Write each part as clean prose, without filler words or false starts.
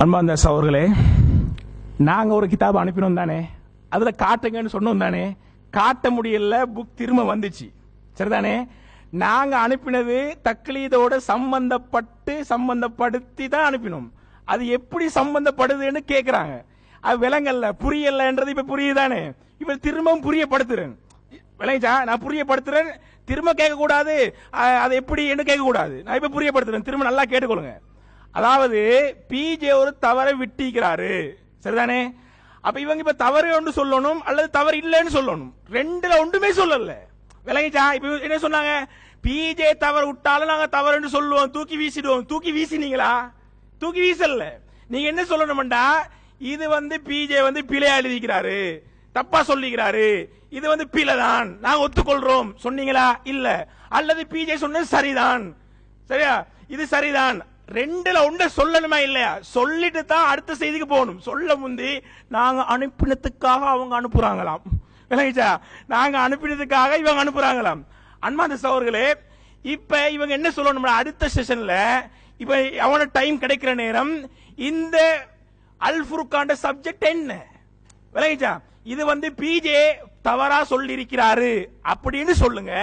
அன்பார்ந்த சகோதரர்களே, நாங்க ஒரு கிதாப் அனுப்பினோம் தானே, அதுல காட்டுங்கன்னு சொன்னோம் தானே, காட்ட முடியல, புக் திரும்ப வந்துச்சு. சரிதானே? நாங்க அனுப்பினது தக்லீதோட சம்பந்தப்படுத்தி தான் அனுப்பினோம். அது எப்படி சம்பந்தப்படுதுன்னு கேக்குறாங்க. அது விளங்கல்ல, புரியலன்றது இப்ப புரியுதானே. இப்ப திரும்பவும் புரியப்படுத்துறேன். விளங்கிச்சா? நான் புரியப்படுத்துறேன், திரும்ப கேட்க கூடாது. அது எப்படி கேட்க கூடாது. நான் இப்ப புரியப்படுத்துறேன், திரும்ப நல்லா கேட்டுக்கொள்ளுங்க. அதாவது பிஜே ஒரு தவறை விட்டிக்கிறாரு. சரிதானே? அப்ப இவங்க இப்ப தவறு ஒன்று சொல்லணும் அல்லது தவறு இல்லைன்னு சொல்லணும். ரெண்டுல ஒன்றுமே சொல்லல. விளங்கிச்சா? இப்ப என்ன சொன்னாங்க? பிஜே தவறு விட்டாலும் நாங்க தவறுன்னு சொல்லுவோம், தூக்கி வீசிடுவோம். தூக்கி வீசினீங்களா? தூக்கி வீசல. நீங்க என்ன சொல்லணும்டா, இது பிஜே பிழையா எழுதிக்கிறாரு, தப்பா சொல்லிக்கிறாரு, இது பிழைதான், நாங்க ஒத்துக்கொள்றோம் சொன்னீங்களா? இல்ல. அல்லது பிஜே சொன்னது சரிதான், சரியா, இது சரிதான். ரெண்டுல ஒன்று சொல்லணுமா இல்லையா? சொல்லிட்டு தான் அடுத்த செய்திக்கு போகணும். சொல்ல முந்தி நாங்க அனுப்பினதுக்காக அவங்க அனுப்புறாங்களாம். விளங்கிச்சா? நாங்க அனுப்பினதுக்காக இவங்க அனுப்புறாங்களாம். அன்பார்ந்த சகோதரர்களே, இப்ப இவங்க என்ன சொல்லணும்? அடுத்த செஷன்ல இப்ப அவன டைம் கிடைக்கிற நேரம் இந்த அல் ஃபுர்கான் சப்ஜெக்ட் என்ன? விளங்கிச்சா? இது பிஜே தவறா சொல்லி இருக்கிறாரு அப்படின்னு சொல்லுங்க,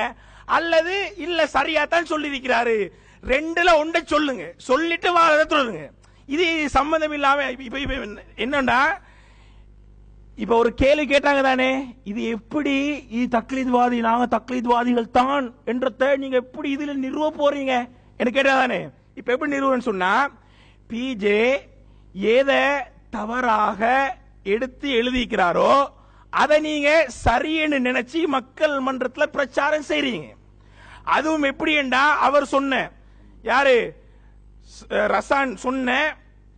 அல்லது இல்ல சரியா தான் சொல்லி இருக்கிறாரு. ரெண்டுல ஒன்றை சொல்லுங்க, சொல்லிட்டு வாரத சொல்லுங்க. இது சம்பந்தம் இல்லாம இப்ப என்னண்டா, இப்ப ஒரு கேள்வி கேட்டாங்க தானே, இது எப்படி இது தக்லீத்வாதி, நாங்க தக்லீத்வாதிகள் தான் என்றத நீங்க எப்படி இதுல நிறுவ போறீங்க எனக்கு கேட்டா தானே. இப்ப எப்படி நிறுவன்னு சொன்னா, பிஜே ஏதை தவறாக எடுத்து எழுதிக்கிறாரோ அதை நீங்க சரியன்னு நினைச்சு மக்கள் மன்றத்தில் பிரச்சாரம் செய்றீங்க. அதுவும் எப்படி என்றா, அவர் சொன்ன யாரு ரசான் சொன்ன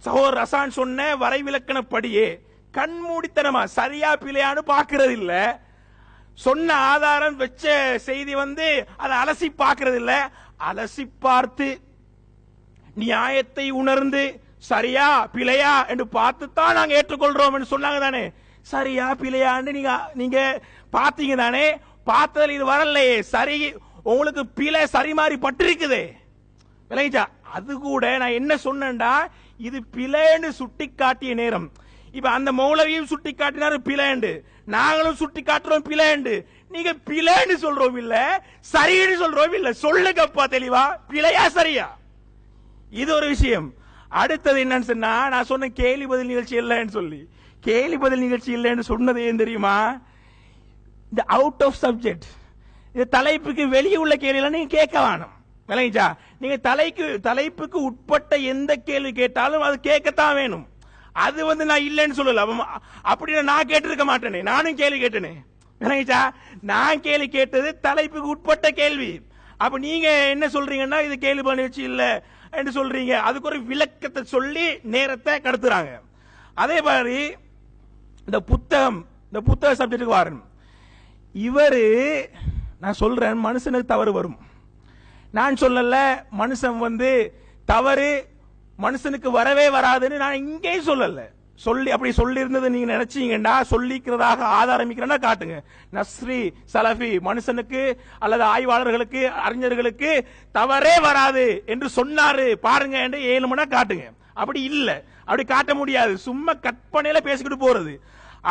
சகோதரர் ரசான் சொன்ன வரைவிலக்கணப்படியே கண்மூடித்தனமா சரியா பிழையான்னு பாக்குறது இல்ல, சொன்ன ஆதாரம் வச்ச செய்தி அதை அலசி பாக்குறது இல்ல, அலசி பார்த்து நியாயத்தை உணர்ந்து சரியா பிழையா என்று பார்த்து தான் நாங்க ஏற்றுக்கொள்றோம் சொன்னாங்க தானே. சரியா பிழையான்னு நீங்க பாத்தீங்க தானே. பார்த்ததில் இது வரலையே, சரி உங்களுக்கு பிழை சரி மாறி பட்டிருக்குதே. விளங்கிச்சா? அது கூட நான் என்ன சொன்னேன்டா, இது பிழைன்னு சுட்டி காட்டிய நேரம், இப்ப அந்த மௌலவியும் சுட்டி காட்டினாரு பிழைண்டு, நாங்களும் சுட்டி காட்டுறோம் பிழைண்டு, நீங்க பிழைன்னு சொல்றோம் இல்ல சரின்னு சொல்றோம் இல்ல. சொல்லுங்கப்பா தெளிவா, பிழையா சரியா? இது ஒரு விஷயம். அடுத்தது என்னன்னு சொன்னா, நான் சொன்ன கேள்வி பதில் நிகழ்ச்சி இல்லைன்னு சொல்லி, கேள்வி பதில் நிகழ்ச்சி இல்லைன்னு சொன்னது ஏன் தெரியுமா? இந்த அவுட் ஆஃப் சப்ஜெக்ட், இது தலைப்புக்கு வெளியே உள்ள கேள்வி நீங்க கேட்க வேணும். விளங்கிச்சா? நீங்க தலைப்புக்கு உட்பட்ட எந்த கேள்வி கேட்டாலும் அது கேட்கத்தான் வேணும். அது நான் இல்லைன்னு சொல்லல. அப்படி நான் கேட்டிருக்க மாட்டேனே, நானும் கேள்வி கேட்டேனே. விளங்கிச்சா? நான் கேள்வி கேட்டது தலைப்புக்கு உட்பட்ட கேள்வி. அப்ப நீங்க என்ன சொல்றீங்கன்னா, இது கேள்வி நிகழ்ச்சி இல்ல என்று சொல்றீங்க. அதுக்கு ஒரு விளக்கத்தை சொல்லி நேரத்தை கடத்துறாங்க. அதே மாதிரி இந்த புத்தக சப்ஜெக்டுக்கு வரணும். இவரு நான் சொல்றேன், மனுஷனுக்கு தவறு வரும். நான் சொல்லல மனுஷன் தவறு மனுஷனுக்கு வரவே வராதுன்னு நான் இங்கே சொல்லல. அப்படி சொல்லி இருந்தது நீங்க நினைச்சீங்கன்னா, சொல்லிக்கிறதாக ஆதாரமிக்கிறா காட்டுங்க. நஸ்ரி சலஃபி மனுஷனுக்கு அல்லது ஆய்வாளர்களுக்கு அறிஞர்களுக்கு தவறே வராது என்று சொன்னாரு பாருங்க என்று 7 மணி காட்டுங்க. அப்படி இல்ல, அப்படி காட்ட முடியாது. சும்மா கற்பனையில பேசிக்கிட்டு போறது.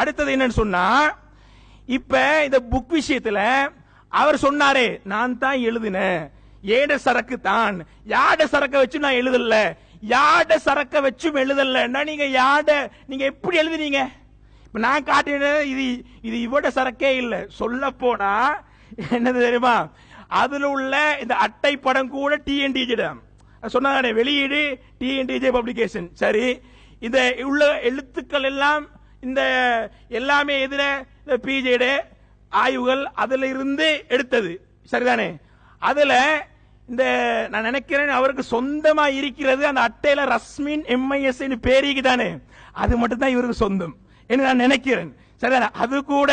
அடுத்தது என்னன்னு சொன்னா, இப்ப இந்த புக் விஷயத்துல அவர் சொன்னாரே, நான் தான் எழுதினேன், ஏட சரக்கு தான், யாட சரக்க வச்சு நான் எழுதல, யாட சரக்க வச்சும் எழுதல. நீங்க எப்படி எழுதுனீங்க? இப்ப நான் காட்டின இது இவட சரக்கே இல்ல. சொல்ல போனா என்னது தெரியுமா, அதுல உள்ள இந்த அட்டை படம் கூட டிஎன்டிஜே சொன்னாங்க, வெளியீடு டிஎன்டிஜே பப்ளிகேஷன். சரி, இந்த உள்ள எழுத்துக்கள் எல்லாம் இந்த எல்லாமே எதிர பிஜேட ஆய்வுகள் அதுல இருந்து எடுத்தது. சரிதானே? அதுல இந்த நான் நினைக்கிறேன் அவருக்கு சொந்தமா இருக்கிறது அந்த அட்டையில ரஸ்மின் எம்ஐஎஸ் பேரிக்கு தானே, அது மட்டும் தான் இவருக்கு சொந்தம் என்று நான் நினைக்கிறேன். சரிதானே? அது கூட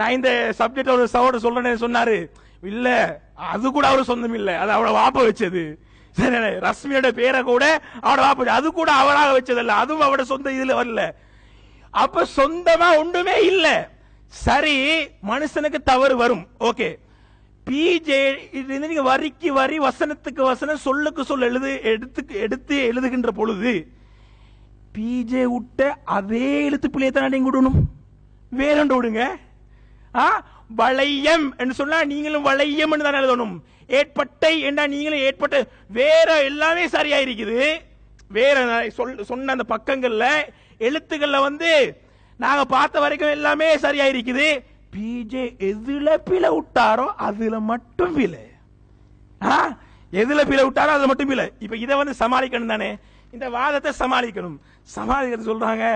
நான் இந்த சப்ஜெக்ட் ஒரு சவோட சொல்றேன்னு சொன்னாரு, இல்ல அது கூட அவரு சொந்தம் இல்ல, அது அவளை வாப்ப வச்சது. சரிதானே? ரஸ்மியோட பேரை கூட அவட வாப்ப, அது கூட அவராக வச்சதில்ல, அதுவும் அவட சொந்த இதுல வரல. அப்ப சொந்தமா ஒன்றுமே இல்ல. சரி, மனுஷனுக்கு தவறு வரும், ஓகே. பிஜே நீங்க வரிக்கு வரி வசனத்துக்கு வசனம் சொல்லுக்கு சொல் எடுத்து எழுதுகின்ற பொழுது பிஜே விட்ட அதே எழுத்து பிள்ளையை தான் நீங்க விடணும், வேற விடுங்க. வளையம் என்று சொன்னா நீங்களும் வளையம் தான் எழுதணும். ஏற்பட்டை என்றா நீங்களும் ஏற்பட்ட, வேற எல்லாமே சரியா இருக்குது. வேற சொன்ன அந்த பக்கங்கள்ல எழுத்துக்கள்ல வந்து நாங்க பார்த்த வரைக்கும் எல்லாமே சரியா இருக்குது. பிஜே எதுல பிழை விட்டாரோ அதுல மட்டும் பிழை, எதுல பிழை விட்டாரோ அதுல மட்டும் பிழை. இப்ப இதை வந்து சமாளிக்கணும் தானே, இந்த வாதத்தை சமாளிக்கணும். சமாளிக்கிறது சொல்றாங்க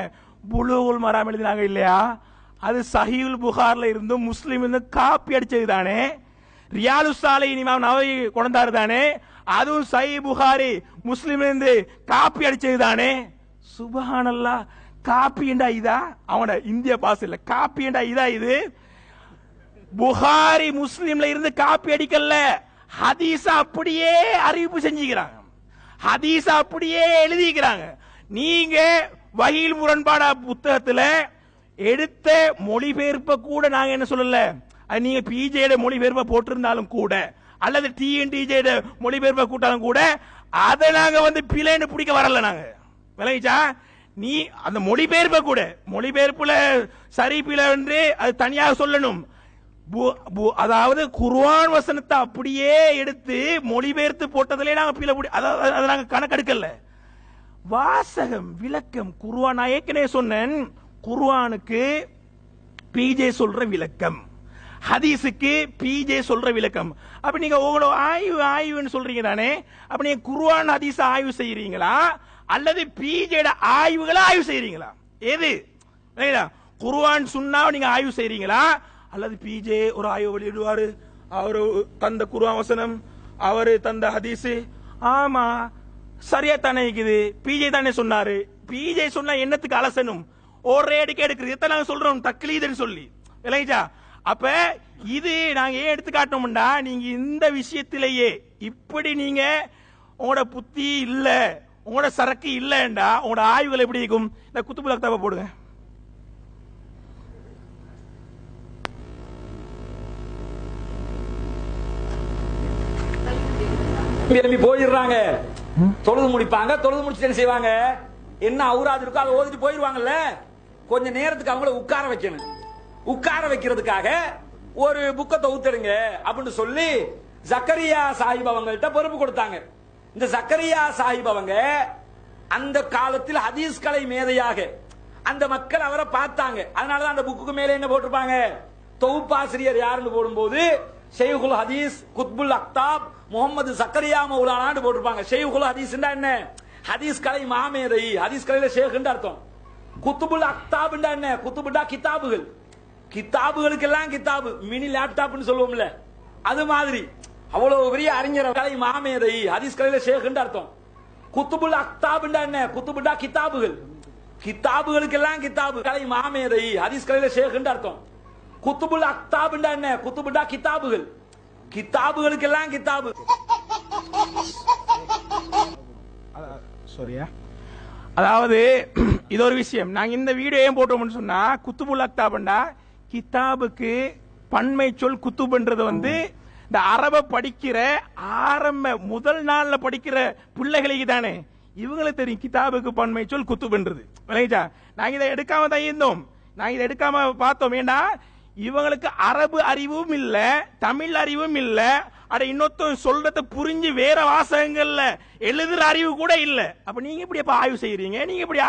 புலூகுல் மராம் எழுதினாங்க இல்லையா, அது சஹீஹுல் புகார்ல இருந்தும் முஸ்லிம் இருந்து காப்பி அடிச்சது தானே. ரியாலு சாலிஹீன் இமாம் நவவி கொண்டாரு தானே, அதுவும் சஹீஹ் புகாரி முஸ்லிம் இருந்து காப்பி அடிச்சது தானே. சுப்ஹானல்லாஹ், காப்பி என்றா இதா? அவனோட இந்திய பாஷையில காப்பி என்றா இதா? இது புகாரி முஸ்லிம்ல இருந்து காப்பி அடிக்கல, ஹதீஸ அப்படியே அறிவிப்பு செஞ்சுக்கிறாங்க, ஹதீஸ அப்படியே எழுதிக்கிறாங்க. நீங்க வஹீல் முரண்பாடா புத்தகத்துல எடுத்த மொழிபெயர்ப்ப கூட நாங்க என்ன சொல்லல, அது நீங்க பிஜே மொழிபெயர்ப்ப போட்டிருந்தாலும் கூட அல்லது டிஎன்டிஜே மொழிபெயர்ப்ப கூட்டாலும் கூட அதை நாங்க வந்து பிழைன்னு பிடிக்க வரல. நாங்க விளங்கிச்சா, நீ அந்த மொழிபெயர்ப்ப கூட மொழிபெயர்ப்புல சரி பிழை என்று அது தனியாக சொல்லணும். அதாவது குர்ஆன் வசனத்தை அப்படியே எடுத்து மொழிபெயர்த்து போட்டதிலே நாங்க பிழை, அதை நாங்க கணக்கெடுக்கல. வாசகம் விளக்கம் குர்ஆன், நான் ஏற்கனவே சொன்னேன், குர்ஆனுக்கு பிஜே சொல்ற விளக்கம், ஹதீஸுக்கு பிஜே சொல்ற விளக்கம். அப்ப நீங்க உங்களோட ஆய்வுன்னு சொல்றீங்க தானே, அப்ப நீங்க குர்ஆன் ஹதீஸ் ஆய்வு செய்யறீங்களா அல்லது பிஜே ஆய்வுகளை ஆய்வு செய்யறீங்களா? எது? குர்ஆன் சுன்னா நீங்க ஆய்வு செய்யறீங்களா அல்லது பிஜே ஒரு ஆய்வு வெளியிடுவாரு, அவரு தந்த குர்ஆன் வசனம், அவரு தந்த ஹதீஸ், ஆமா சரியா தானே இருக்குது, பிஜே தானே சொன்னாரு, பிஜே சொன்னா என்னத்துக்கு அலசனும், ஒரே அடிக்க எடுக்கிறது, எத்தனை நாங்க சொல்றோம் தக்லீதுன்னு சொல்லி. விளங்கிச்சா? அப்ப இது நாங்க ஏன் எடுத்து காட்டணும்டா, நீங்க இந்த விஷயத்திலேயே இப்படி நீங்க உங்களோட புத்தி இல்ல, உங்களோட சரக்கு இல்லண்டா உங்களோட ஆய்வுகள் எப்படி இருக்கும்? இந்த குத்துபுல் அக்தாப போடுங்க. போயிடுறாங்க, தொழுது முடிப்பாங்க, தொழுது முடிச்சு என்ன செய்வாங்க, என்ன அவுராது இருக்கோ அதை ஓதிட்டு போயிருவாங்கல்ல. கொஞ்ச நேரத்துக்கு அவங்கள உட்கார வைக்கணும். உட்கார வைக்கிறதுக்காக ஒரு புக்கத்தை ஊத்துடுங்க அப்படின்னு சொல்லி ஜக்கரியா சாஹிப் அவங்கள்ட்ட பொறுப்பு கொடுத்தாங்க. இந்த ஜக்கரியா சாஹிப் அவங்க அந்த காலத்தில் ஹதீஸ் கலை மேதையாக அந்த மக்கள் அவரை பார்த்தாங்க. அதனாலதான் அந்த புக்குக்கு மேல என்ன போட்டிருப்பாங்க, தொகுப்பாசிரியர் யாருன்னு போடும்போது ஷெய்குல் ஹதீஸ் குத்புல் அக்தாப் முகமது ஜக்கரியா மௌலானான்னு போட்டிருப்பாங்க. ஷெய்குல் ஹதீஸ் என்ன, ஹதீஸ் கலை மாமேதை, ஹதீஸ் கலையில ஷேഖ்னு அர்த்தம். குத்துபுல் அக்தாப் என்ன, குத்துபுடா கிதாபுகள், கிதாபுகளுக்கு எல்லாம் கிதாபு, மினி லேப்டாப்னு சொல்லுவோம்ல அது மாதிரி அவ்வளவு பெரிய அறிஞர் கலை மாமேதை, ஹதீஸ் கலையில ஷேഖ்னு அர்த்தம். குத்துபுல் அக்தாப் என்ன, குத்துபுடா கிதாபுகள், கிதாபுகளுக்கு எல்லாம் கிதாபு, கலை மாமேதை, ஹதீஸ் கலையில ஷேഖ்னு அர்த்தம். குத்துபுல் அக்தாப் என்ன, குத்துபுடா கிதாபுகள், கிதாபுகளுக்கு எல்லாம் கிதாபு. சரியா? அதாவது இது ஒரு விஷயம். நாங்க இந்த வீடியோ ஏன் போட்டோம்னு சொன்னா, குத்துபுல் அக்தாப்ண்டா கிதாபுக்கு பன்மை சொல் குத்துபுன்றது வந்து இந்த அரப படிக்கிற ஆரம்ப முதல் நாள்ல படிக்கிற பிள்ளைகளுக்கு தானே இவங்களுக்கு தெரியும் கிதாபுக்கு பன்மை சொல் குத்துபுன்றது. விளங்கிச்சா? நாங்க இதை எடுக்காம தான் இருந்தோம், நாங்க இதை எடுக்காம பார்த்தோம். ஏண்டா இவங்களுக்கு அரபு அறிவும் இல்ல, தமிழ் அறிவும் இல்ல, அட இன்னொருத்த சொல்றத புரிஞ்சு வேற வாசகங்கள்ல எழுதுற அறிவு கூட இல்ல. அப்ப நீங்க எப்படி அப்ப ஆய்வு செய்யறீங்க, நீங்க எப்படி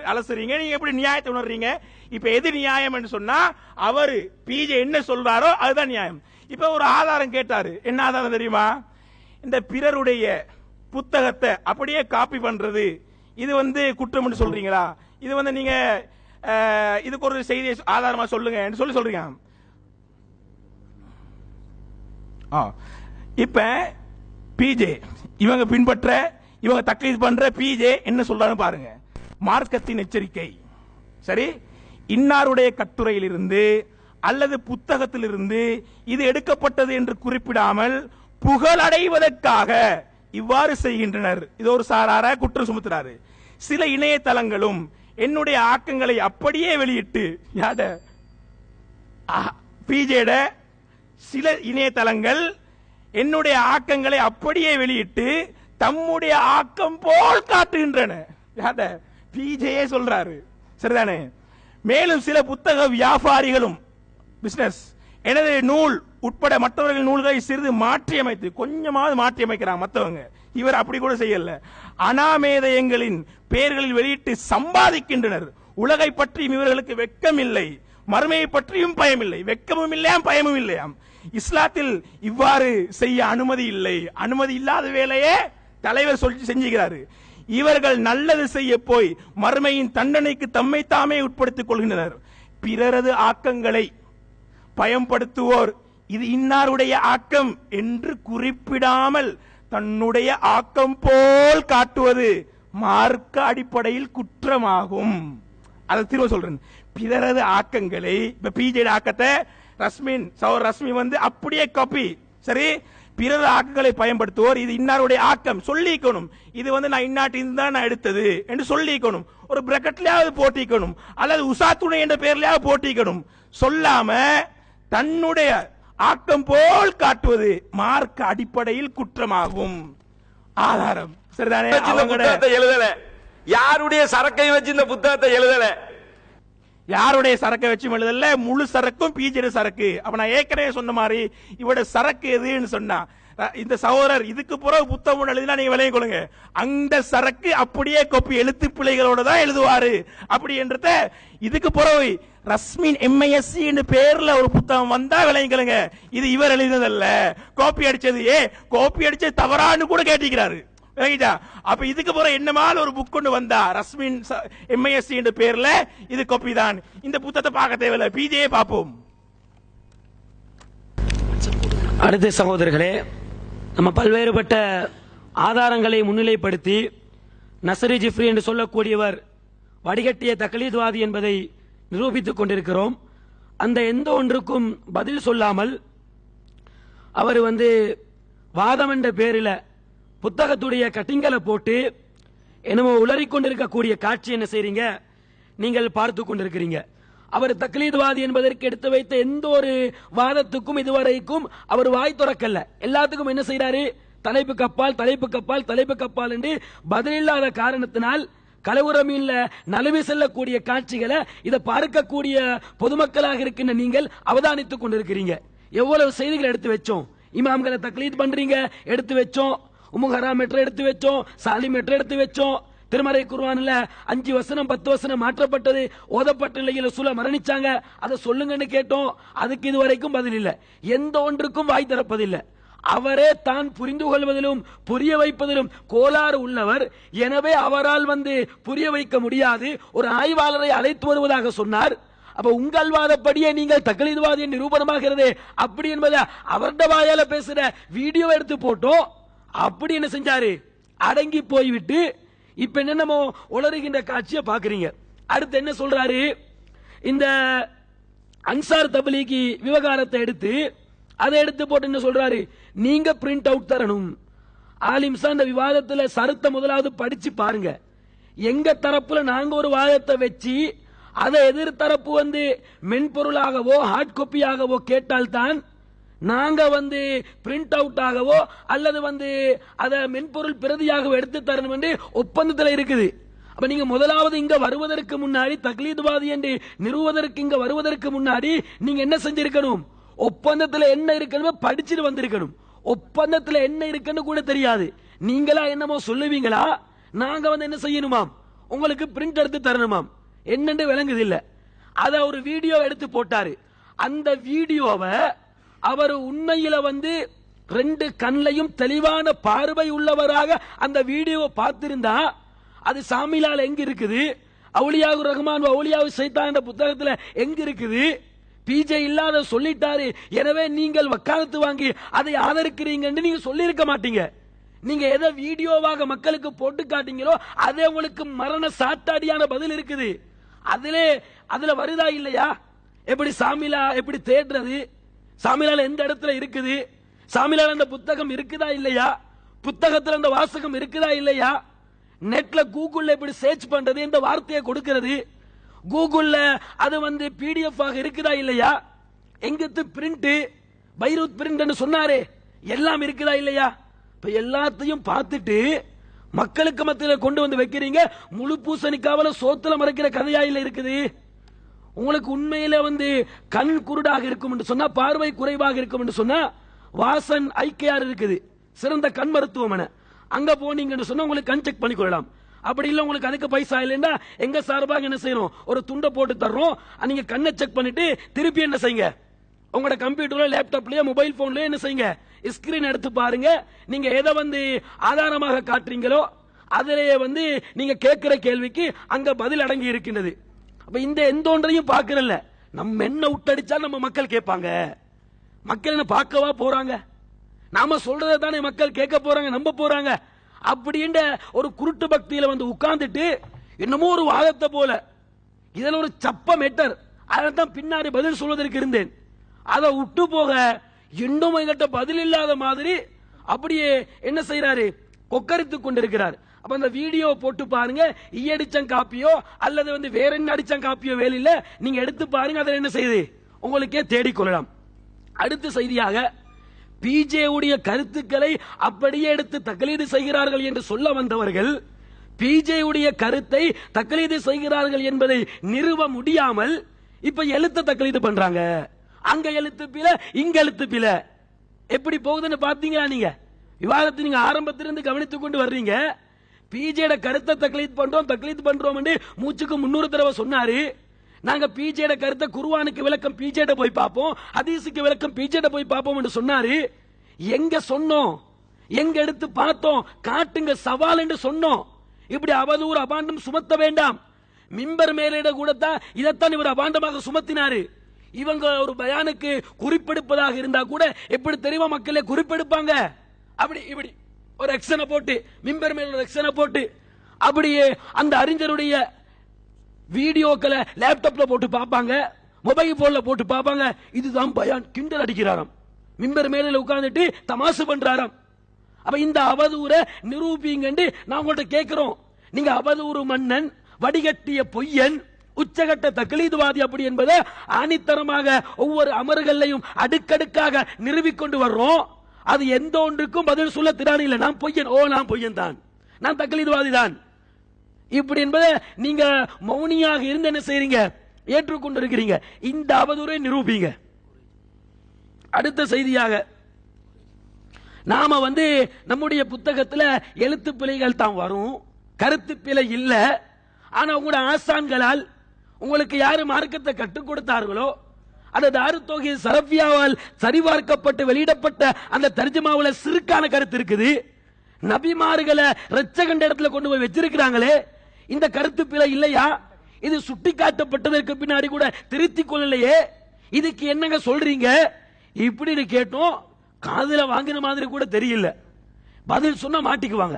அலசுறீங்க, நீங்க எப்படி நியாயத்தை உணர்றீங்க? இப்ப எது நியாயம் சொன்னா அவரு பிஜே என்ன சொல்றாரோ அதுதான் நியாயம். இப்ப ஒரு ஆதாரம் கேட்டாரு, என்ன ஆதாரம் தெரியுமா? இந்த பிறருடைய புத்தகத்தை அப்படியே காப்பி பண்றது இது வந்து குற்றம் சொல்றீங்களா? இது வந்து நீங்க இதுக்கு ஒரு செய்தியை ஆதாரமா சொல்லுங்க சொல்றீங்க. இப்ப பிஜே இவங்க பின்பற்ற, இவங்க தக்லீத் பண்ற பிஜே என்ன சொல்றாங்க பாருங்க. மார்க்கத்தின் எச்சரிக்கை, சரி, இன்னாருடைய கட்டுரையிலிருந்து அல்லது புத்தகத்திலிருந்து இது எடுக்கப்பட்டது என்று குறிப்பிடாமல் புகழடைவதற்காக இவ்வாறு செய்கின்றனர். இது ஒரு சாரார குற்றம் சுமத்துறாரு. சில இணையதளங்களும் என்னுடைய ஆக்கங்களை அப்படியே வெளியிட்டு, பிஜேட சில இணையதளங்கள் என்னுடைய ஆக்கங்களை அப்படியே வெளியிட்டு தம்முடைய ஆக்கம் போல் காட்டுகின்றன. பிஜே சொல்றாரு. சரிதானே? மேலும் சில புத்தக வியாபாரிகளும் பிசினஸ் எனது நூல் உட்பட மற்றவர்கள் நூல்களை சிறிது மாற்றி அமைத்து கொஞ்சமாவது மாற்றி அமைக்கிறாங்க மற்றவங்க. இவர் அப்படி கூட செய்யல. அனாமேதயங்களின் பெயர்களில் வெளியிட்டு சம்பாதிக்கின்றனர். உலகை பற்றியும் இவர்களுக்கு வெட்கம் இல்லை, மறுமையை பற்றியும் பயம் இல்லை. வெட்கமும் இல்லையாம், பயமும் இல்லையாம். இஸ்லாத்தில் இவ்வாறு செய்ய அனுமதி இல்லை. அனுமதி இல்லாத வேலையே தலைவர் சொல்லி செஞ்சுக்கிறாரு. இவர்கள் நல்லது செய்ய போய் மறுமையின் தண்டனைக்கு தம்மை தாமே உட்படுத்திக் கொள்கின்றனர். பிறரது ஆக்கங்களை பயன்படுத்துவோர் இது இன்னாருடைய ஆக்கம் என்று குறிப்பிடாமல் தன்னுடைய ஆக்கம் போல் காட்டுவது மார்க்க அடிப்படையில் குற்றமாகும். அதை திரும்ப சொல்றேன். பிறரது ஆக்கங்களை, இப்ப பிஜே ஆக்கத்தை ரஸ்மி வந்து அப்படியே காப்பி. சரி, பிறரது ஆக்கங்களை பயன்படுத்துவோர் இது இன்னாருடைய ஆக்கம் சொல்லிக்கணும். இது வந்து நான் இன்னாட்டின் தான் நான் எடுத்தது என்று சொல்லிக்கணும். ஒரு பிரக்கெட்லயாவது போட்டிக்கணும், அல்லது உசாத்துணை என்ற பெயர்லயாவது போட்டிக்கணும். சொல்லாம தன்னுடைய ஆக்கம் போல் காட்டுவது மார்க்க அடிப்படையில் குற்றமாகும். ஆதாரம் சரிதானே? எழுதல, யாருடைய சரக்கையும் வச்சு இந்த புத்தகத்தை எழுதல, யாருடைய சரக்கை வச்சு எழுதல, முழு சரக்கும் பிஜே சரக்கு. அப்ப நான் ஏற்கனவே சொன்ன மாதிரி இவட சரக்கு எதுன்னு சொன்னா, இந்த சகோதரர் இதுக்கு பிறகு புத்தகம் எழுதினா நீங்க விளைய கொள்ளுங்க, அந்த சரக்கு அப்படியே கோப்பி எழுத்து பிழைகளோட தான் எழுதுவாரு அப்படி என்றத இதுக்கு பிறகு ரஸ்மின் எம்ஐஎஸ்சி என்ற பேர்ல ஒரு புத்தகம் வந்தா விளையங்களுங்க. இது இவர் எழுதினதல்ல, காப்பி அடிச்சது. காப்பி அடிச்சது தவறான்னு கூட கேட்டிருக்கிறாரு. அப்ப இதுக்கு போற என்னமால ஒரு புக் கொண்டு வந்தா ரஸ்மின் எம்ஐஎஸ்சி என்ற பேர்ல இது காப்பி தான். இந்த புத்தகத்தை பார்க்க தேவையில்லை, பிஜே பார்ப்போம். அடுத்த சகோதரர்களே, நம்ம பல்வேறுபட்ட ஆதாரங்களை முன்னிலைப்படுத்தி நசரி ஜிப்ரி என்று சொல்லக்கூடியவர் வடிகட்டிய தக்லீத்வாதி என்பதை நிரூபித்துக் கொண்டிருக்கிறோம். அந்த எந்த ஒன்றுக்கும் பதில் சொல்லாமல் அவர் வந்து வாதம் என்ற பேரில் புத்தகத்துடைய கட்டிங்களை போட்டு என்னமோ உளறிக் கொண்டிருக்கக்கூடிய காட்சி என்ன செய்றீங்க நீங்கள் பார்த்து கொண்டிருக்கிறீங்க. அவர் தக்லீத்வாதி என்பதற்கு எடுத்து வைத்த எந்த ஒரு வாதத்துக்கும் இதுவரைக்கும் அவர் வாய் திறக்கல. எல்லாத்துக்கும் என்ன செய்யறாரு? தலைப்பு கப்பால் தலைப்பு கப்பால் தலைப்பு கப்பால் என்று பதிலில்லாத காரணத்தினால் கலவுரமில்ல நழுவி செல்லக்கூடிய காட்சிகளை இதை பார்க்கக்கூடிய பொதுமக்களாக இருக்கின்ற நீங்கள் அவதானித்துக் கொண்டிருக்கிறீங்க. எவ்வளவு செய்திகள் எடுத்து வச்சோம். இமாம்களை தக்லீத் பண்றீங்க, எடுத்து வச்சோம். உமுஹரா மெட்ரோ எடுத்து வச்சோம், சாலி மெட்ரோ எடுத்து வச்சோம். திருமறை குர்ஆன்ல 5 வசனம் 10 வசனம் மாற்றப்பட்டது, ஓதப்பட்ட நிலையில் ரசூலா மரணிச்சாங்க, அதை சொல்லுங்கன்னு கேட்டோம். அதுக்கு இதுவரைக்கும் பதில் இல்லை. எந்த ஒன்றுக்கும் வாய் திறப்பதில்லை. அவரே தான் புரிந்து கொள்வதிலும் புரிய வைப்பதிலும் கோளாறு உள்ளவர். எனவே அவரால் வந்து புரிய வைக்க முடியாது. ஒரு ஆய்வாளரை அழைத்து வருவதாக சொன்னார். அப்ப உங்கள் வாதப்படியே நீங்கள் தக்லீத்வாதி நிரூபணமாகிறது அப்படி என்பதை அவருடைய வாயால பேசுற வீடியோ எடுத்து போட்டோம். அப்படி என்ன செஞ்சாரு? அடங்கி போய்விட்டு இப்ப என்னமோ உளறுகின்ற காட்சியை பாக்குறீங்க. அடுத்து என்ன சொல்றாரு? இந்த அன்சார் தப்லீகி விவகாரத்தை எடுத்து அதை எடுத்து போட்டு என்ன சொல்றாரு? நீங்க பிரிண்ட் அவுட் தரணும். ஆலிம்சா இந்த விவாதத்தில் சருத்த முதலாவது படிச்சு பாருங்க. எங்க தரப்புல நாங்க ஒரு வாதத்தை வச்சு அதை எதிர்த்தரப்பு வந்து மென்பொருளாகவோ ஹார்ட் காப்பியாகவோ கேட்டால்தான் நாங்க வந்து பிரிண்ட் அவுட் ஆகவோ அல்லது வந்து அதை மென்பொருள் பிரதியாக எடுத்து தரணும் என்று ஒப்பந்தத்தில் இருக்குது. அப்ப நீங்க முதலாவது இங்க வருவதற்கு முன்னாடி தக்லீத்வாதி என்று நிறுவதற்கு இங்க வருவதற்கு முன்னாடி நீங்க என்ன செஞ்சிருக்கணும்? ஒப்பந்தத்தில் என்ன இருக்கணும் படிச்சுட்டு வந்திருக்கணும். ஒப்பந்தத்தில் என்ன இருக்குன்னு கூட தெரியாது. நீங்களா என்னமோ சொல்லுவீங்களா? நாங்க வந்து என்ன செய்யணுமாம்? உங்களுக்கு பிரிண்ட் எடுத்து தரணுமாம். என்னன்னு விளங்குது இல்ல. அத ஒரு வீடியோ எடுத்து போட்டாரு. அந்த வீடியோவை அவர் உண்மையில வந்து 2 கண்ணையும் தெளிவான பார்வை உள்ளவராக அந்த வீடியோவை பார்த்திருந்தா அது சாமிலால் எங்க இருக்குது? அவுலியாவு ரஹ்மான் அவுலியாவு சைத்தான் என்ற புத்தகத்தில் எங்க இருக்குது? பிஜே இல்லாத சொல்லிட்டாரு. எனவே நீங்கள் வக்காலத்து வாங்கி அதை ஆதரிக்கிறீங்கன்னு நீங்க சொல்லியிருக்க மாட்டீங்க. நீங்க எதை வீடியோவாக மக்களுக்கு போட்டு காட்டீங்களோ அதே உங்களுக்கு மரண சாட்டாடியான பதில் இருக்குது. அதுல வருதா இல்லையா? எப்படி சாமிலா எப்படி தேடுறது? சாமிலால எந்த இடத்துல இருக்குது? சாமிலால அந்த புத்தகம் இருக்குதா இல்லையா? புத்தகத்தில் அந்த வாசகம் இருக்குதா இல்லையா? நெட்ல கூகுள்ல எப்படி சர்ச் பண்றது என்ற வார்த்தையை கொடுக்கிறது. கூகுள்ல அது வந்து பிடிஎஃப் ஆக இருக்குதா இல்லையா? எங்கத்து பிரிண்ட் பைரூத் பிரிண்ட் சொன்னாரே எல்லாம் இருக்குதா இல்லையா? இப்ப எல்லாத்தையும் பார்த்துட்டு மக்களுக்கு மத்தியில் கொண்டு வந்து வைக்கிறீங்க. முழு பூசணிக்காவல சோத்துல மறைக்கிற கதையா இல்ல இருக்குது. உங்களுக்கு உண்மையில கண் குருடாக இருக்கும் என்று சொன்னா, பார்வை குறைவாக இருக்கும் என்று சொன்னா, வாசன் ஐக்கியார் இருக்குது, சிறந்த கண் மருத்துவமனை, அங்க போனீங்கன்னு சொன்னா உங்களுக்கு கண் செக் பண்ணி கொள்ளலாம். அப்படி இல்ல உங்களுக்கு அதுக்கு பைசா இல்லைன்னா எங்க சார்பாக என்ன செய்யறோம், ஒரு துண்டை போட்டு தர்றோம். நீங்க கண்ணை செக் பண்ணிட்டு திருப்பி என்ன செய்யுங்க, உங்களோட கம்ப்யூட்டர்ல லேப்டாப்லயோ மொபைல் போன்லயோ என்ன செய்யுங்க, ஸ்கிரீன் எடுத்து பாருங்க. நீங்க எதை ஆதாரமாக காட்டுறீங்களோ அதிலேயே நீங்க கேட்கிற கேள்விக்கு அங்க பதில் அடங்கி இருக்கின்றது. அப்ப இந்த எந்த ஒன்றையும் பார்க்கறல்ல, நம்ம என்ன விட்டடிச்சா நம்ம மக்கள் கேட்பாங்க. மக்கள் என்ன பார்க்கவா போறாங்க? நாம சொல்றதை தானே மக்கள் கேட்க போறாங்க, நம்ப போறாங்க. அப்படின்ற ஒரு குருட்டு பக்தியில உட்கார்ந்துட்டு என்னமோ ஒரு வாதத்தை போல, இதுல ஒரு சப்ப மெட்டர், அதான் பின்னாடி பதில் சொல்வதற்கு இருந்தேன். அதை விட்டு போக இன்னும் என்கிட்ட பதில் இல்லாத மாதிரி அப்படியே என்ன செய்யறாரு, கொக்கரித்துக் கொண்டிருக்கிறார். அப்ப அந்த வீடியோ போட்டு பாருங்க, ஈயடிச்சம் காப்பியோ அல்லது வேற என்ன அடிச்சம் காப்பியோ வேலையில நீங்க எடுத்து பாருங்க. அதில் என்ன செய்யுது உங்களுக்கே தேடிக்கொள்ளலாம். அடுத்த செய்தியாக, பிஜே உடைய கருத்துக்களை அப்படியே எடுத்து தக்லீது செய்கிறார்கள் என்று சொல்ல வந்தவர்கள் பிஜே உடைய கருத்தை தக்லீது செய்கிறார்கள் என்பதை நிறுவ முடியாமல் இப்ப எழுத்து தக்லீது பண்றாங்க. அங்க எழுத்து பிழை, இங்க எழுத்து பிழை. எப்படி போகுதுன்னு பாத்தீங்களா? நீங்க விவாதத்தை நீங்க ஆரம்பத்திலிருந்து கவனித்துக் கொண்டு வர்றீங்க. பிஜேட கருத்தை தக்லீத் பண்றோம் மூச்சுக்கு 300 தடவை சொன்னாரு. நாங்க பிஜேட கருத்தை குர்ஆனுக்கு விளக்கம் பிஜேட போய் பார்ப்போம், ஹதீஸுக்கு விளக்கம் பிஜேட போய் பார்ப்போம் என்று சொன்னாரு. எங்க சொன்னோம், எங்க எடுத்து பார்த்தோம், காட்டுங்க சவால் என்று சொன்னோம். இப்படி அவதூறு அபாண்டம் சுமத்த வேண்டாம். மிம்பர் மேலிட கூட தான் இதைத்தான் இவர் அபாண்டமாக சுமத்தினாரு. இவங்க ஒரு பயானுக்கு குறிப்பெடுப்பதாக இருந்தா கூட எப்படி தெரியுமா மக்களே குறிப்பெடுப்பாங்க? அப்படி இப்படி ஒரு எக்ஸனை போட்டு, மிம்பர் மேல ஒரு எக்ஸனை போட்டு, அப்படியே அந்த அறிஞருடைய வீடியோக்களை லேப்டாப்ல போட்டு பார்ப்பாங்க, மொபைல் போன்ல போட்டு பார்ப்பாங்க. இதுதான் பயான், கிண்டல் அடிக்கிறாராம், மிம்பர் மேல உட்கார்ந்துட்டு தமாசு பண்றாராம். அப்ப இந்த அவதூறை நிரூபிங்கன்னு நான் உங்கள்ட்ட கேட்கிறோம். நீங்க அவதூறு மன்னன், வடிகட்டிய பொய்யன், உச்சகட்ட தக்லீதுவாதி அப்படி என்பதை ஆணித்தரமாக ஒவ்வொரு அமர்களையும் அடுக்கடுக்காக நிறுவிக்கொண்டு வர்றோம். அது எந்த ஒன்றுக்கும் பதில் சொல்ல திராணி இல்லை. நான் பொய்யன், நான் பொய்யன் தான், நான் தக்லீதுவாதி தான் இப்படி என்பதை நீங்க மௌனியாக இருந்து என்ன செய்றீங்க, ஏற்றுக்கொண்டிருக்கிறீங்க. இந்த அவதூறை நிரூபிங்க. அடுத்த செய்தியாக, நாம நம்முடைய புத்தகத்தில் எழுத்து பிழைகள் தான் வரும், கருத்து பிழை இல்ல. ஆனா உங்களோட ஆசான்களால் உங்களுக்கு யாரு மார்க்கத்தை கற்றுக் கொடுத்தார்களோ, அந்த தாருத்தோகி சரஃபியாவால் சரிபார்க்கப்பட்டு வெளியிடப்பட்ட அந்த தர்ஜுமாவுல சிறுக்கான கருத்து இருக்குது. நபிமார்களை ரச்சகண்ட இடத்துல கொண்டு போய் வச்சிருக்கிறாங்களே, இந்த கருத்து பிழை இல்லையா? இது சுட்டி காட்டப்பட்டதற்கு பின்னாடி கூட திருத்திக் கொள்ளலையே, இதுக்கு என்னங்க சொல்றீங்க இப்படி கேட்டோம். காதுல வாங்கின மாதிரி கூட தெரியல. பதில் சொன்னா மாட்டிக்குவாங்க.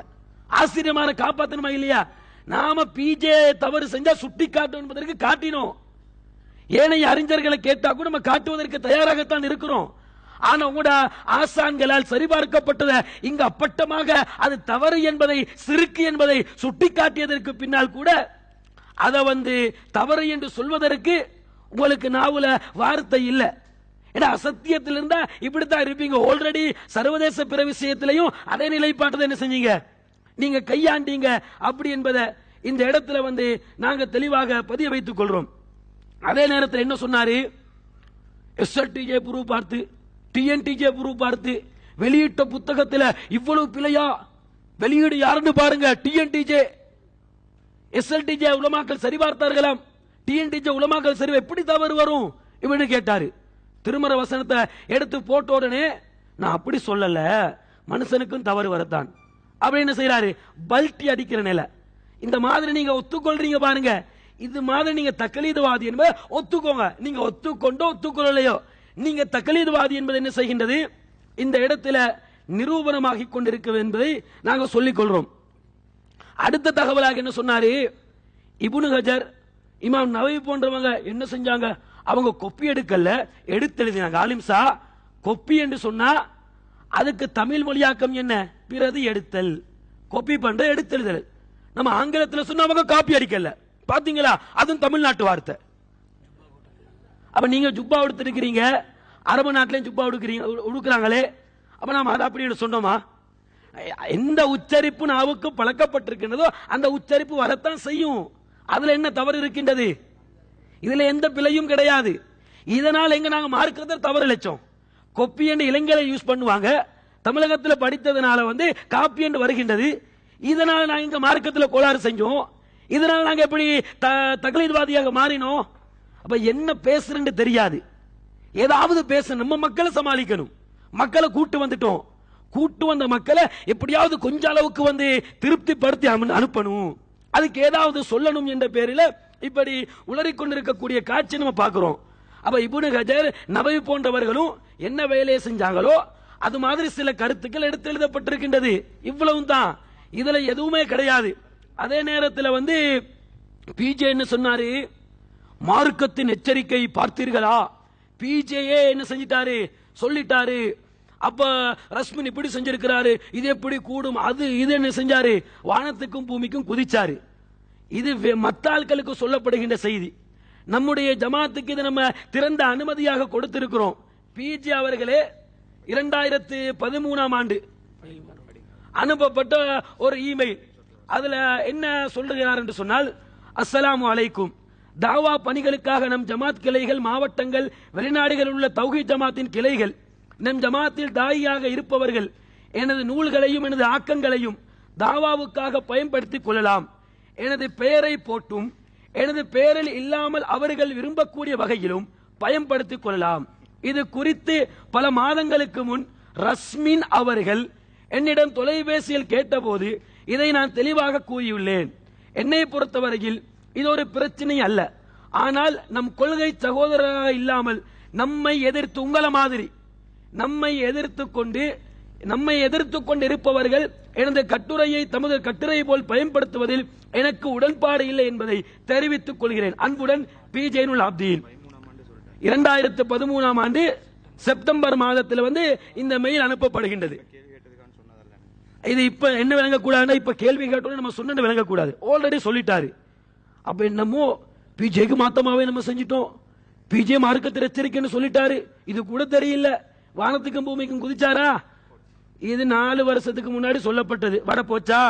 ஆச்சரியமான காப்பாத்தணுமா இல்லையா? நாம பிஜே தவறு செஞ்சா சுட்டி காட்டும் என்பதற்கு காட்டினோம். ஏனைய அறிஞர்களை கேட்டா கூட நம்ம காட்டுவதற்கு தயாராகத்தான் இருக்கிறோம். ஆனா உங்களோட ஆசான்களால் சரிபார்க்கப்பட்டத இங்க அப்பட்டமாக அது தவறு என்பதை, சிறுக்கு என்பதை சுட்டிக்காட்டியதற்கு பின்னால் கூட அதை தவறு என்று சொல்வதற்கு உங்களுக்கு நாவுல வார்த்தை இல்லை. ஏன்னா அசத்தியத்தில் இருந்தா இப்படித்தான் இருப்பீங்க. ஆல்ரெடி சர்வதேச பிற விஷயத்திலையும் அதே நிலைப்பாட்டை என்ன செஞ்சீங்க, நீங்க கையாண்டீங்க. அப்படி என்பதை இந்த இடத்துல நாங்க தெளிவாக பதிய வைத்துக் கொள்றோம். அதே நேரத்தில் என்ன சொன்னாரு, எஸ்எல்டிஜே ப்ரூவ் பார்த்து, டிஎன்டிஜே ப்ரூவ் பார்த்து வெளியிட்ட புத்தகத்தில் இவ்வளவு பிழையா? வெளியீடு யாருன்னு பாருங்க. டிஎன்டிஜே, எஸ்எல்டிஜே உலமாக்கள் சரிபார்த்தார்களாம், டிஎன்டிஜே உலமாக்கள் சரி எப்படி தவறு வரும் இப்படி கேட்டாரு. திருமற வசனத்தை எடுத்து போட்ட உடனே நான் அப்படி சொல்லல, மனுஷனுக்கும் தவறு வரத்தான் அப்படின்னு செய்யறாரு. பல்ட்டி அடிக்கிற நிலை. இந்த மாதிரி நீங்க ஒத்துக்கொள்றீங்க பாருங்க, இது மாதிரி நீங்க தக்லீதுவாதி என்பதை ஒத்துக்கோங்க. நீங்க ஒத்துக்கொண்டோ ஒத்துக்கொள்ளலையோ, நீங்க தக்லீதுவாதி என்பது என்ன செய்கின்றது, இந்த இடத்துல நிரூபணமாகி கொண்டிருக்கிறது என்பதை நாங்கள் சொல்லிக் கொள்றோம். அடுத்த தகவலாக என்ன சொன்னாரு, இப்னு ஹஜர், இமாம் நவவி போன்றவங்க என்ன செஞ்சாங்க, அவங்க கொப்பி எடுக்கல, எடுத்து எழுதினாங்க. ஆலிம்சா கொப்பி என்று சொன்னா அதுக்கு தமிழ் மொழியாக்கம் என்ன, பிரதி எடுத்தல். கொப்பி பண்ற எடுத்தெழுதல். நம்ம ஆங்கிலத்தில் சொன்னா அவங்க காப்பி அடிக்கல. பாத்தீங்களா, அதுவும் தமிழ்நாட்டு வார்த்தை. அப்ப நீங்க ஜுப்பா எடுத்திருக்கிறீங்க, அரபு நாட்டிலையும் ஜுப்பா உடுக்கிறாங்களே, அப்ப நாம அதை அப்படி சொன்னோமா? எந்த உச்சரிப்பு நாவுக்கு பழக்கப்பட்டிருக்கின்றதோ அந்த உச்சரிப்பு வரத்தான் செய்யும். அதுல என்ன தவறு இருக்கின்றது? இதுல எந்த பிழையும் கிடையாது. இதனால் எங்க நாங்க மார்க்கத்தை தவறு இழைச்சோம். கொப்பி என்று இளைஞரை யூஸ் பண்ணுவாங்க. தமிழகத்தில் படித்ததுனால காப்பி என்று வருகின்றது. இதனால நாங்க இங்க மார்க்கத்தில் கோளாறு செஞ்சோம். இதனால நாங்க எப்படி தக்லீத்வாதியாக மாறினோம்? அப்ப என்ன பேசுறேன்னு தெரியாது. ஏதாவது பேச நம்ம மக்களை சமாளிக்கணும். மக்களை கூட்டு வந்துட்டோம். கூட்டு வந்த மக்களை எப்படியாவது கொஞ்ச அளவுக்கு திருப்திப்படுத்தி அனுப்பணும். அதுக்கு ஏதாவது சொல்லணும் என்ற பேரில் இப்படி உளறிக்கொண்டிருக்கக்கூடிய காட்சி நம்ம பார்க்கிறோம். அப்ப இப்னு ஹஜர், நபவி போன்றவர்களும் என்ன வேலையை செஞ்சாங்களோ அது மாதிரி சில கருத்துக்கள் எடுத்து எழுதப்பட்டிருக்கின்றது. இவ்வளவு தான், இதுல எதுவுமே கிடையாது. அதே நேரத்தில் பிஜே என்ன சொன்னாரு? மார்க்கத்தின் எச்சரிக்கை பார்த்தீர்களா? பிஜேயே என்ன செஞ்சிட்டாரு? சொல்லிட்டாரு. அப்ப ரஸ்மின் இப்படி செஞ்சிருக்கிறாரு, இது எப்படி கூடும், அது இது என்ன செஞ்சாரு? வானத்துக்கும் பூமிக்கும் குதிச்சாரு. இது மத்த ஆட்களுக்கு சொல்லப்படுகின்ற செய்தி. நம்முடைய ஜமாத்துக்கு இது நம்ம திறந்த அனுமதியாக கொடுத்திருக்கிறோம். பிஜே அவர்களே 2013ஆம் ஆண்டு அனுப்பப்பட்ட ஒரு இமெயில். அதுல என்ன சொல்லுகிறார் என்று சொன்னால், அஸ்ஸலாமு அலைக்கும், தாவா பணிகளுக்காக நம் ஜமாத் கிளைகள், மாவட்டங்கள், வெளிநாடுகளில் உள்ள தௌஹீத் ஜமாத்தின் கிளைகள், நம் ஜமாத்தில் தாயியாக இருப்பவர்கள் எனது நூல்களையும் எனது ஆக்கங்களையும் தாவாவுக்காக பயன்படுத்திக் கொள்ளலாம். எனது பெயரை போட்டும் எனது பெயரில் இல்லாமல் அவர்கள் விரும்பக்கூடிய வகையிலும் பயன்படுத்திக் கொள்ளலாம். இது குறித்து பல மாதங்களுக்கு முன் ரஸ்மின் அவர்கள் என்னிடம் தொலைபேசியில் கேட்டபோது இதை நான் தெளிவாக கூறியுள்ளேன். என்னை பொறுத்தவரையில் இது ஒரு பிரச்சனை அல்ல. ஆனால் நம் கொள்கை சகோதரராக இல்லாமல் நம்மை எதிர்த்து, உங்களை மாதிரி நம்மை எதிர்த்து கொண்டு இருப்பவர்கள் எனது கட்டுரையை தமது கட்டுரை போல் பயன்படுத்துவதில் எனக்கு உடன்பாடு இல்லை என்பதை தெரிவித்துக் கொள்கிறேன். அன்புடன் பி ஜெயினுல் ஆப்தீன். 2013ஆம் ஆண்டு செப்டம்பர் மாதத்தில் இந்த மெயில் அனுப்பப்படுகின்றது. இது இப்ப என்ன விளங்கக்கூடாது? இப்ப கேள்வி கேட்டோம் நம்ம சொன்ன விளங்கக்கூடாது. ஆல்ரெடி சொல்லிட்டாரு. அப்ப என்னமோ பிஜேக்கு மாத்தமாவே நம்ம செஞ்சிட்டோம். பிஜே மார்க்கத்தை எச்சரிக்கைன்னு சொல்லிட்டாரு. இது கூட தெரியல. வானத்துக்கும் பூமிக்கும் குதிச்சாரா? இது 4 வருஷத்துக்கு முன்னாடி சொல்லப்பட்டது. வட போச்சா?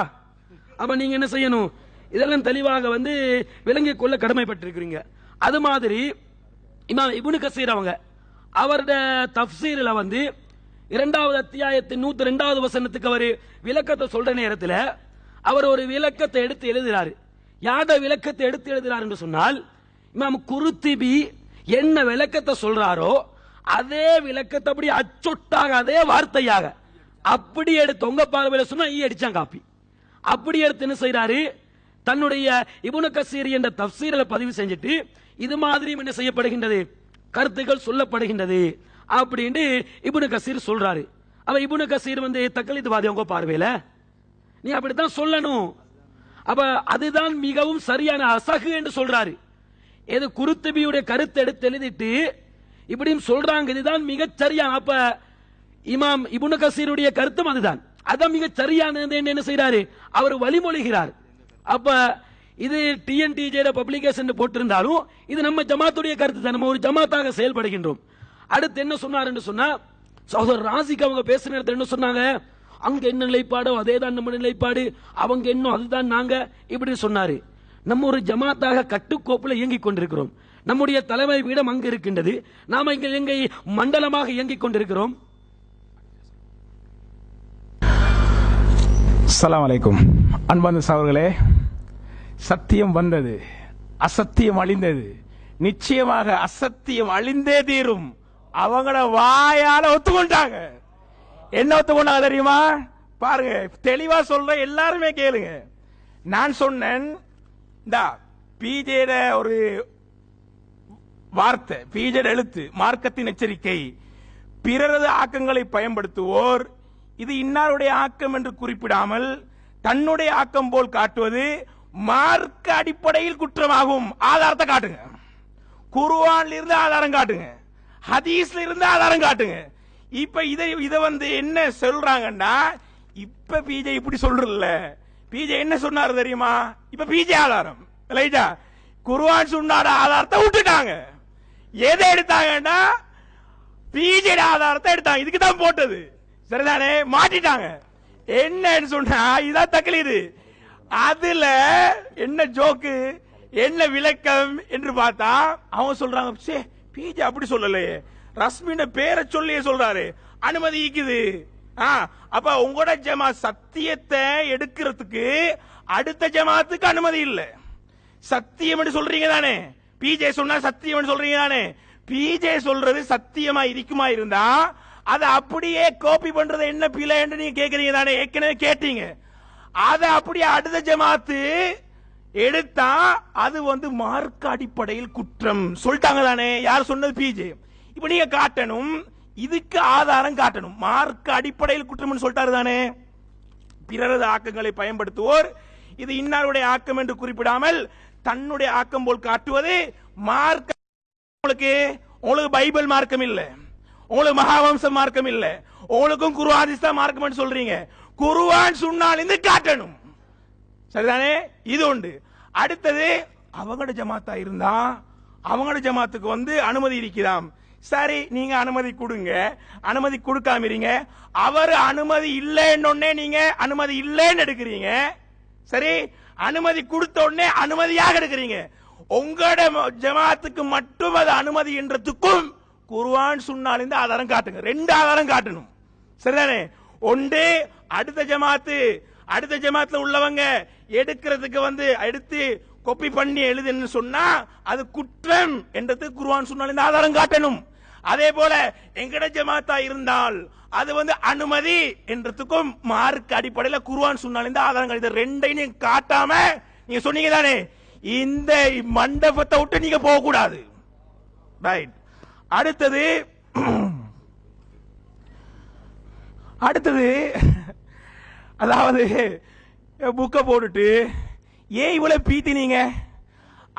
அப்ப நீங்க என்ன செய்யணும்? இதெல்லாம் தெளிவாக விளங்கிக் கொள்ள கடமைப்பட்டிருக்கிறீங்க. அது மாதிரி இமாம் இப்னு கசீர் அவங்க அவருடைய தஃப்சீரில் 2வது அத்தியாயத்தின் 102வது வசனத்துக்கு அவர் விளக்கத்தை சொல்ற நேரத்தில் அவர் ஒரு விளக்கத்தை எடுத்து எழுதுகிறார். யாத விளக்கத்தை எடுத்து எழுதுகிறார் என்று சொன்னால், இமாம் குருத்திபி என்ன விளக்கத்தை சொல்றாரோ அதே விளக்கத்தை அப்படி அச்சொட்டாக, அதே வார்த்தையாக அப்படி எடுத்து உங்க பார்வையில் சொன்னா அடிச்சான் காப்பி. அப்படி எடுத்து என்ன செய்யறாரு? தன்னுடைய இப்னு கசீர் என்ற தஃப்சீரில் பதிவு செஞ்சுட்டு இது மாதிரி என்ன செய்யப்படுகின்றது, கருத்துக்கள் சொல்லப்படுகின்றது அப்படின்னு இப்னு கசீர் சொல்றாரு. அவ இப்னு கசீர் தக்லீத்வாதி உங்க பார்வையில நீ அப்படித்தான் சொல்லணும். அப்ப அதுதான் மிகவும் சரியான அசகு என்று சொல்றாரு. எது குருத்துபியுடைய கருத்தை எடுத்து எழுதிட்டு இப்படியும் சொல்றாங்க, இதுதான் மிகச் சரியான. அப்ப இமாம் இப்னு கசீருடைய கருத்தும் அதுதான், அதான் மிகச் சரியானது என்று என்ன செய்யறாரு? அவர் வழிமொழிகிறார். அப்ப இது டிஎன்டிஜே பப்ளிகேஷன் போட்டிருந்தாலும் இது நம்ம ஜமாத்துடைய கருத்து தான். நம்ம ஒரு ஜமாத்தாக செயல்படுகின்றோம். அடுத்து என்ன சொன்னார் என்று சொன்னா, சகோதரர் ராசிக்கு அவங்க பேசுற நேரத்தில் என்ன சொன்னாங்க? அங்க என்ன நிலைப்பாடோ அதே தான் நம்ம நிலைப்பாடு, அவங்க என்ன அதுதான் நாங்க, இப்படி சொன்னாரு. நம்ம ஒரு ஜமாத்தாக கட்டுக்கோப்புல இயங்கிக் கொண்டிருக்கிறோம். நம்முடைய தலைமை பீடம் அங்கு இருக்கின்றது. நாம இங்க எங்க மண்டலமாக இயங்கிக் கொண்டிருக்கிறோம். அஸ்ஸலாமு அலைக்கும். அன்பார்ந்த சகோதரர்களே, சத்தியம் வந்தது, அசத்தியம் அழிந்தது. நிச்சயமாக அசத்தியம் அழிந்தே தீரும். அவங்கள வாயால ஒத்துக்கொண்டாங்க. என்ன ஒத்துக்கொண்டாங்க தெரியுமா? பாருங்க, தெளிவா சொல்ற, எல்லாருமே கேளுங்க. நான் சொன்னேன், இந்த பிஜேட ஒரு வார்த்தை, பிஜேட எழுத்து, மார்க்கத்தின் எச்சரிக்கை, பிறரது ஆக்கங்களை பயன்படுத்துவோர் இது இன்னாருடைய ஆக்கம் என்று குறிப்பிடாமல் தன்னுடைய ஆக்கம் போல் காட்டுவது மார்க்க அடிப்படையில் குற்றமாகும். ஆதாரத்தை காட்டுங்க. குர்ஆன்ல இருந்து ஆதாரம் காட்டுங்க, ஹதீஸ்ல இருந்து ஆதாரம் காட்டுங்க. இப்ப இதை என்ன சொல்றாங்கன்னா, இப்ப பிஜே இப்படி சொல்றல, பிஜே என்ன சொன்னாரு தெரியுமா? இப்ப பிஜே ஆதாரம் ரைட்டா, குர்ஆன் சொன்னார ஆதாரத்தை விட்டுட்டாங்க. எதை எடுத்தாங்கன்னா பிஜே ஆதாரத்தை எடுத்தாங்க. இதுக்கு தான் போட்டது, சரிதானே? மாட்டிட்டாங்க. என்னன்னு சொன்னா இதான் தக்லீது. அதுல என்ன ஜோக்கு, என்ன விளக்கம் என்று பார்த்தா அவன் சொல்றாங்க, பிஜே அப்படி சொல்லலையே, ரஸ்மின் பேரை சொல்லியே சொல்றாரு, அனுமதி இருக்குது. அப்ப உங்களோட ஜமாத் சத்தியத்தை எடுக்கிறதுக்கு அடுத்த ஜமாத்துக்கு அனுமதி இல்ல. சத்தியம் என்று சொல்றீங்க தானே, பிஜே சொன்னா சத்தியம் சொல்றீங்க தானே. பிஜே சொல்றது சத்தியமா இருக்குமா இருந்தா அதை அப்படியே காப்பி பண்றது என்ன பிழை என்று நீங்க கேக்குறீங்க தானே, ஏற்கனவே கேட்டீங்க. அதை அப்படியே அடுத்த ஜமாத்து எடுத்தா அது மார்க்க அடிப்படையில் குற்றம் சொல்லிட்டாங்க தானே. யார் சொன்னது? பிஜே. இப்ப நீங்க காட்டணும், இதுக்கு ஆதாரம் காட்டணும். மார்க்க அடிப்படையில் குற்றம் சொல்லிட்டாரு தானே. பிறரது ஆக்கங்களை பயன்படுத்துவோர் இது இன்னாருடைய ஆக்கம் என்று குறிப்பிடாமல் தன்னுடைய ஆக்கம் போல் காட்டுவது மார்க்க. உங்களுக்கு பைபிள் மார்க்கம் இல்ல, உங்களுக்கு மகாவம்சம் மார்க்கம் இல்ல, உங்களுக்கும் குர்ஆன் மார்க்கம் சொல்றீங்க. குர்ஆன் சுன்னால இருந்து காட்டணும், சரிதானே? இது உண்டு. அடுத்தது அவங்களோட ஜமாத்தா இருந்தா அவங்களோட ஜமாத்துக்கு அனுமதி இருக்கிறாம். சரி, நீங்க அனுமதி கொடுங்க, அனுமதி கொடுக்காம இருங்க. அவர் அனுமதி இல்லைன்னு நீங்க அனுமதி இல்லைன்னு எடுக்கிறீங்க. சரி, அனுமதி கொடுத்த உடனே அனுமதியாக எடுக்கிறீங்க. உங்களோட ஜமாத்துக்கு மட்டும் அது அனுமதி என்றதுக்கும் குர்ஆன் சுன்னால இருந்து ஆதாரம் காட்டுங்க. ரெண்டு ஆதாரம் காட்டணும், சரிதானே? ஒன்று அடுத்த ஜமாத்துல உள்ளவங்க எடுக்கிறதுக்கு எடுத்து காப்பி பண்ணி எழுதுன்னு சொன்னா அது குற்றம் என்றது குர்ஆன் சுன்னால இருந்து ஆதாரம் காட்டணும். அதே போல எங்கட ஜமாத்தா இருந்தால் அது அனுமதி என்றதுக்கும் மார்க் அடிப்படையில் குர்ஆன் சுன்னால இருந்து ஆதாரம் காட்டுது. ரெண்டையும் காட்டாம நீங்க சொன்னீங்க தானே, இந்த மண்டபத்தை விட்டு நீங்க போக கூடாது. ரைட். அடுத்தது அதாவது புக்க போட்டுட்டு ஏன் இவ்வளவு பீத்தினீங்க,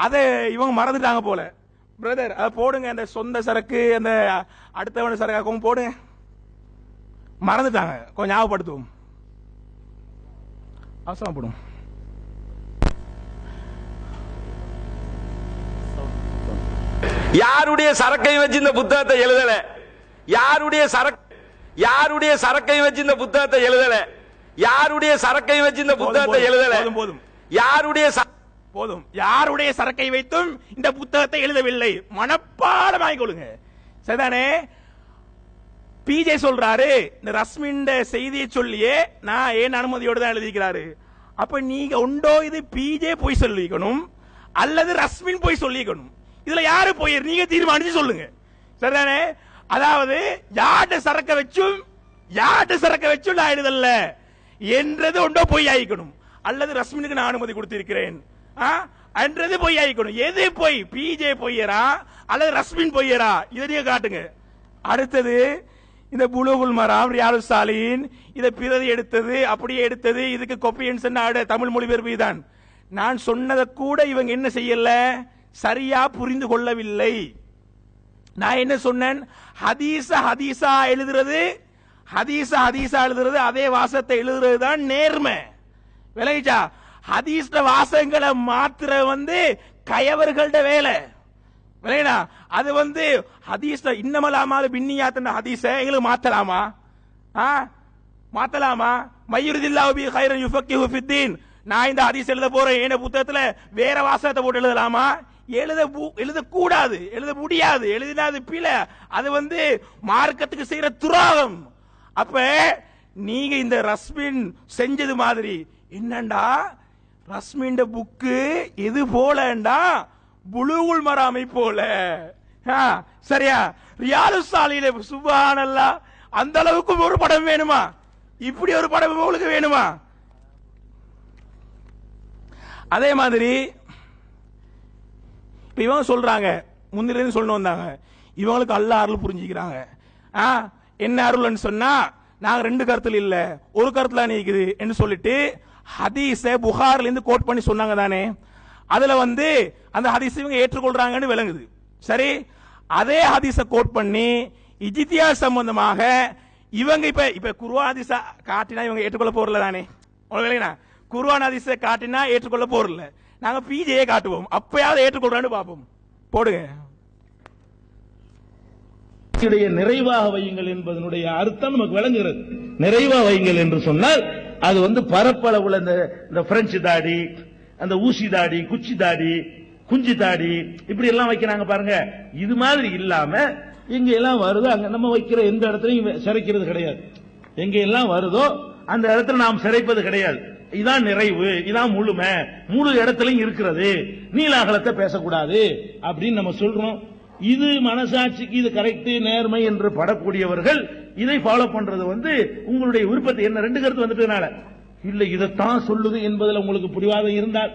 அதை இவங்க மறந்துட்டாங்க போல. பிரதர், அதை போடுங்க, அந்த சொந்த சரக்கு அந்த அடுத்தவன சரக்காகவும் போடுங்க. மறந்துட்டாங்க, கொஞ்சம் ஞாபகப்படுத்துவோம். அவசரப்படும். யாருடைய சரக்கை வச்சு இந்த புத்தகத்தை எழுதல, யாருடைய சரக்கை வச்சு இந்த புத்தகத்தை எழுதல, யாருடைய சரக்கை வச்சு இந்த புத்தகத்தை எழுதல. போதும், யாருடைய சரக்கை வைத்தும் இந்த புத்தகத்தை எழுதவில்லை. மனப்பாடமாகிக் கொள்ளுங்க, சரிதானே? பிஜே சொல்றாரு, இந்த ரஸ்மின் செய்தியை சொல்லியே நான் ஏன் அனுமதியோடு தான் எழுதிக்கிறாரு. அப்ப நீங்க உண்டோ இது பிஜே போய் சொல்லிக்கணும் அல்லது ரஸ்மின் போய் சொல்லிக்கணும். இதுல யாரு போய் நீங்க தீர்மானிச்சு சொல்லுங்க, சரிதானே? அதாவது யார்ட சரக்க வச்சும் நான் எழுதல்ல என்றது உண்டோ போய் ஆயிக்கணும், அல்லது ரஸ்மினுக்கு நான் அனுமதி கொடுத்திருக்கிறேன் என்றது போய் ஆயிக்கணும். எது போய்? பிஜே பொய்யரா அல்லது ரஸ்மின் பொய்யரா? இதை நீங்க காட்டுங்க. அடுத்தது இந்த புலூகுல் மராம், ரியாதுஸ் சாலிஹீன் இதை பிரதி எடுத்தது, அப்படியே எடுத்தது, இதுக்கு கொப்பியன்ஸ் தமிழ் மொழிபெயர்ப்பு தான். நான் சொன்னதை கூட இவங்க என்ன செய்யல, சரியா புரிந்து கொள்ளவில்லை. நான் என்ன சொன்னேன், ஹதீஸா எழுதுறது அதே வாசத்தை எழுதுறது தான் நேர்மை. விளங்கிச்சா? ஹதீஸ் வாசகங்களை மாத்திர கயவர்கள்ட வேலை. விளங்கினா? அது ஹதீஸ் இன்னமலாமால பின்னியாத் ஹதீஸ எங்களுக்கு மாத்தலாமா? மய்யுரிதில்லாஹு பி கைரன் யுஃபக்கிஹு ஃபித்தீன். நான் இந்த ஹதீஸ் எழுத போறேன், என்ன புத்தகத்துல வேற வாசகத்தை போட்டு எழுதலாமா? எழுதக்கூடாது, எழுத முடியாது. எழுதினா அது பிழை, அது மார்க்கத்துக்கு செய்யற துரோகம். அப்ப நீங்க இந்த ரஸ்மின் செஞ்சது மாதிரி என்னண்டா, ரஸ்மின் புக்கு எது போலண்டா புலூகுல் மராமை போல. சரியா? ரியாதுஸ் சாலிஹீன் சுப்ஹானல்லாஹ், அந்த அளவுக்கு ஒரு படம் வேணுமா? இப்படி ஒரு படம் உங்களுக்கு வேணுமா? அதே மாதிரி இப்ப இவங்க சொல்றாங்க, முன்னிலிருந்து சொல்ல வந்தாங்க, இவங்களுக்கு அல்லாஹ் அருள் புரிஞ்சுக்கிறாங்க. என்ன அருள்னு சொன்னா, நாங்க ரெண்டு கருத்துல இல்ல ஒரு கருத்துல நீக்குது என்று சொல்லிட்டு ஹதீஸ புகாரில இருந்து கோட் பண்ணி சொன்னாங்க தானே. அதுல அந்த ஹதீஸ் இவங்க ஏற்றுக்கொள்றாங்கன்னு விளங்குது. சரி, அதே ஹதீஸ கோட் பண்ணி இஜ்திஹாத் சம்பந்தமாக இவங்க இப்ப குர்ஆன் ஹதீஸ காட்டினா இவங்க ஏற்றுக்கொள்ள போறல தானே. உங்களுக்கு குர்ஆன் ஹதீஸ காட்டினா ஏற்றுக்கொள்ள போறல, நாங்க பிஜே காட்டுவோம், அப்பயாவது ஏற்றுக்கொள்றான்னு பாப்போம். போடுங்க. நிறைவாக வையுங்கள் என்பதனுடைய அர்த்தம் நமக்கு விளங்குகிறது. நிறைவாக வையுங்கள் என்று சொன்னால் அது வந்து பரப்பளவுல இந்த பிரெஞ்சு தாடி, அந்த ஊசி தாடி, குச்சி தாடி, குஞ்சி தாடி இப்படி எல்லாம் வைக்கிறாங்க பாருங்க. இது மாதிரி இல்லாம எங்க எல்லாம் வருதோ அங்க நம்ம வைக்கிற எந்த இடத்துலயும் சிறைக்கிறது கிடையாது. எங்க எல்லாம் வருதோ அந்த இடத்துல நாம் சிறைப்பது கிடையாது. இதான் நிறைவு, இதான் முழுமை, முழு இடத்துலயும் இருக்கிறது. நீலாகலத்தை பேசக்கூடாது அப்படின்னு நம்ம சொல்றோம். இது மனசாட்சிக்கு இது கரெக்ட் நேர்மை என்று படக்கூடியவர்கள் இதை ஃபாலோ பண்றது வந்து உங்களுடைய விருப்பத்தை என்ன ரெண்டு கருத்து வந்துட்டதுனால இல்ல இதைத்தான் சொல்லுது என்பதில் உங்களுக்கு பிடிவாதம் இருந்தால்,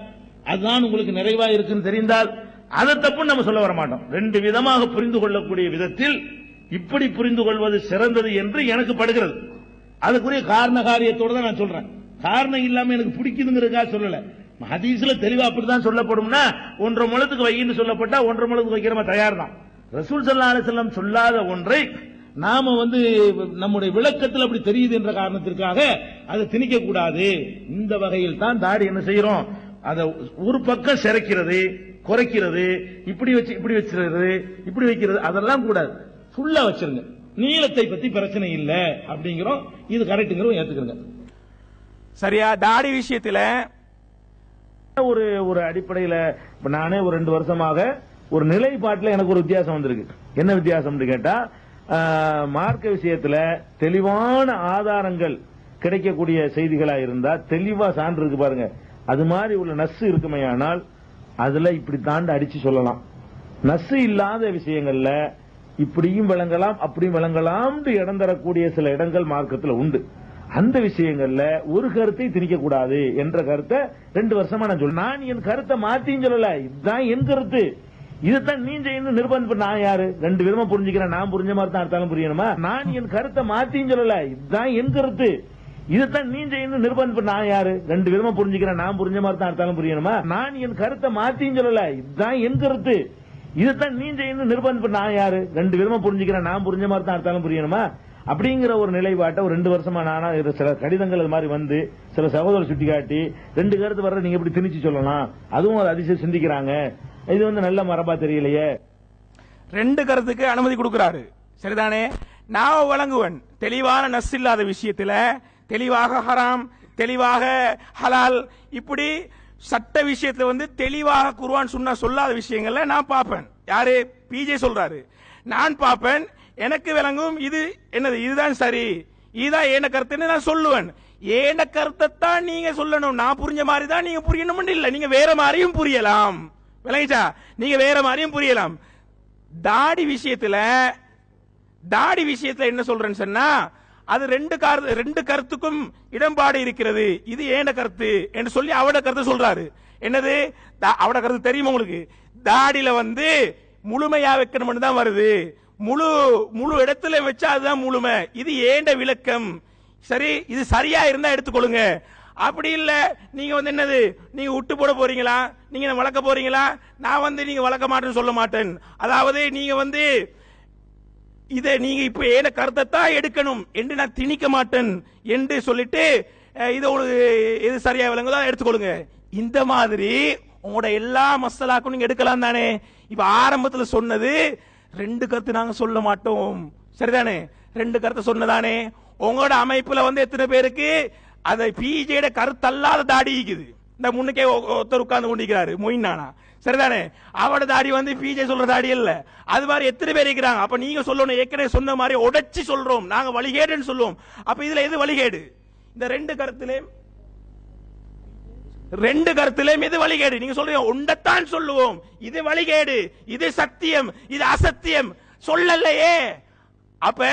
அதுதான் உங்களுக்கு நிறைவா இருக்குன்னு தெரிந்தால் அதை தப்பு நம்ம சொல்ல வர மாட்டோம். ரெண்டு விதமாக புரிந்து கொள்ளக்கூடிய விதத்தில் இப்படி புரிந்து கொள்வது சிறந்தது என்று எனக்கு படுகிறது. அதுக்குரிய காரண காரியத்தோடு தான் நான் சொல்றேன். காரணம் இல்லாம எனக்கு பிடிக்குதுங்கிறதுக்காக சொல்லல. ஹதீஸ்ல தெளிவா அப்படிதான் சொல்லப்படும்னா 1.5 முழத்துக்கு வைன்னு சொல்லப்பட்டா 1.5 முழத்துக்கு வைக்கிற தயார் தான். ரசூல் ஸல்லல்லாஹு அலைஹி வஸல்லம் சொல்லாத ஒன்றை நாம வந்து நம்முடைய விளக்கத்தில் அப்படி தெரியுது என்ற காரணத்திற்காக அதை திணிக்க கூடாது. இந்த வகையில் தான் தாடி என்ன செய்யறோம், அதை ஒரு பக்கம் சிறைக்கிறது, குறைக்கிறது, இப்படி வச்சு இப்படி வச்சிருக்கிறது, இப்படி வைக்கிறது அதெல்லாம் கூடாது. ஃபுல்லா வச்சிருங்க. நீளத்தை பத்தி பிரச்சனை இல்ல அப்படிங்கிறோம். இது கரெக்ட்ங்கிறோம், ஏத்துக்கிறங்க. சரியா? தாடி விஷயத்துல ஒரு அடிப்படையில் நானே ஒரு 2 வருஷமாக ஒரு நிலைப்பாட்டில் எனக்கு ஒரு வித்தியாசம் வந்திருக்கு. என்ன வித்தியாசம் கேட்டா, மார்க்க விஷயத்துல தெளிவான ஆதாரங்கள் கிடைக்கக்கூடிய செய்திகளா இருந்தா தெளிவா சான்று இருக்கு பாருங்க, அது மாதிரி உள்ள நஸ்ஸு இருக்குமையானால் அதுல இப்படி தாண்டி அடிச்சு சொல்லலாம். நஸ்ஸு இல்லாத விஷயங்கள்ல இப்படியும் விளங்கலாம் அப்படியும் விளங்கலாம் இடம் தரக்கூடிய சில இடங்கள் மார்க்கத்தில் உண்டு. அந்த விஷயங்கள்ல ஒரு கருத்தை திணிக்க கூடாது என்ற கருத்தை 2 வருஷமா நான் சொல்ல. நான் என் கருத்தை மாத்தின்னு சொல்லல, இதுதான் என் கருத்து, இதுதான் நீ செய்யணும் நிர்பந்தம். நான் யாரு 2 விதமா புரிஞ்சுக்கிறேன். நான் புரிஞ்ச மாதிரி தான் அடுத்தாலும் புரியணுமா? நான் என் கருத்தை மாத்தின்னு சொல்லல, இதுதான் என் கருத்து, இதுதான் நீ செய்யணும் நிர்பந்தம். நான் யாரு 2 விதமா புரிஞ்சுக்கிறேன். நான் புரிஞ்ச மாதிரி தான் அடுத்தாலும் புரியணுமா? நான் என் கருத்தை மாத்தின்னு சொல்லல, இதுதான் என் கருத்து, இதுதான் நீ செய்யணும் நிர்பந்தம். நான் யாரு 2 விதமா புரிஞ்சுக்கிறேன். நான் புரிஞ்ச மாதிரி தான் அடுத்தாலும் புரியணுமா? அப்படிங்கிற ஒரு நிலைப்பாட்டை ஒரு 2 வருஷமா நானா சில கடிதங்கள் அது மாதிரி வந்து சில சகோதரர் சுட்டி காட்டி 2 கருத்து வர்ற நீங்க எப்படி திணிச்சு சொல்லலாம், அதுவும் ஒரு அதிசயம் சிந்திக்கிறாங்க. இது வந்து நல்ல மரபா தெரியலையே. 2 கருத்துக்கு அனுமதி கொடுக்கிறாரு, சரிதானே? நான் வழங்குவன் தெளிவான நஸ் இல்லாத விஷயத்துல தெளிவாக ஹராம், தெளிவாக ஹலால், இப்படி சட்ட விஷயத்துல வந்து தெளிவாக குர்ஆன் சுன்னா சொல்லாத விஷயங்கள்ல நான் பார்ப்பேன். யாரு? பிஜே சொல்றாரு. நான் பார்ப்பேன், எனக்கு விளங்கும் இது என்னது, இதுதான் சரி, இதுதான் ஏன கருத்துன்னு நான் சொல்லுவேன். ஏன கருத்தை தான் நீங்க சொல்லணும், நான் புரிஞ்ச மாதிரி தான் நீங்க புரியணும் இல்ல, நீங்க வேற மாதிரியும் புரியலாம். விளங்கிச்சா? நீங்க வேற மாதிரியும் புரியலாம். தாடி விஷயத்துல என்ன சொல்றேன்னு சொன்னா, அது 2 கருத்துக்கும் இடம்பாடு இருக்கிறது. இது ஏன கருத்து என்று சொல்லி அவட கருத்து சொல்றாரு. என்னது அவட கருத்து தெரியுமா உங்களுக்கு? தாடியில வந்து முழுமையா வைக்கணும்னு தான் வருது, முழு இடத்துல வச்சா அதுதான் முழுமை. இது ஏண்ட விளக்கம். சரி, இது சரியா இருந்தா எடுத்துக்கொள்ளுங்க. அப்படி இல்ல நீங்க வந்து என்னது, நீங்க விட்டு போட போறீங்களா, நீங்க வளர்க்க போறீங்களா? நான் வந்து நீங்க வளர்க்க மாட்டேன்னு சொல்ல மாட்டேன். அதாவது நீங்க வந்து இதை நீங்க இப்ப ஏன கருத்தை தான் எடுக்கணும் என்று நான் திணிக்க மாட்டேன் என்று சொல்லிட்டு இதை எது சரியா விளங்குதோ எடுத்துக்கொள்ளுங்க. இந்த மாதிரி உங்களோட எல்லா மசாலாக்கும் நீங்க எடுக்கலாம் தானே. இப்ப ஆரம்பத்தில் சொன்னது 2 கருத்து நாங்க சொல்ல மாட்டோம், சரிதானே? 2 கருத்து சொன்னதானே. உங்களோட அமைப்புல வந்து எத்தனை பேருக்கு அதை பிஜேட கருத்து அல்லாத தாடி இருக்குது? இந்த முன்னுக்கே ஒருத்தர் உட்கார்ந்து கொண்டிருக்கிறாரு, மொயினானா, சரிதானே? அவட தாடி வந்து பிஜே சொல்ற தாடி இல்ல. அது மாதிரி எத்தனை பேர் இருக்கிறாங்க. அப்ப நீங்க சொல்லணும், ஏற்கனவே சொன்ன மாதிரி உடைச்சு சொல்றோம், நாங்க வழிகேடுன்னு சொல்லுவோம். அப்ப இதுல எது வழிகேடு? இந்த 2 கருத்திலே எது வழிகேடு? நீங்க சொல்றீங்க உண்டத்தான் சொல்லுவோம், இது வழிகேடு, இது சத்தியம், இது அசத்தியம் சொல்லலையே. அப்ப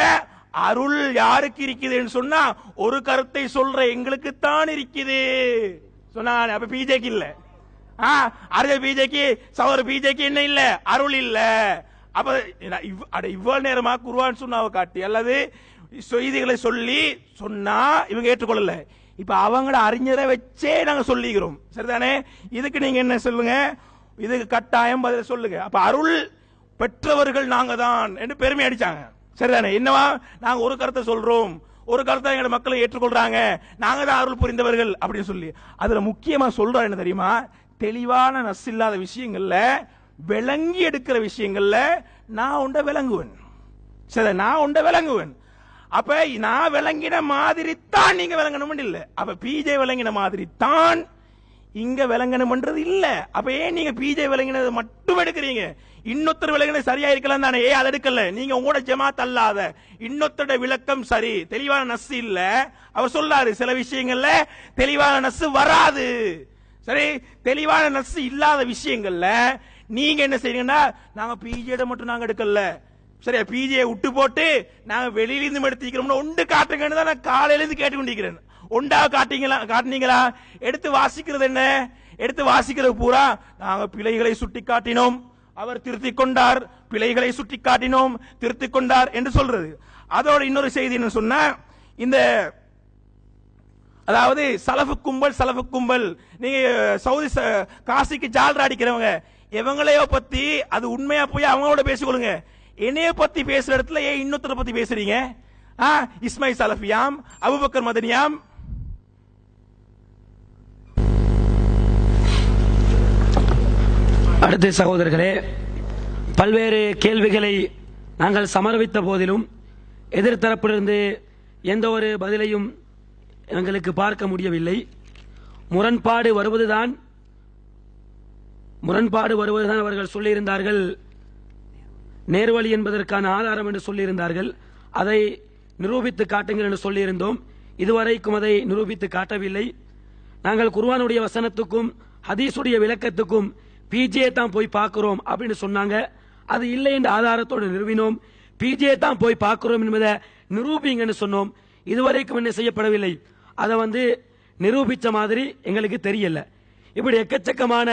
அருள் யாருக்கு இருக்குதுன்னு சொன்னா ஒரு கருத்தை சொல்ற எங்களுக்கு தான் இருக்குது சொன்னா, அப்ப பிஜேக்கு இல்ல. அரச பிஜேக்கு சகோதர பிஜேக்கு என்ன இல்ல, அருள் இல்ல. அப்ப இவ்வளவு நேரமா குர்ஆன் சுன்னாவை காட்டி அல்லது செய்திகளை சொல்லி சொன்னா இவங்க ஏற்றுக்கொள்ளல. இப்ப அவங்கள அறிஞரை வச்சே நாங்க சொல்லிக்கிறோம், சரிதானே? இதுக்கு நீங்க என்ன சொல்லுங்க, இதுக்கு கட்டாயம் பதில் சொல்லுங்க. அப்ப அருள் பெற்றவர்கள் நாங்க தான் என்று பெருமை அடிச்சாங்க, சரிதானே? என்னவா, நாங்க ஒரு கருத்தை சொல்றோம், ஒரு கருத்தை எங்க மக்களை ஏற்றுக்கொள்றாங்க, நாங்க தான் அருள் புரிந்தவர்கள் அப்படின்னு சொல்லி. அதுல முக்கியமா சொல்ற என்ன தெரியுமா, தெளிவான நஸ் இல்லாத விஷயங்கள்ல விளங்கி எடுக்கிற விஷயங்கள்ல நான் உண்ட விளங்குவேன், சரி, நான் உண்ட விளங்குவேன். அப்ப நான் விளங்கின மாதிரி தான் நீங்க விளங்கணும் இல்ல. அப்ப பிஜே விளங்கின மாதிரி தான் இங்க விளங்கணும்ன்றது இல்ல. அப்ப ஏன் நீங்க பிஜே விளங்கினது மட்டும் எடுக்கிறீங்க? இன்னொருத்தர் விளங்கினது சரியா இருக்கலாம் தானே, அதை எடுக்கல. நீங்க உங்களோட ஜமாத் அல்லாத இன்னொருத்தோட விளக்கம் சரி, தெளிவான நஸ் இல்ல. அவர் சொல்லாரு சில விஷயங்கள்ல தெளிவான நஸ் வராது. சரி, தெளிவான நஸ் இல்லாத விஷயங்கள்ல நீங்க என்ன செய்றீங்கன்னா, நாங்க பிஜே மட்டும் நாங்க எடுக்கல, சரியா பிஜே விட்டு போட்டு நாங்க வெளியிலிருந்து எடுத்துக்கிறோம் ஒன்று காட்டுங்கன்னு தான் நான் காலையில இருந்து கேட்டுக்கொண்டிருக்கிறேன். ஒண்டா காட்டினீங்களா? எடுத்து வாசிக்கிறது என்ன? எடுத்து வாசிக்கிறது பூரா நாங்க பிழைகளை சுட்டி காட்டினோம், அவர் திருத்திக் கொண்டார், பிழைகளை சுட்டி காட்டினோம், திருத்திக் கொண்டார் என்று சொல்றது. அதோட இன்னொரு செய்தி என்ன சொன்னா, இந்த அதாவது சலஃபு கும்பல் நீங்க சவுதி காசிக்கு ஜால்ரா அடிக்கிறவங்க இவங்களையோ பத்தி அது உண்மையா போய் அவங்களோட பேசிக்கொள்ளுங்க. என்னைய பத்தி பேசுற இடத்துல ஏன் இன்னொருத்தரை பத்தி பேசுறீங்க? இஸ்மாயில் சலஃபியாம், அபூபக்கர் மதனியாம். அடுத்த சகோதரர்களே, பல்வேறு கேள்விகளை நாங்கள் சமர்ப்பித்த போதிலும் எதிர்த்தரப்பிலிருந்து எந்த ஒரு பதிலையும் எங்களுக்கு பார்க்க முடியவில்லை. முரண்பாடு வருவதுதான் அவர்கள் சொல்லியிருந்தார்கள் நேர்வழி என்பதற்கான ஆதாரம் என்று சொல்லியிருந்தார்கள். அதை நிரூபித்து காட்டுங்கள் என்று சொல்லியிருந்தோம். இதுவரைக்கும் அதை நிரூபித்து காட்டவில்லை. நாங்கள் குர்ஆனுடைய வசனத்துக்கும் ஹதீஸுடைய விளக்கத்துக்கும் பிஜே தான் போய் பார்க்கிறோம் அப்படின்னு சொன்னாங்க. அது இல்லை என்ற ஆதாரத்தோடு நிறுவினோம். பிஜே தான் போய் பார்க்கிறோம் என்பதை நிரூபிங்கன்னு சொன்னோம். இதுவரைக்கும் என்ன செய்யப்படவில்லை. அதை நிரூபித்த மாதிரி எங்களுக்கு தெரியல. இப்படி எக்கச்சக்கமான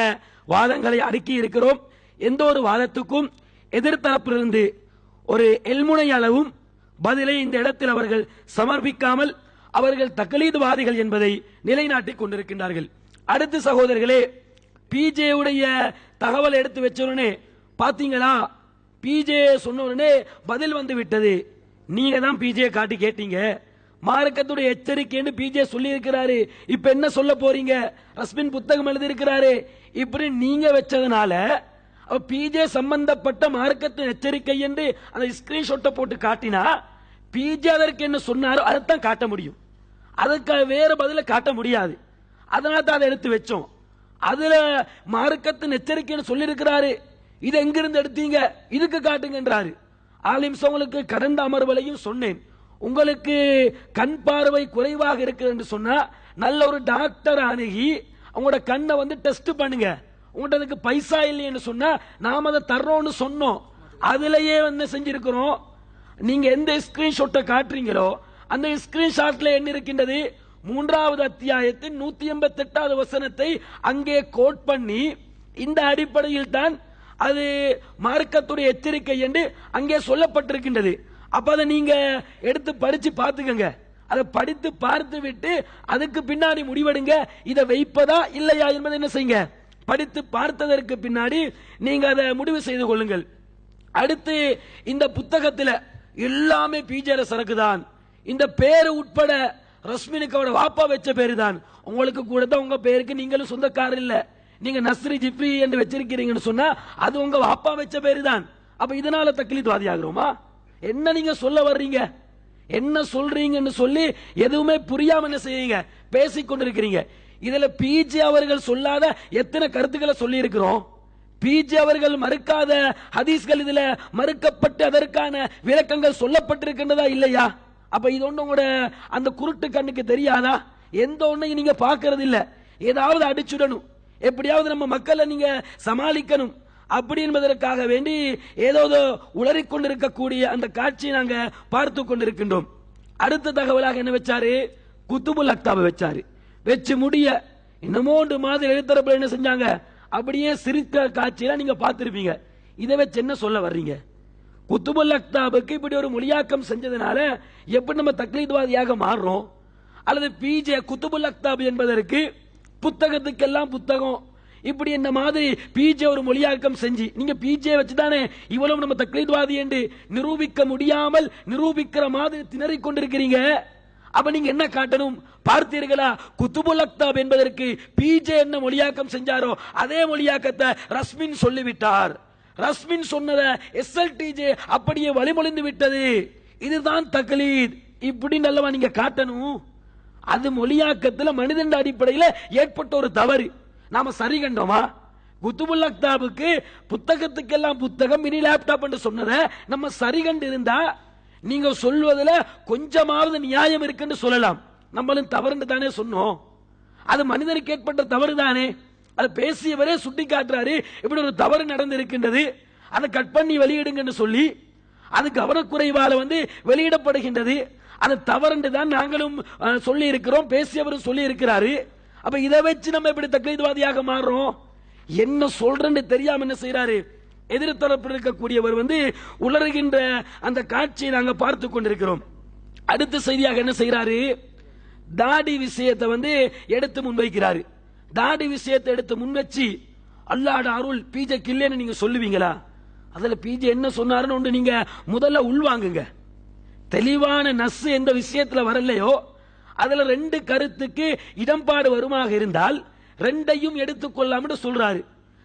வாதங்களை அடுக்கி இருக்கிறோம். எந்த ஒரு வாதத்துக்கும் எதிர்த்தரப்பிலிருந்து ஒரு எல்முனை அளவும் பதிலை இந்த இடத்தில் அவர்கள் சமர்ப்பிக்காமல் அவர்கள் தக்லீத்வாதிகள் என்பதை நிலைநாட்டிக் கொண்டிருக்கின்றார்கள். அடுத்து சகோதரர்களே, பிஜே உடைய தகவல் எடுத்து வச்சோடனே பாத்தீங்களா, பிஜே சொன்ன உடனே பதில் வந்து விட்டது. நீங்க தான் பிஜே காட்டி கேட்டீங்க, மார்க்கத்துடைய எச்சரிக்கைன்னு பிஜே சொல்லி இருக்கிறாரு, இப்ப என்ன சொல்ல போறீங்க, ரஸ்மின் புத்தகம் எழுதி இருக்கிறாரு, இப்படி நீங்க வச்சதுனால பிஜே சம்பந்தப்பட்ட மார்க்கத்தின் எச்சரிக்கை என்று அந்த ஸ்கிரீன்ஷாட்டை போட்டு காட்டினா பிஜே அதற்கு என்ன சொன்னாரோ அதைத்தான் காட்ட முடியும். அதுக்கு வேற பதில காட்ட முடியாது. அதனால தான் அதை எடுத்து வச்சோம். அதுல மார்க்கத்தின் எச்சரிக்கைன்னு சொல்லி இருக்கிறாரு, இது எங்கிருந்து எடுத்தீங்க, இதுக்கு காட்டுங்கன்றாரு. ஆலிம்ஸ் உங்களுக்கு கடந்த அமர்வலையும் சொன்னேன், உங்களுக்கு கண் பார்வை குறைவாக இருக்குது என்று சொன்னா நல்ல ஒரு டாக்டர் அணுகி அவங்களோட கண்ணை டெஸ்ட் பண்ணுங்க. உங்கள்கிட்ட அதுக்கு பைசா இல்லைன்னு சொன்னா நாம அதை தர்றோம்னு சொன்னோம். அதுலயே என்ன செஞ்சிருக்கிறோம், நீங்க எந்த ஸ்கிரீன்ஷாட்டை காட்டுறீங்களோ அந்த ஸ்கிரீன்ஷாட்ல என்ன இருக்கின்றது, 3வது அத்தியாயத்தின் 188வது வசனத்தை அங்கே கோட் பண்ணி இந்த அடிப்படையில் தான் அது மார்க்கத்துடைய எச்சரிக்கை என்று அங்கே சொல்லப்பட்டிருக்கின்றது. அப்ப அதை நீங்க எடுத்து படிச்சு பார்த்துக்கங்க. அதை படித்து பார்த்து விட்டு அதுக்கு பின்னாடி முடிவெடுங்க, இதை வைப்பதா இல்லையா என்பதை என்ன செய்யுங்க, படித்து பார்த்ததற்கு பின்னாடி நீங்க அதை முடிவு செய்து கொள்ளுங்கள். அடுத்து இந்த புத்தகத்தில் எல்லாமே பிஜேல சரக்கு தான். இந்த பேரு உட்பட ரஸ்மினுக்கு அவட வாப்பா வச்ச பேரு தான். உங்களுக்கு கூட தான் உங்க பேருக்கு நீங்களும் சொந்தக்காரர் இல்ல. நீங்க நஸ்ரி ஜிப்ரி என்று வச்சிருக்கிறீங்கன்னு சொன்னா அது உங்க வாப்பா வச்ச பேரு தான். அப்ப இதனால தக்லீத்வாதி ஆகிறோமா? என்ன நீங்க சொல்ல வர்றீங்க, என்ன சொல்றீங்கன்னு சொல்லி எதுவுமே புரியாம என்ன செய்யுங்க, பேசிக்கொண்டிருக்கிறீங்க. இதுல பிஜே அவர்கள் சொல்லாத எத்தனை கருத்துக்களை சொல்லி இருக்கிறோம். பிஜே அவர்கள் மறுக்காத ஹதீஸ்கள் இதுல மறுக்கப்பட்டு அதற்கான விளக்கங்கள் சொல்லப்பட்டிருக்கின்றதா இல்லையா? அப்ப இது ஒண்ணு உங்களோட அந்த குருட்டு கண்ணுக்கு தெரியாதா? எந்த ஒன்னையும் நீங்க பாக்குறது இல்ல. ஏதாவது அடிச்சுடணும், எப்படியாவது நம்ம மக்களை நீங்க சமாளிக்கணும் அப்படி என்பதற்காக வேண்டி ஏதோ உளறிக்கொண்டிருக்கக்கூடிய அந்த காட்சியை நாங்க பார்த்து கொண்டிருக்கின்றோம். அடுத்த தகவலாக என்ன வச்சாரு, குத்துபுல் அக்தாபை வச்சாரு. வச்சு முடிய இன்னமோ 1 மாதம் எழுத்தரப்பு என்ன செஞ்சாங்க, அப்படியே சிரித்த காட்சியில நீங்க பார்த்திருப்பீங்க. இதை வச்சு என்ன சொல்ல வர்றீங்க? குத்துபுல் அக்தாபுக்கு இப்படி ஒரு மொழியாக்கம் செஞ்சதுனால எப்படி நம்ம தக்லீத்வாதியாக மாறுறோம்? அல்லது பிஜே குத்துபுல் அக்தாப் என்பதற்கு புத்தகத்துக்கெல்லாம் புத்தகம் இப்படி என்ன மாதிரி பிஜே ஒரு மொழியாக்கம் செஞ்சு நீங்க பிஜே வச்சுதானே இவ்வளவு நம்ம தக்லீத்வாதி என்று நிரூபிக்க முடியாமல் நிரூபிக்கிற மாதிரி திணறிக் கொண்டிருக்கிறீங்க. அப்ப நீங்க என்ன காட்டணும், பார்த்தீர்களா? குத்துபுல் அக்தாப் என்பதற்கு பிஜே என்ன மொழியாக்கம் செஞ்சாரோ அதே மொழியாக்கத்தை ரஸ்மின் சொல்லிவிட்டார். ரஸ்மின் சொன்னத எஸ்எல்டிஜே அப்படியே வழிமொழிந்து விட்டது. இதுதான் தக்லீத். இப்படி நல்லவா நீங்க காட்டணும். அது மொழியாக்கத்தில் மனிதன் அடிப்படையில் ஏற்பட்ட ஒரு தவறு. நாம சரி கண்டோமா? குத்துபுல் அக்தாபுக்கு புத்தகத்துக்கெல்லாம் புத்தகம், மினி லேப்டாப் என்று சொன்னதை நம்ம சரி கண்டு இருந்தா நீங்க சொல்வதில் கொஞ்சமாவது நியாயம் இருக்குன்னு சொல்லலாம். நம்மளும் தவறுன்னு தானே சொன்னோம். அது மனிதனுக்கு ஏற்பட்ட தவறு தானே. அது பேசியவரே சுட்டி காட்டுறாரு, இப்படி ஒரு தவறு நடந்திருக்கின்றது, அதை கட் பண்ணி வெளியிடுங்கன்னு சொல்லி அது கவனக்குறைவால வெளியிடப்படுகின்றது. அது தவறு தான் நாங்களும் சொல்லி இருக்கிறோம், பேசியவரும் சொல்லி இருக்கிறாரு. அப்ப இதை வச்சு நம்ம எப்படி தக்லீத்வாதியாக மாறுறோம்? என்ன சொல்றேன்னு தெரியாம என்ன செய்யறாரு எதிர்த்தரப்பில் இருக்கக்கூடியவர் உளறுகின்ற அந்த காட்சியை நாங்க பார்த்து கொண்டிருக்கிறோம். அடுத்த செய்தியாக என்ன செய்யறாரு, தாடி விஷயத்தை எடுத்து முன்வைக்கிறாரு. தாடி விஷயத்தை எடுத்து முன்வச்சு அல்லாஹ்ட அருள் பிஜேக்கு இல்லைன்னு நீங்க சொல்லுவீங்களா? அதுல பிஜே என்ன சொன்னாருன்னு நீங்க முதல்ல உள்வாங்குங்க. தெளிவான நஸ் எந்த விஷயத்துல வரலையோ அதுல ரெண்டு கருத்துக்கு இடம்பாடு வருமாக இருந்தால் ரெண்டையும் எடுத்துக்கொள்ளாம சொல்றாரு.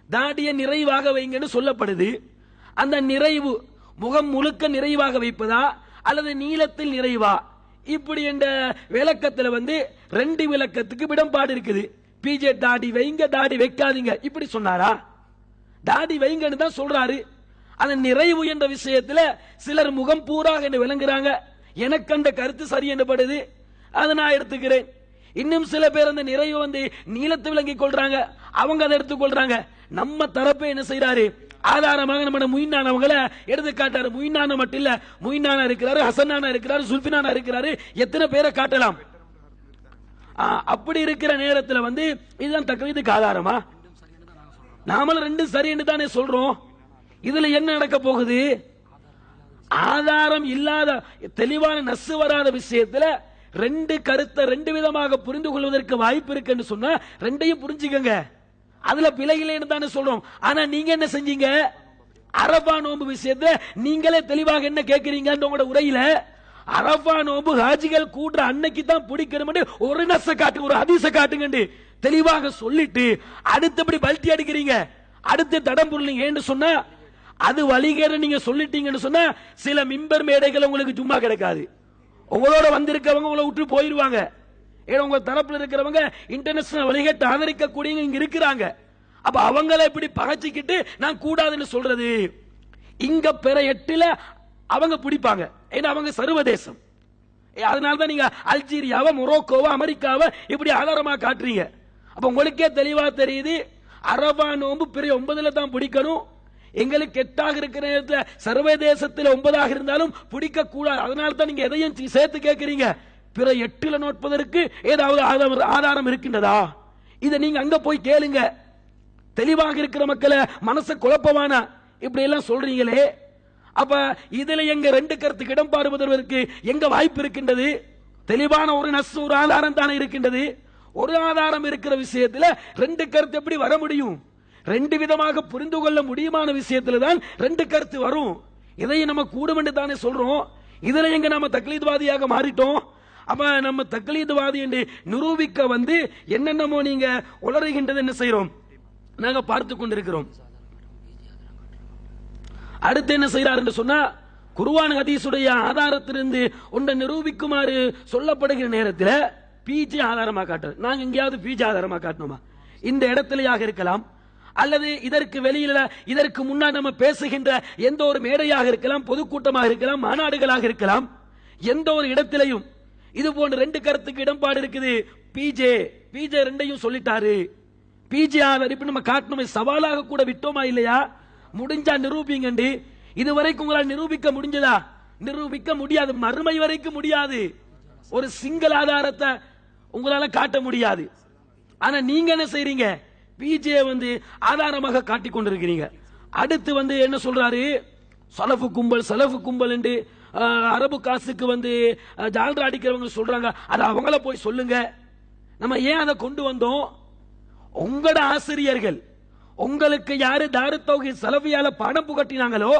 தாடியை நிறைவாக வைங்கன்னு சொல்லப்படுது. அந்த நிறைவு முகம் முழுக்க நிறைவாக வைப்பதா அல்லது நீளத்தில் நிறைவா, இப்படி என்ற விளக்கத்தில் ரெண்டு விளக்கத்துக்கு இடம்பாடு இருக்குது. பிஜே தாடி வைங்க, தாடி வைக்காதீங்க இப்படி சொன்னாரா? தாடி வைங்கன்னு தான் சொல்றாரு. அந்த நிறைவு என்ற விஷயத்துல சிலர் முகம் பூராக என்று விளங்குறாங்க. எனக்கு அந்த கருத்து சரி என்றப்படுது, அதை நான் எடுத்துக்கிறேன். இன்னும் சில பேர் அந்த நிறைவு நீளத்தை விளங்கிக் கொள்றாங்க, அவங்க அதை எடுத்துக்கொள்றாங்க. நம்ம தரப்பை என்ன செய்யறாரு, ஆதாரமாக நம்ம முயினான அவங்கள எடுத்து காட்டாரு. முயினான மட்டும் இல்ல, முயினானா இருக்கிறாரு, ஹசனானா இருக்கிறாரு, சுல்பினானா இருக்கிறாரு, எத்தனை பேரை காட்டலாம். அப்படி இருக்கிற நேரத்தில் இதுதான் தக்லீதுக்கு ஆதாரமா? நாமளும் ரெண்டும் சரி என்று தானே சொல்றோம். இதுல என்ன நடக்க போகுது? ஆதாரம் இல்லாத தெளிவான நஸ்ஸு வராத விஷயத்துல ரெண்டு கருத்தை ரெண்டு விதமாக புரிந்து கொள்வதற்கு வாய்ப்பு இருக்குன்னு சொன்னா ரெண்டையும் புரிஞ்சுக்கங்க. அதுல பிழைகளேன்னு தானே சொல்றோம். ஆனா நீங்க என்ன செஞ்சீங்க? அரபா நோம்பு விஷயத்தை நீங்களே தெளிவாக என்ன கேட்கிறீங்க உங்களோட உரையில? அரபா நோம்பு ஹாஜிகள் கூடுற அன்னைக்கு தான் பிடிக்கணும், ஒரு நஸ்ஸ காட்டு, ஒரு ஹதீஸ காட்டுங்க தெளிவாக சொல்லிட்டு அடுத்தபடி பல்ட்டி அடிக்கிறீங்க, அடுத்து தடம் புரியலீங்க சொன்னா அது வழிகேடு. நீங்க சொல்லிட்டீங்கன்னு சொன்னா சில மிம்பர் மேடைகள் உங்களுக்கு சும்மா கிடைக்காது. உங்களோட வந்திருக்கவங்க உங்களை விட்டு போயிருவாங்க. ஏன்னா உங்க தரப்புல இருக்கிறவங்க இன்டர்நேஷனல் வழிகேட்டு ஆதரிக்கக்கூடிய இங்க இருக்கிறாங்க. அப்ப அவங்களை இப்படி பகச்சிக்கிட்டு நான் கூடாதுன்னு சொல்றது, இங்க பிற 8ல அவங்க பிடிப்பாங்க. ஏன்னா அவங்க சர்வதேசம். அதனாலதான் நீங்க அல்ஜீரியாவை, மொரோக்கோவை, அமெரிக்காவை இப்படி ஆதாரமா காட்டுறீங்க. அப்ப உங்களுக்கே தெளிவா தெரியுது அரபா நோம்பு பிற 9ல தான் பிடிக்கணும். எங்களுக்கு 8ஆக இருக்கிற நேரத்தில் சர்வதேசத்தில் 9ஆக இருந்தாலும் பிடிக்க கூடாது. அதனால தான் நீங்க எதையும் சேர்த்து கேட்கிறீங்க. பிற 8ல நோட்பதற்கு ஏதாவது ஆதாரம் இருக்கின்றதா? இதை நீங்க அங்க போய் கேளுங்க. தெளிவாக இருக்கிற மக்களை மனசை குழப்பமான இப்படி எல்லாம் சொல்றீங்களே, அப்ப இதுல எங்க ரெண்டு கருத்துக்கு இடம் பாடுவதற்கு எங்க வாய்ப்பு இருக்கின்றது? தெளிவான ஒரு நஸ், ஒரு ஆதாரம் தானே இருக்கின்றது. ஒரு ஆதாரம் இருக்கிற விஷயத்துல ரெண்டு கருத்து எப்படி வர முடியும்? ரெண்டு விதமாக புரிந்து கொள்ள முடியுமான விஷயத்துல தான் ரெண்டு கருத்து வரும். இதையும் நம்ம கூடும் என்று தானே சொல்றோம். இதுல எங்க நம்ம தக்லீத்வாதியாக மாறிட்டோம். அப்ப நம்ம தக்லீத்வாதி என்று நிரூபிக்க என்னென்னமோ நீங்க உளறுகின்றது என்ன செய்யறோம், நாங்க பார்த்து கொண்டிருக்கிறோம். அடுத்து என்ன செய்யறாரு என்று சொன்னா, குர்ஆன் ஹதீஸுடைய ஆதாரத்திலிருந்து ஒன்றை நிரூபிக்குமாறு சொல்லப்படுகிற நேரத்தில் பிஜே ஆதாரமா காட்டுறது. நாங்க எங்கேயாவது பிஜே ஆதாரமா காட்டணுமா? இந்த இடத்திலேயாக இருக்கலாம், அல்லது இதற்கு வெளியில இதற்கு முன்னாடி நம்ம பேசுகின்ற எந்த ஒரு மேடையாக இருக்கலாம், பொதுக்கூட்டமாக இருக்கலாம், மாநாடுகளாக இருக்கலாம், எந்த ஒரு இடத்திலையும் இது போன்ற ரெண்டு கருத்துக்கு இடம்பாடு இருக்குது. பிஜே ரெண்டையும் சொல்லிட்டாரு. பிஜே ஆதரிப்பு நம்ம காட்டணுமே, சவாலாக கூட விட்டோமா இல்லையா? முடிஞ்சா நிரூபிங்க. இதுவரைக்கும் உங்களால் நிரூபிக்க முடிஞ்சதா? நிரூபிக்க முடியாது, மறுமை வரைக்கும் முடியாது. ஒரு சிங்கிள் ஆதாரத்தை உங்களால காட்ட முடியாது. ஆனா நீங்க என்ன செய்றீங்க? பிஜே ஆதாரமாக காட்டிக் கொண்டிருக்கிறீங்க. அடுத்து என்ன சொல்றாரு, சலஃபு கும்பல் என்று அரபு காசுக்கு ஜால்ரா அடிக்கிறவங்க சொல்றாங்க. அது அவங்கள போய் சொல்லுங்க. நம்ம ஏன் அதை கொண்டு வந்தோம்? உங்களோட ஆசிரியர்கள் உங்களுக்கு யாரு தாரு தௌஹீத் சலஃபியால பணம் புகட்டினாங்களோ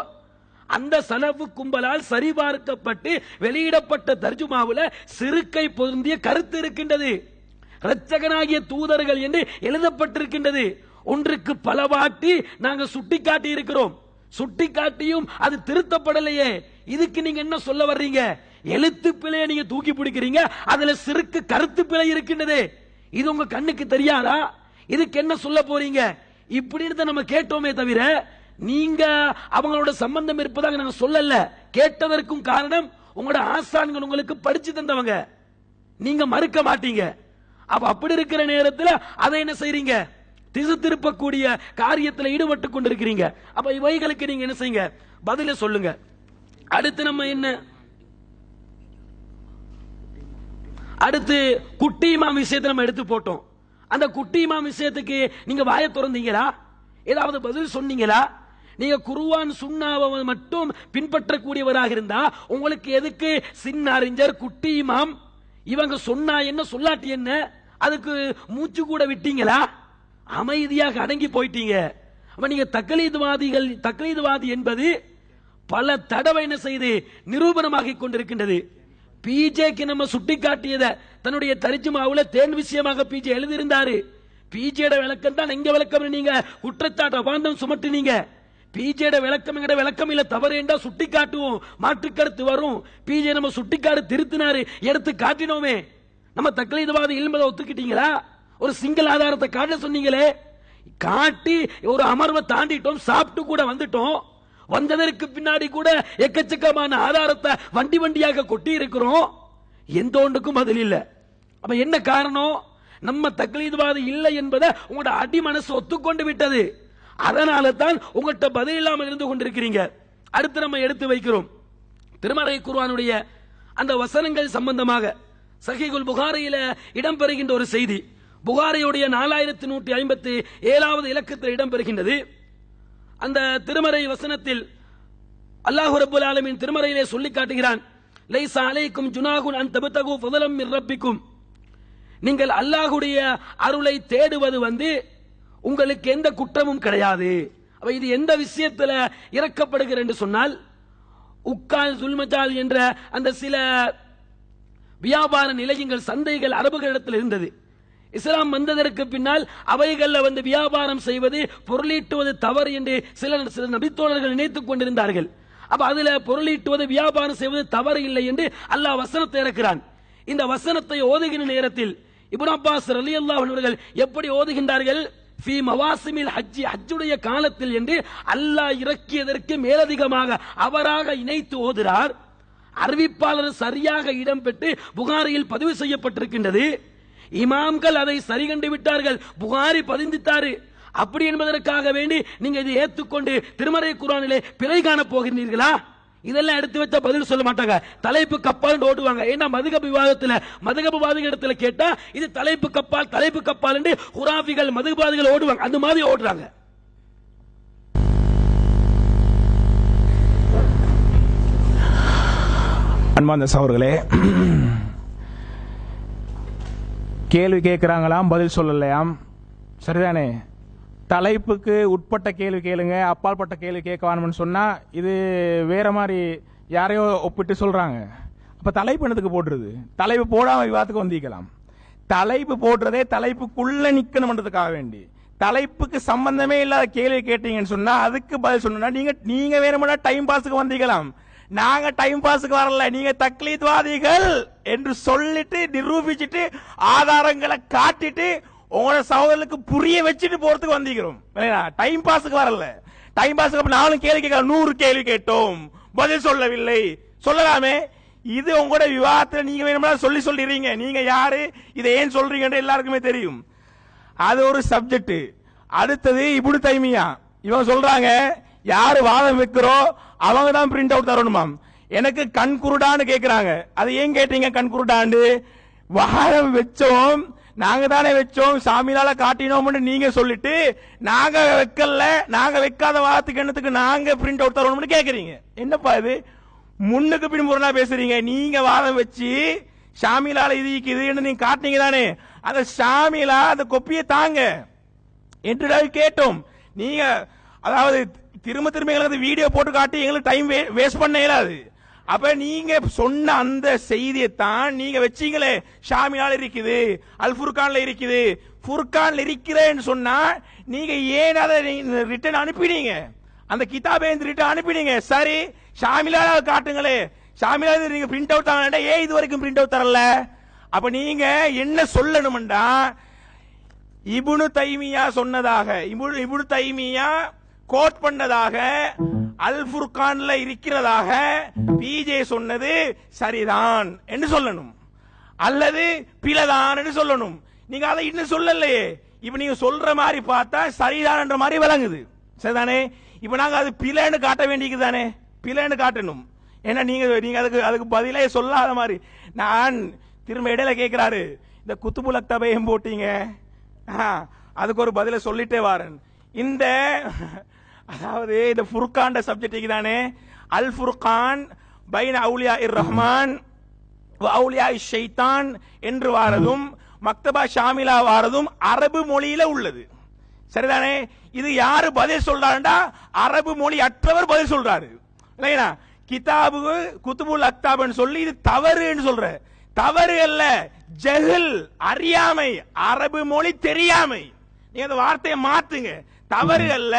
அந்த சலஃபு கும்பலால் சரிபார்க்கப்பட்டு வெளியிடப்பட்ட தர்ஜுமாவுல சிறுக்கை பொருந்திய கருத்து இருக்கின்றது. இரட்சகனாகிய தூதர்கள் என்று எழுதப்பட்டிருக்கின்றது. ஒன்றுக்கு பலவாட்டி நாங்கள் சுட்டிக்காட்டி இருக்கிறோம். சுட்டிக்காட்டியும் அது திருத்தப்படலையே. இதுக்கு நீங்க என்ன சொல்ல வர்றீங்க? எழுத்து பிழையை நீங்க தூக்கி பிடிக்கிறீங்க, அதுல சிறுக்கு கருத்து பிழை இருக்கின்றது. இது உங்க கண்ணுக்கு தெரியாதா? இதுக்கு என்ன சொல்ல போறீங்க இப்படின்னு நம்ம கேட்டோமே தவிர நீங்க அவங்களோட சம்பந்தம் இருப்பதாக நாங்க சொல்லல. கேட்டதற்கும் காரணம் உங்களோட ஆசான்கள் உங்களுக்கு படிச்சு தந்தவங்க, நீங்க மறுக்க மாட்டீங்க. அப்ப அப்படி இருக்கிற நேரத்தில் அதை என்ன செய்றீங்க? திசை திருப்பக்கூடிய காரியத்தில் ஈடுபட்டு கொண்டிருக்கிறீங்க. அப்ப இவைகளுக்கு நீங்க என்ன செய்யுங்க? பதில சொல்லுங்க. அடுத்து நம்ம என்ன? அடுத்து குட்டி இமாம் விஷயத்தை நம்ம எடுத்து போட்டோம். அந்த குட்டி இமாம் விஷயத்துக்கு நீங்க வாயை திறந்தீங்களா? ஏதாவது பதில் சொன்னீங்களா? நீங்க குர்ஆன் சுன்னாவை மட்டும் பின்பற்றக்கூடியவராக இருந்தா உங்களுக்கு எதுக்கு சின்ன அறிஞர், குட்டி இமாம் இவங்க சொன்னா என்ன சொல்லாட்டி என்ன, அதுக்கு மூச்சு கூட விட்டீங்களா? அமைதியாக அடங்கி போயிட்டீங்க. அப்ப நீங்க தக்லீதுவாதி என்பது பல தடவை என்ன செய்து நிரூபணமாகிக் கொண்டிருக்கின்றது. பிஜேக்கு நம்ம சுட்டி காட்டியத தன்னுடைய தரிஜுமாவுல தேன் விஷயமாக பிஜே எழுதியிருந்தாரு. பிஜேட விளக்கம் தான் எங்க விளக்கம். நீங்க குற்றச்சாட்டு அபாண்டம் சுமட்டுனீங்க. பிஜேட விளக்கம் எங்கட விளக்கம் இல்ல, தவறு என்றா சுட்டி காட்டுவோம், மாற்று கருத்து வரும். பிஜே நம்ம சுட்டி காட்டு திருத்தினாரு, எடுத்து காட்டினோமே. நம்ம தக்லீதுவாதி என்பதை ஒத்துக்கிட்டீங்களா? ஒரு சிங்கிள் ஆதாரத்தை காட்ட சொன்னீங்களே, காட்டி ஒரு அமர்வை தாண்டிட்டோம், சாப்பிட்டு கூட வந்துட்டோம். வந்ததற்கு பின்னாடி கூட எக்கச்சக்கமான ஆதாரத்தை வண்டி வண்டியாக கொட்டி இருக்கிறோம். எந்த ஒன்றுக்கும் பதில் இல்ல. அப்ப என்ன காரணம்? நம்ம தக்லீதுவாதி இல்லை என்பதை உங்களோட அடி மனசு ஒத்துக்கொண்டு விட்டது. அதனால தான் உங்கள்கிட்ட பதில் இல்லாமல் இருந்து கொண்டிருக்கிறீங்க. அடுத்து நம்ம எடுத்து வைக்கிறோம் திருமறை குர்ஆனுடைய அந்த வசனங்கள் சம்பந்தமாக சஹீஹுல் புகாரியில இடம்பெறுகின்ற ஒரு செய்தி. புகாரியுடைய 4157வது இலக்கத்தில் இடம்பெறுகின்றது. அந்த திருமறை வசனத்தில் அல்லாஹ் ரப்பல் ஆலமீன் திருமறையிலே சொல்லி காட்டுகிறான், லைஸா அலைக்கும் ஜுனாகுன் அன் தப்தகு ஃபதலம் மின் ரப்பிக்கும். நீங்கள் அல்லாஹ்வுடைய அருளை தேடுவது உங்களுக்கு எந்த குற்றமும் கிடையாது. அப்ப இது எந்த விஷயத்துல இறக்கப்படுகிறது என்று சொன்னால், உக்கால் சுல்மஜால் என்ற அந்த சில வியாபார நிலையங்கள், சந்தைகள் அரபுகளிடத்தில் இருந்தது. இஸ்லாம் வந்ததற்கு பின்னால் அவைகள்ல வியாபாரம் செய்வது, பொருளீட்டுவது தவறு என்று சில நபித்தோழர்கள் நினைத்துக் கொண்டிருந்தார்கள். அப்ப அதுல பொருளீட்டுவது, வியாபாரம் செய்வது தவறு இல்லை என்று அல்லாஹ் வசனத்தை இறக்கிறான். இந்த வசனத்தை ஓதுகின்ற நேரத்தில் இப்னு அப்பாஸ் ரலியல்லாஹு அன்ஹு அவர்கள் எப்படி ஓதுகின்றார்கள்? ஃபீ மவாசிமில் ஹஜ்ஜி, ஹஜ்ஜுடைய காலத்தில் என்று அல்லாஹ் இறக்கியதற்கு மேலதிகமாக அவராக இணைத்து ஓதுறார். அறிவிப்பாளர் சரியாக இடம்பெற்று புகாரியில் பதிவு செய்யப்பட்டிருக்கின்றது. இமாம்கள் அதை சரி கண்டு விட்டார்கள், புகாரி பதிந்துட்டாரு. அப்படி என்பதற்காக வேண்டி நீங்க இதை ஏற்றுக்கொண்டு திருமறை குர்ஆனிலே பிழை காண போகிறீர்களா? இதெல்லாம் எடுத்து வச்சா பதில் சொல்ல மாட்டாங்க, தலைப்பு கப்பால் ஓடுவாங்க. ஏன்னா மதுகப் விவாதத்தில் மதுகபவாதிகள் இடத்துல கேட்டா இது தலைப்பு கப்பால் என்று குராஃபிகள் மதுகபாதிகள் ஓடுவாங்க. அந்த மாதிரி ஓடுறாங்க. அன்பார்ந்த சகோதரர்களே, கேள்வி கேட்கிறாங்களாம், பதில் சொல்லலையாம். சரிதானே? தலைப்புக்கு உட்பட்ட கேள்வி கேளுங்க, அப்பாற்பட்ட கேள்வி கேட்க வேணும்னு சொன்னா இது வேற மாதிரி யாரையோ ஒப்பிட்டு சொல்றாங்க. அப்ப தலைப்பு என்னத்துக்கு போடுறது? தலைப்பு போடாம விவாதத்துக்கு வந்திக்கலாம். தலைப்பு போடுறதே தலைப்புக்குள்ள நிக்கணும்ன்றதுக்காக வேண்டி. தலைப்புக்கு சம்பந்தமே இல்லாத கேள்வி கேட்டீங்கன்னு சொன்னா அதுக்கு பதில் சொன்னா நீங்க வேணும்னா டைம் பாஸுக்கு வந்திக்கலாம். நாங்க டைம் பாஸுக்கு வரல. நீங்க தக்லீத்வாதிகள் என்று சொல்லிட்டு நிரூபிச்சுட்டு ஆதாரங்களை காட்டிட்டு உங்களோட சகோதரர்களுக்கு புரிய வச்சுட்டு போறதுக்கு வந்திக்கிறோம். டைம் பாஸுக்கு வரல. டைம் பாஸுக்கு நானும் கேள்வி கேட்க 100 கேள்வி கேட்டோம், பதில் சொல்லவில்லை. சொல்லலாமே. இது உங்களோட விவாதத்தில் நீங்க வேணும்னா சொல்லிடுறீங்க. நீங்க யாரு, இதை ஏன் சொல்றீங்க எல்லாருக்குமே தெரியும். அது ஒரு சப்ஜெக்ட். அடுத்தது இப்னு தைமியா இவங்க சொல்றாங்க, யாரு வாதம் வைக்கிறோ அவங்க தான் பிரிண்ட் அவுட் தரணுமாம். எனக்கு கண் குருடான்னு கேட்கிறாங்க. அது ஏன் கேட்டீங்க கண் குருடாண்டு? வாதம் வச்சோம், நாங்க தானே வச்சோம், சாமியால காட்டினோம் நீங்க சொல்லிட்டு நாங்க வைக்கல, நாங்க வைக்காத வாதத்துக்கு என்னத்துக்கு நாங்க பிரிண்ட் அவுட் தரணும்னு கேக்குறீங்க. என்னப்பா இது? முன்னுக்கு பின்புறனா பேசுறீங்க. நீங்க வாதம் வச்சு ஷாமிலால இது இதுன்னு நீங்க காட்டினீங்க தானே, அந்த ஷாமிலா அந்த கொப்பியை தாங்க என்று கேட்டோம். நீங்க அதாவது திரும்ப எங்களுக்கு வீடியோ போட்டு காட்டி எங்களுக்கு டைம் வேஸ்ட் பண்ண இயலாது. அப்ப நீங்க சொன்ன அந்த செய்தியை தான் நீங்க வச்சீங்களே, ஷாமிலால இருக்குது, அல் ஃபுர்கான்ல இருக்குது. ஃபுர்கான்ல இருக்கிறேன்னு சொன்னா நீங்க ஏன் அதை ரிட்டர்ன் அனுப்பினீங்க? அந்த கிதாபை ரிட்டர்ன் அனுப்பினீங்க. சரி, ஷாமிலால காட்டுங்களே. ஷாமிலா நீங்க பிரிண்ட் அவுட் தாங்க, ஏன் இது வரைக்கும் பிரிண்ட் அவுட் தரல? அப்ப நீங்க என்ன சொல்லணும்டா, இப்னு தைமியா சொன்னதாக, இப்னு தைமியா கோட் பண்ணதாக அல் ஃபுர்கான்ல இருக்கிறதாக பிஜே சொன்னது சரிதான் என்று சொல்லணும், அல்லது பிழைதான் என்று சொல்லணும். நீங்க அதை இன்னும் சொல்லலையே. இப்ப நீங்க சொல்ற மாதிரி பார்த்தா சரிதான் என்ற மாதிரி விளங்குது, சரிதானே? இப்ப நாங்க அது பிழைன்னு காட்ட வேண்டியது தானே, பிழைன்னு காட்டணும். ஏன்னா நீங்க அதுக்கு பதிலே சொல்லாத மாதிரி. நான் திரும்ப இடையில கேட்கிறாரு, இந்த குத்துபுல் அக்தபையும் போட்டீங்க, அதுக்கு ஒரு பதில சொல்லிட்டே வாரன். இந்த அதாவது இந்த ஃபுர்கான் சப்ஜெக்ட் தானே, அல் ஃபுர்கான் பைன அவுலியா இர் ரஹ்மான் அவுலியா ஷைத்தான் என்று வாரதும் மக்தபா ஷாமிலா வாரதும் அரபு மொழியில உள்ளது, சரிதானே? இது யாரு பதில் சொல்றாருண்டா, அரபு மொழி அற்றவர் பதில் சொல்றாரு. இல்லையா? கிதாபு குத்துபுல் அக்தாப்னு சொல்லி இது தவறு என்று சொல்ற. தவறு அல்ல, ஜஹில், அறியாமை, அரபு மொழி தெரியாமை. நீங்க அந்த வார்த்தையை மாத்துங்க. தவறு அல்ல,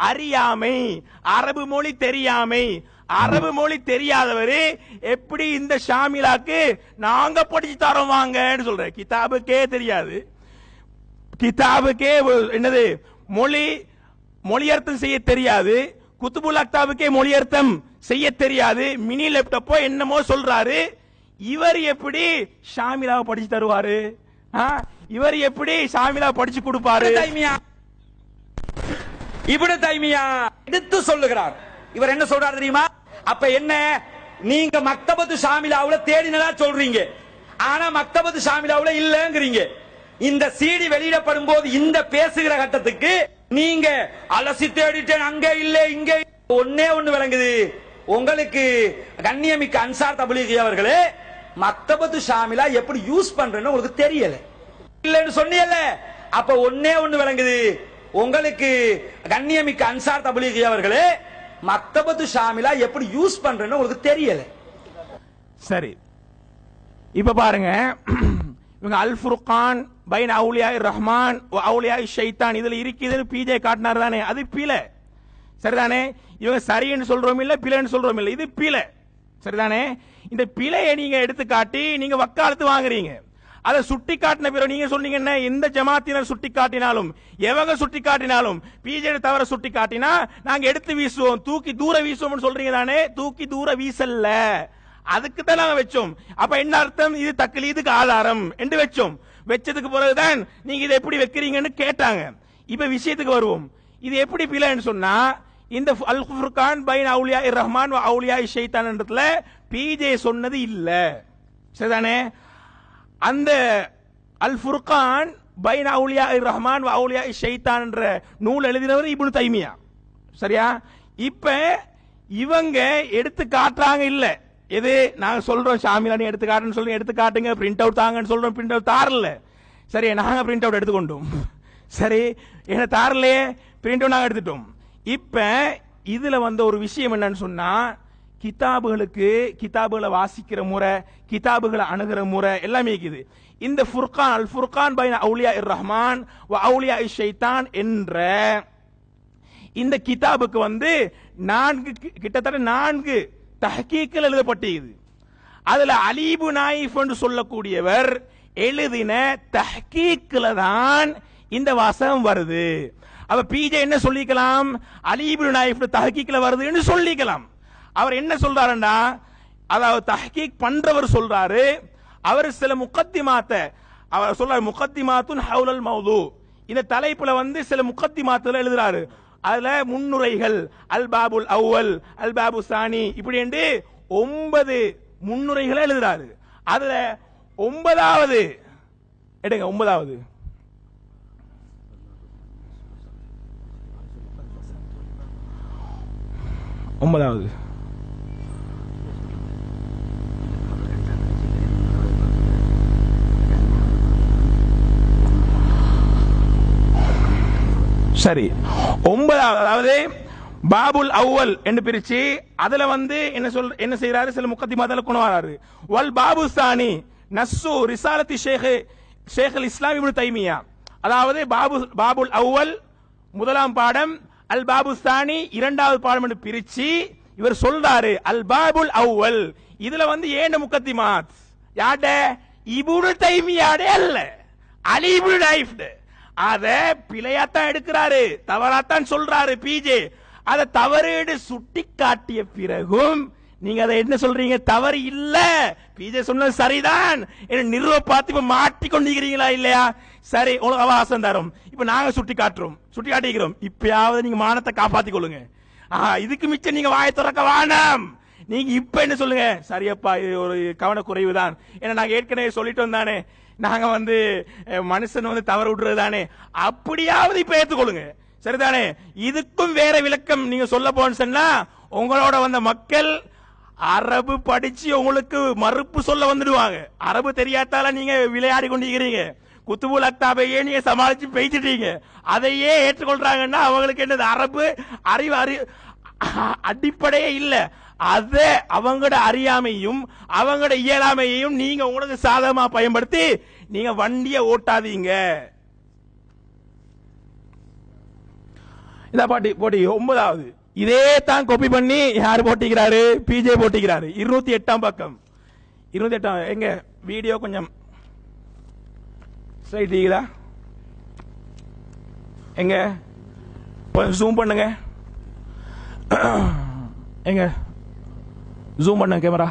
அறியாமை, அரபு மொழி தெரியாமை. அரபு மொழி தெரியாதவர் எப்படி இந்த ஷாமிலாக்கு நாங்க படிச்சு தரோம் வாங்கன்னு சொல்ற? கிதாபுக்கே தெரியாது, கிதாபுக்கே என்னது மொழியர்த்தம் செய்ய தெரியாது, குத்துபுல் அக்தாபுக்கே மொழியர்த்தம் செய்ய தெரியாது, மினி லேப்டாப்போ என்னமோ சொல்றாரு. இவர் எப்படி ஷாமிலாவை படிச்சு தருவாரு? இவர் எப்படி ஷாமிலா படிச்சு கொடுப்பாரு? இப்னு தைமியா எடுத்து சொல்லுகிறார். இவர் என்ன சொல்றாரு தெரியுமா? அப்ப என்ன, நீங்க மக்தபத்து ஷாமிலாவுல தேடினதா சொல்றீங்க, ஆனா மக்தபத்து ஷாமிலாவுல இல்லங்கிறீங்க. இந்த சிடி வெளியிடப்படும் போது இந்த பேசுகிற கட்டத்துக்கு நீங்க அலசி தேடிட்டேன், அங்க இல்ல இங்க ஒன்னே ஒண்ணு விளங்குது. உங்களுக்கு கண்ணியமிக்க அன்சார் தப்லீகி அவர்களே, மக்தபத்து ஷாமிலா எப்படி யூஸ் பண்றேன்னு உங்களுக்கு தெரியல இல்லன்னு சொன்னீங்கல்ல. அப்ப ஒன்னே ஒண்ணு விளங்குது, உங்களுக்கு கண்ணியமிக்க அன்சார் தப்லீகி அவர்களே, மக்தபத்து ஷாமிலா எப்படி யூஸ் பண்றேன்னு உங்களுக்கு தெரியல. சரி, இப்ப பாருங்க, இவங்க அல் ஃபுர்கான் பைன அவுலியா ரஹ்மான் அவுலியா ஷைத்தான் இதுல இருக்குது பிஜே காட்டினார் தானே, அது பிழை, சரிதானே? இவங்க சரின்னு சொல்றோம் இல்ல, பிழைன்னு சொல்றோம் இல்ல, இது பிழை, சரிதானே? இந்த பிழையை நீங்க எடுத்து காட்டி நீங்க வக்காலத்து வாங்குறீங்க. அதை சுட்டி காட்டின பிறகு நீங்க சொன்னீங்க என்ன, எந்த ஜமாத்தினர் சுட்டி காட்டினாலும் எவங்க சுட்டி காட்டினாலும் பிஜே தவிர சுட்டி காட்டினா நாங்க எடுத்து வீசுவோம், தூக்கி தூர வீசுவோம் சொல்றீங்க தானே? தூக்கி தூர வீசல்ல, அதுக்கு தான் நாங்க வச்சோம். அப்ப என்ன அர்த்தம்? இது தக்லீதுக்கு ஆதாரம் என்று வச்சோம். வச்சதுக்கு பிறகுதான் நீங்க இதை எப்படி வைக்கிறீங்கன்னு கேட்டாங்க. இப்ப விஷயத்துக்கு வருவோம். இது எப்படி பிழைன்னு சொன்னா, இந்த அல் ஃபுர்கான் பைன அவுலியா இர் ரஹ்மான் அவுலியா ஷைத்தான் என்றதுல பிஜே சொன்னது இல்ல, சரிதானே? அந்த அல் ஃபுர்கான் பைன அவுலியா இர் ரஹ்மான் அவுலியா ஷைத்தான் என்ற நூல் எழுதினவர் இப்னு தைமியா, சரியா? இப்ப இவங்க எடுத்து காட்டுறாங்க இல்ல, எது நாங்க சொல்றோம் ஷாமிலா நீ எடுத்து காட்டுன்னு சொல்லி எடுத்து காட்டுங்க, பிரிண்ட் அவுட் தாங்கன்னு சொல்றோம், பிரிண்ட் அவுட் தாரல, சரி நாங்க பிரிண்ட் அவுட் எடுத்துக்கொண்டோம், சரி என்ன தாரலையே, பிரிண்ட் அவுட் நாங்க எடுத்துட்டோம். இப்ப இதுல வந்த ஒரு விஷயம் என்னன்னு சொன்னா, கிதாபுகளை வாசிக்கிற முறை, கிதாபுகளை அணுகிற முறை எல்லாமே இருக்குது. இந்த ஃபுர்கான் அல் ஃபுர்கான் பைன அவுலியா இர் ரஹ்மான் வ அவுலியா ஷைத்தான் என்ற இந்த கிதாபுக்கு கிட்டத்தட்ட 4 தஹ்கீக்கள் எழுதப்பட்டிருக்குது. அதுல அலீபு நாயிஃப் என்று சொல்லக்கூடியவர் எழுதின தஹ்கீக்ல தான் இந்த வாசகம் வருது. அப்ப பிஜே என்ன சொல்லிக்கலாம், அலீபு நாயிஃப் தஹ்கீக்ல வருதுன்னு சொல்லிக்கலாம். அவர் என்ன சொல்றாருன்னா, அதாவது தஹ்கீக் பண்றவர் சொல்றாரு, அவர் சில முகத்திமாத்த அவர் சொல்றாரு, முகத்திமாத்துன் ஹவுலல் மௌது, இந்த தலைப்புல சில முகத்திமாத்துல எழுதுறாரு. அதுல முன்னுரைகள், அல் பாபுல் அவ்வல் அல் பாபு சானி இப்படி என்று 9 முன்னுரைகளை எழுதுறாரு. அதுல 9வது எடுங்க, 9வது சரி 9வது, அதாவது பாபுல் அவ்வல் என்று பிரிச்சு அதுல என்ன செய்யறாரு, சில முகத்திமாத்துல கொண்டு வராரு. வல் பாபு சானி நஸ்ஸு ரிசாலத்தி ஷேக் இஸ்லாம் இப்னு தைமியா, அதாவது பாபுல் அவ்வல் முதலாம் பாடம், அல் பாபு சானி 2வது பாடம் என்று பிரிச்சு இவர் சொல்றாரு அல் பாபுல் அவ்வல், இதுல வந்து ஏண்ட முக்கத்திமாத் யாட இப்னு தைமியாடே அல்ல, அலி இப்னு டைஃப். அத பிழையாத்தான் எடுக்கிறாரு, தவறாத்தான் சொல்றாரு பிஜே. அத தவறேடு சுட்டி காட்டிய பிறகும் நீங்க அதை என்ன சொல்றீங்க? தவறு இல்ல, பிஜே சொன்னது சரிதான் என்ன நிறுவ பார்த்து இப்ப மாட்டி கொண்டிருக்கிறீங்களா இல்லையா? சரி, உங்களுக்கு அவகாசம் தரும். இப்ப நாங்க சுட்டி காட்டுறோம், சுட்டி காட்டிக்கிறோம். இப்பயாவது நீங்க மானத்தை காப்பாத்திக் கொள்ளுங்க. இதுக்கு மிச்சம் நீங்க வாயை திறக்க வேணாம். நீங்க இப்ப என்ன சொல்லுங்க? சரியப்பா, இது ஒரு கவனக்குறைவு தான். ஏன்னா நாங்க ஏற்கனவே சொல்லிட்டோம் தானே, நாங்க வந்து மனுஷன் வந்து தவறு விடுறது தானே, அப்படியாவது இப்ப ஏத்துக்கொள்ளுங்க. சரிதானே? இதுக்கும் வேற விளக்கம் நீங்க சொல்ல போன்னு சொன்னா உங்களோட வந்த மக்கள் அரபு படிச்சு உங்களுக்கு மறுப்பு சொல்ல வந்துடுவாங்க. அரபு தெரியாதால நீங்க விளையாடி கொண்டிருக்கிறீங்க. குத்துபுல் அக்தாபையே நீங்க சமாளிச்சு பேசிட்டீங்க. அதையே ஏற்றுக்கொள்றாங்கன்னா அவங்களுக்கு என்னது? அரபு அறிவு அடிப்படையே இல்ல. அத அவங்களோட அறியாமையும் அவங்களோட இயலாமையையும் நீங்க உங்களுக்கு சாதகமா பயன்படுத்தி நீங்க வண்டியை ஓட்டாதீங்க. இந்த பாட்டி போட்டி 9வது இதே தான் காப்பி பண்ணி யார் போட்டிக்கிறாரு? பிஜே போட்டிக்கிறாரு. 208ஆம் பக்கம். 208 எங்க வீடியோ கொஞ்சம் ஸ்லைட் இருக்குதா? எங்க ஜூம் பண்ணுங்க, எங்க ஜூம் பண்ணுங்க கேமரா.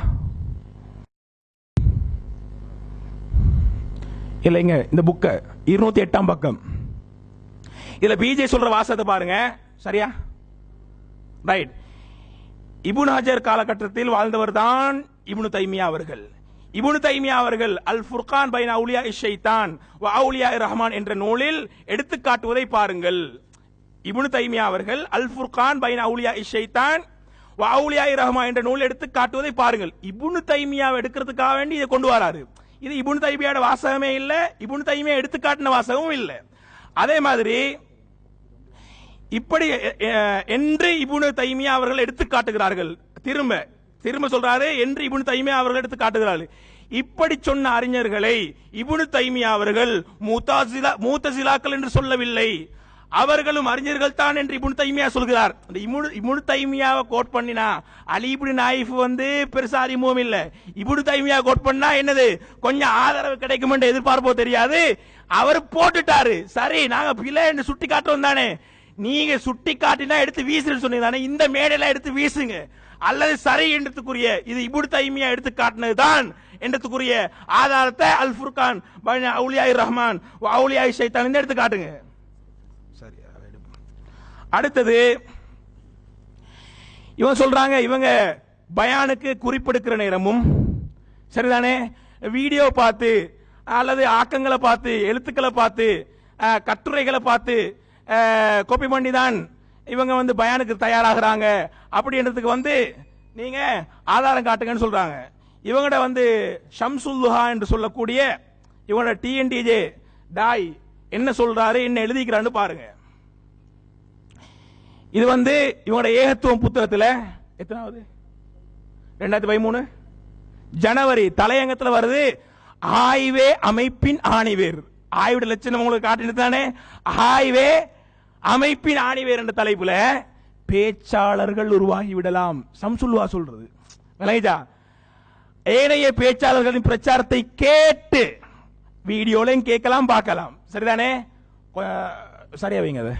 இல்லைங்க இந்த புக்க 208ஆம் பக்கம். இதுல பிஜே சொல்ற வாசத்தை பாருங்க. சரியா? ரைட். இப்னு ஹஜர் காலகட்டத்தில் வாழ்ந்தவர் தான் இப்னு தைமியா அவர்கள். இப்னு தைமியா அவர்கள் அல் ஃபுர்கான் பைன அவுலியா ஷைத்தான் வ அவுலியா ரஹ்மான் என்ற நூலில் எடுத்துக்காட்டுவதை பாருங்கள். இப்னு தைமியா அவர்கள் அல் ஃபுர்கான் பைன அவுலியா ஷைத்தான் வ அவுலியா ரஹ்மான் என்ற நூலில் எடுத்துக்காட்டுவதை பாருங்கள். இப்னு தைமியாவை எடுக்கிறதுக்காக வேண்டி இதை கொண்டு வராரு. இது இப்னு தைமியாவோட வாசகமே இல்ல, இப்னு தைமியா எடுத்துக்காட்டின வாசகமும் இல்ல. அதே மாதிரி இப்படி என்று இப்னு தைமியா அவர்கள் எடுத்து காட்டுகிறார்கள். திரும்ப திரும்ப சொல்றாரு என்று இப்னு தைமியா அவர்கள் எடுத்து காட்டுகிறார்கள். இப்படி சொன்ன அறிஞர்களை இப்னு தைமியா அவர்கள் மூத்தசிலாக்கள் என்று சொல்லவில்லை, அவர்களும் அறிஞர்கள் தான் என்று இப்னு தைமியா சொல்கிறார். இப்னு தைமியாவை கோட் பண்ணினா அலி இப்னு நாயிஃப் வந்து பெருசா அறிமுகம் இல்ல. இப்னு தைமியா கோட் பண்ணா என்னது கொஞ்சம் ஆதரவு கிடைக்கும் என்று எதிர்பார்ப்போ தெரியாது. அவர் போட்டுட்டாரு. சரி, நாங்க பிள்ளை என்று சுட்டி காட்டுவோம் தானே. நீங்க சுட்டி காட்டினா எடுத்து வீசுன்னு சொன்னீங்க தானே, இந்த மேடையில எடுத்து வீசுங்க. அல்லது சரி என்றதுக்குரிய இது இப்னு தைமியா எடுத்து காட்டினது தான் என்றதுக்குரிய ஆதாரத்தை அல் ஃபுர்கான் பைன அவுலியா ரஹ்மான் வ அவுலியா ஷைத்தான் எடுத்து காட்டுங்க. சரி, அடுத்தது இவங்க சொல்றாங்க, இவங்க பயானுக்கு குறிப்பெடுக்கிற நேரமும் சரிதானே, வீடியோ பார்த்து அல்லது ஆக்கங்களை பார்த்து எழுத்துக்களை பார்த்து கட்டுரைகளை பார்த்து கோப்பி பண்ணி தான் இவங்க வந்து பயானுக்கு தயாராகிறாங்க அப்படின்றதுக்கு வந்து நீங்க ஆதாரம் காட்டுங்கன்னு சொல்றாங்க. இவங்கட வந்து ஷம்சுல்லுஹா என்று சொல்லக்கூடிய இவங்களோட டிஎன்டிஜே டாய் என்ன சொல்றாரு, என்ன எழுதிக்கிறான்னு பாருங்க. இது வந்து இவங்களோட ஏகத்துவம் புத்தகத்தில் எத்தனாவது 2013 ஜனவரி தலையங்கத்தில் வருது. ஆய்வே அமைப்பின் ஆணிவேர். ஆய்வுட லட்சணம் உங்களுக்கு காட்டிட்டு தானே. ஆய்வே அமைப்பின் ஆணிவேர் என்ற தலைப்புல பேச்சாளர்கள் உருவாகி விடலாம் சம்சுல்வா சொல்றது. விளையா ஏனைய பேச்சாளர்களின் பிரச்சாரத்தை கேட்டு வீடியோலையும் கேட்கலாம் பார்க்கலாம். சரிதானே? சரியா வைங்க அது.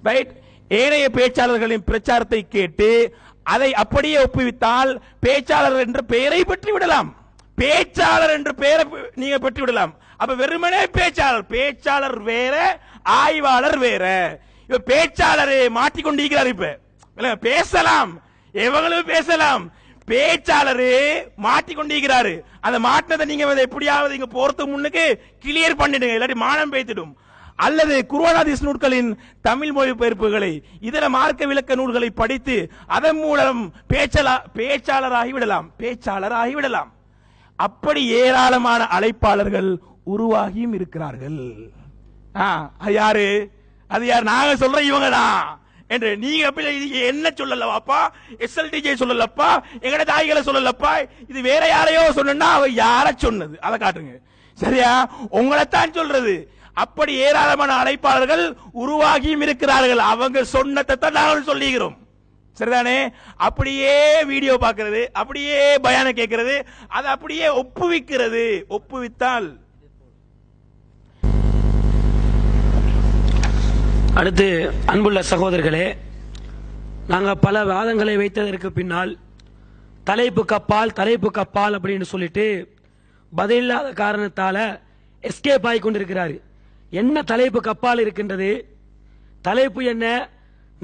ரைட். ஏனைய பேச்சாளர்களின் பிரச்சாரத்தை கேட்டு அதை அப்படியே ஒப்புவித்தால் பேச்சாளர் என்ற பெயரை பெற்று விடலாம். பேச்சாளர் என்ற பெயரை நீங்க பெற்று விடலாம். அப்ப வெறுமனே பேச்சாளர், பேச்சாளர் வேற ஆய்வாளர் வேற. இப்ப பேச்சாளரை மாற்றிக்கொண்டிருக்கிறார். இப்ப பேசலாம், எவங்களும் பேசலாம். பேச்சாளரு மாற்றிக்கொண்டிருக்கிறாரு. அந்த மாற்றத்தை நீங்க எப்படியாவது இங்க போறதுக்கு முன்னுக்கு கிளியர் பண்ணிடுங்க, இல்லாட்டி மானம் பேய்த்திடும். அல்லது குர்ஆன் ஹதீஸ் நூல்களின் தமிழ் மொழிபெயர்ப்புகளை இதர மார்க்க விளக்க நூல்களை படித்து அதன் மூலம் பேச்சாளராகி விடலாம், பேச்சாளராகி விடலாம். அப்படி ஏராளமான அழைப்பாளர்கள் உருவாகியும் இருக்கிறார்கள். அது யாரு? அது யார்? நாங்க சொல்ற இவங்க தான் என்று நீங்க என்ன சொல்லலப்பா, எஸ்எல்டிஜே சொல்லலப்பா, எங்கட தாய்களை சொல்லலப்பா, இது வேற யாரையோ சொன்னா அவ யார சொன்னது அதை காட்டுங்க. சரியா? உங்களைத்தான் சொல்றது. அப்படி ஏராளமான அழைப்பாளர்கள் உருவாகியும் இருக்கிறார்கள். அவங்க சொன்னதை தான் நாங்கள் சொல்லுகிறோம். சரிதானே? அப்படியே வீடியோ பார்க்கிறது, அப்படியே பயான கேட்கிறது, அதை அப்படியே ஒப்புவிக்கிறது. ஒப்புவித்தால் அடுத்து அன்புள்ள சகோதரர்களே, நாங்கள் பல வாதங்களை வைத்ததற்கு பின்னால் தலைப்பு கப்பால் அப்படின்னு சொல்லிட்டு பதிலில்லாத காரணத்தால எஸ்கேப் ஆகி கொண்டிருக்கிறாரு. என்ன தலைப்பு கப்பால் இருக்கின்றது? தலைப்பு என்ன?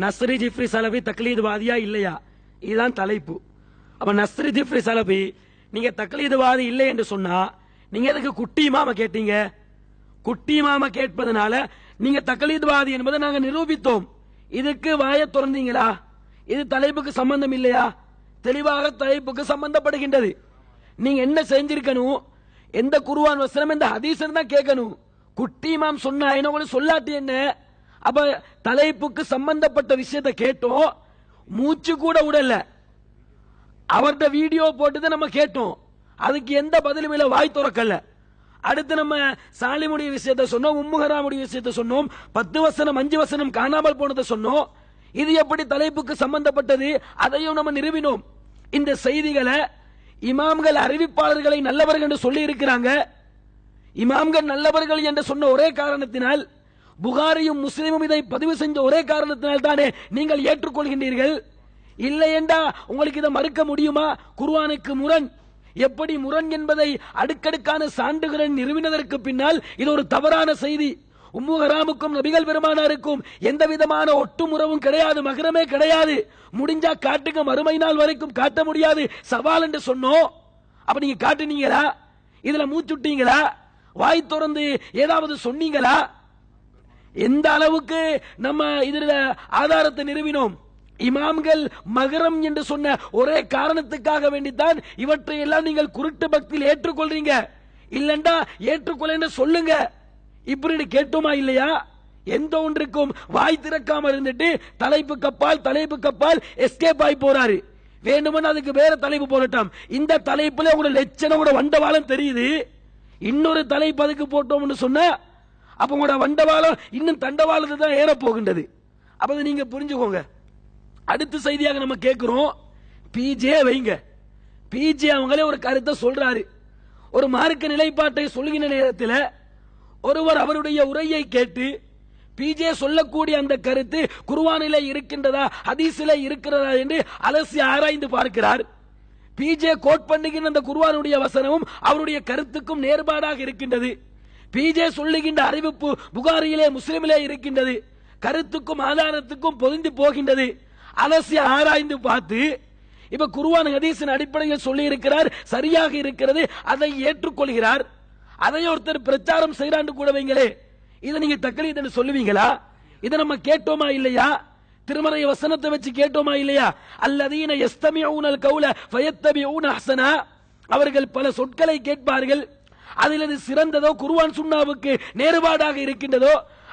நஸ்ரி ஜிப்ரி சலபி தக்லீதுவாதியா இல்லையா? இதுதான் தலைப்பு. அப்ப நஸ்ரி ஜிப்ரி சலபி நீங்க தக்லீதுவாதி இல்லை என்று சொன்னா நீங்க எதுக்கு குட்டி இமாம கேட்டீங்க? குட்டி இமாம கேட்பதனால நீங்க தக்லீதுவாதி என்பதை நாங்க நிரூபித்தோம். இதுக்கு வாயை திறந்தீங்களா? இது தலைப்புக்கு சம்பந்தம் இல்லையா? தெளிவாக தலைப்புக்கு சம்பந்தப்படுகின்றது. நீங்க என்ன செஞ்சிருக்கணும்? எந்த குர்ஆன் வசனம் எந்த ஹதீஸ் தான் கேட்கணும். குட்டி இமாம் சொன்னா என்ன, உங்களுக்கு சொல்லாட்டி என்ன? அப்ப தலைப்புக்கு சம்பந்தப்பட்ட விஷயத்தை கேட்டோம், மூச்சு கூட விடல. அவர்கிட்ட வீடியோ போட்டு நம்ம கேட்டோம், அதுக்கு எந்த பதிலும் இல்ல, வாய் திறக்கல. அடுத்து நம்ம சாலிமுடைய விஷயத்தை சொன்னோம், உம்முஹராமுடைய விஷயத்தை சொன்னோம், 10 வசனம் 5 வசனம் காணாமல் போனதை சொன்னோம். இது எப்படி தலைப்புக்கு சம்பந்தப்பட்டது? அதையும் நம்ம நிறுவினோம். இந்த செய்திகளை இமாம்கள் அறிவிப்பாளர்களை நல்லவர்கள் என்று சொல்லி இருக்கிறாங்க. இமாம்கள் நல்லவர்கள் என்று சொன்ன ஒரே காரணத்தினால், புகாரியும் முஸ்லிமும் இதை பதிவு செஞ்ச ஒரே காரணத்தினால் தானே நீங்கள் ஏற்றுக்கொள்கின்றீர்கள். இல்லை என்றா உங்களுக்கு இதை மறுக்க முடியுமா? குர்ஆனுக்கு முரண். எப்படி முரண் என்பதை அடுக்கடுக்கான சான்றுகளை நிறுவினதற்கு பின்னால் இது ஒரு தவறான செய்தி. உம்மு ஹராமுக்கும் நபிகள் பெருமானாருக்கும் எந்த விதமான ஒட்டுமுறவும் கிடையாது, மகரமே கிடையாது. முடிஞ்சா காட்டுங்க, மறுமை நாள் வரைக்கும் காட்ட முடியாது, சவால் என்று சொன்னோம். அப்ப நீங்க காட்டுனீங்களா? இதுல மூச்சுட்டீங்களா? வாய் திறந்து ஏதாவது சொன்னீங்களா? எந்த அளவுக்கு நம்ம இதுல ஆதாரத்தை நிறுவினோம்? இமாம்கள் மகரம் என்று சொன்ன ஒரே காரணத்துக்காக வேண்டித்தான் இவற்றை எல்லாம் நீங்கள் குருட்டு பக்தியில் ஏற்றுக்கொள்றீங்க. இல்லண்டா ஏற்றுக்கொள்ள சொல்லுங்க. இப்படி கேட்டோமா இல்லையா? எந்த ஒன்றுக்கும் வாய் திறக்காம இருந்துட்டு தலைப்பு கப்பால் எஸ்கேப் ஆகி போறாரு. வேண்டுமென்னு அதுக்கு வேற தலைப்பு போடட்டும். இந்த தலைப்புல உங்களோட லட்சணம் கூட வண்டவாளம் தெரியுது. இன்னொரு தலைப்பு அதுக்கு போட்டோம்னு சொன்னா அப்ப உங்களோட வண்டவாளம் இன்னும் தண்டவாளத்தை தான் ஏற போகின்றது. அப்ப நீங்க புரிஞ்சுக்கோங்க. அடுத்த செய்தியாக நம்ம கேட்கிறோம், பிஜே வைங்க. பிஜே அவங்களே ஒரு கருத்தை சொல்றாரு. ஒரு மார்க்க நிலைப்பாட்டை சொல்கின்ற நேரத்தில் ஒருவர் அவருடைய உரையை கேட்டு பிஜே சொல்லக்கூடிய அந்த கருத்து குர்ஆனிலே இருக்கின்றதா ஹதீஸிலே இருக்கிறதா என்று அலசி ஆராய்ந்து பார்க்கிறார். பிஜே கோட் பண்ணுகின்ற அந்த குர்ஆனுடைய வசனமும் அவருடைய கருத்துக்கும் நேர்பாடாக இருக்கின்றது. பிஜே சொல்லுகின்ற அறிவிப்பு புகாரியிலே முஸ்லிமிலே இருக்கின்றது, கருத்துக்கும் ஆதாரத்துக்கும் பொருந்தி போகின்றது. அலசி ஆராய்ந்து பார்த்து இப்ப குர்ஆன் ஹதீஸின் அடிப்படையில் சொல்லி இருக்கிறார், சரியாக இருக்கிறது, அதை ஏற்றுக்கொள்கிறார். அதை ஒருத்தர் பிரச்சாரம் செய்யறான்னு கூட வைங்களே, இதை நீங்க தக்லீத் என்று சொல்லுவீங்களா? இதை நம்ம கேட்டோமா இல்லையா? திருமறை வசனத்தை வச்சு கேட்டோமா இல்லையா? அல்லதீன யஸ்தமிஊனல் கௌல ஃபயத்தபிஊன அஹ்ஸனா, அவர்கள் பல சொற்களை கேட்பார்கள், அதில் அது சிறந்ததோ குர்ஆன் சுன்னாவுக்கு நேர்பாடாக இருக்கின்றதோ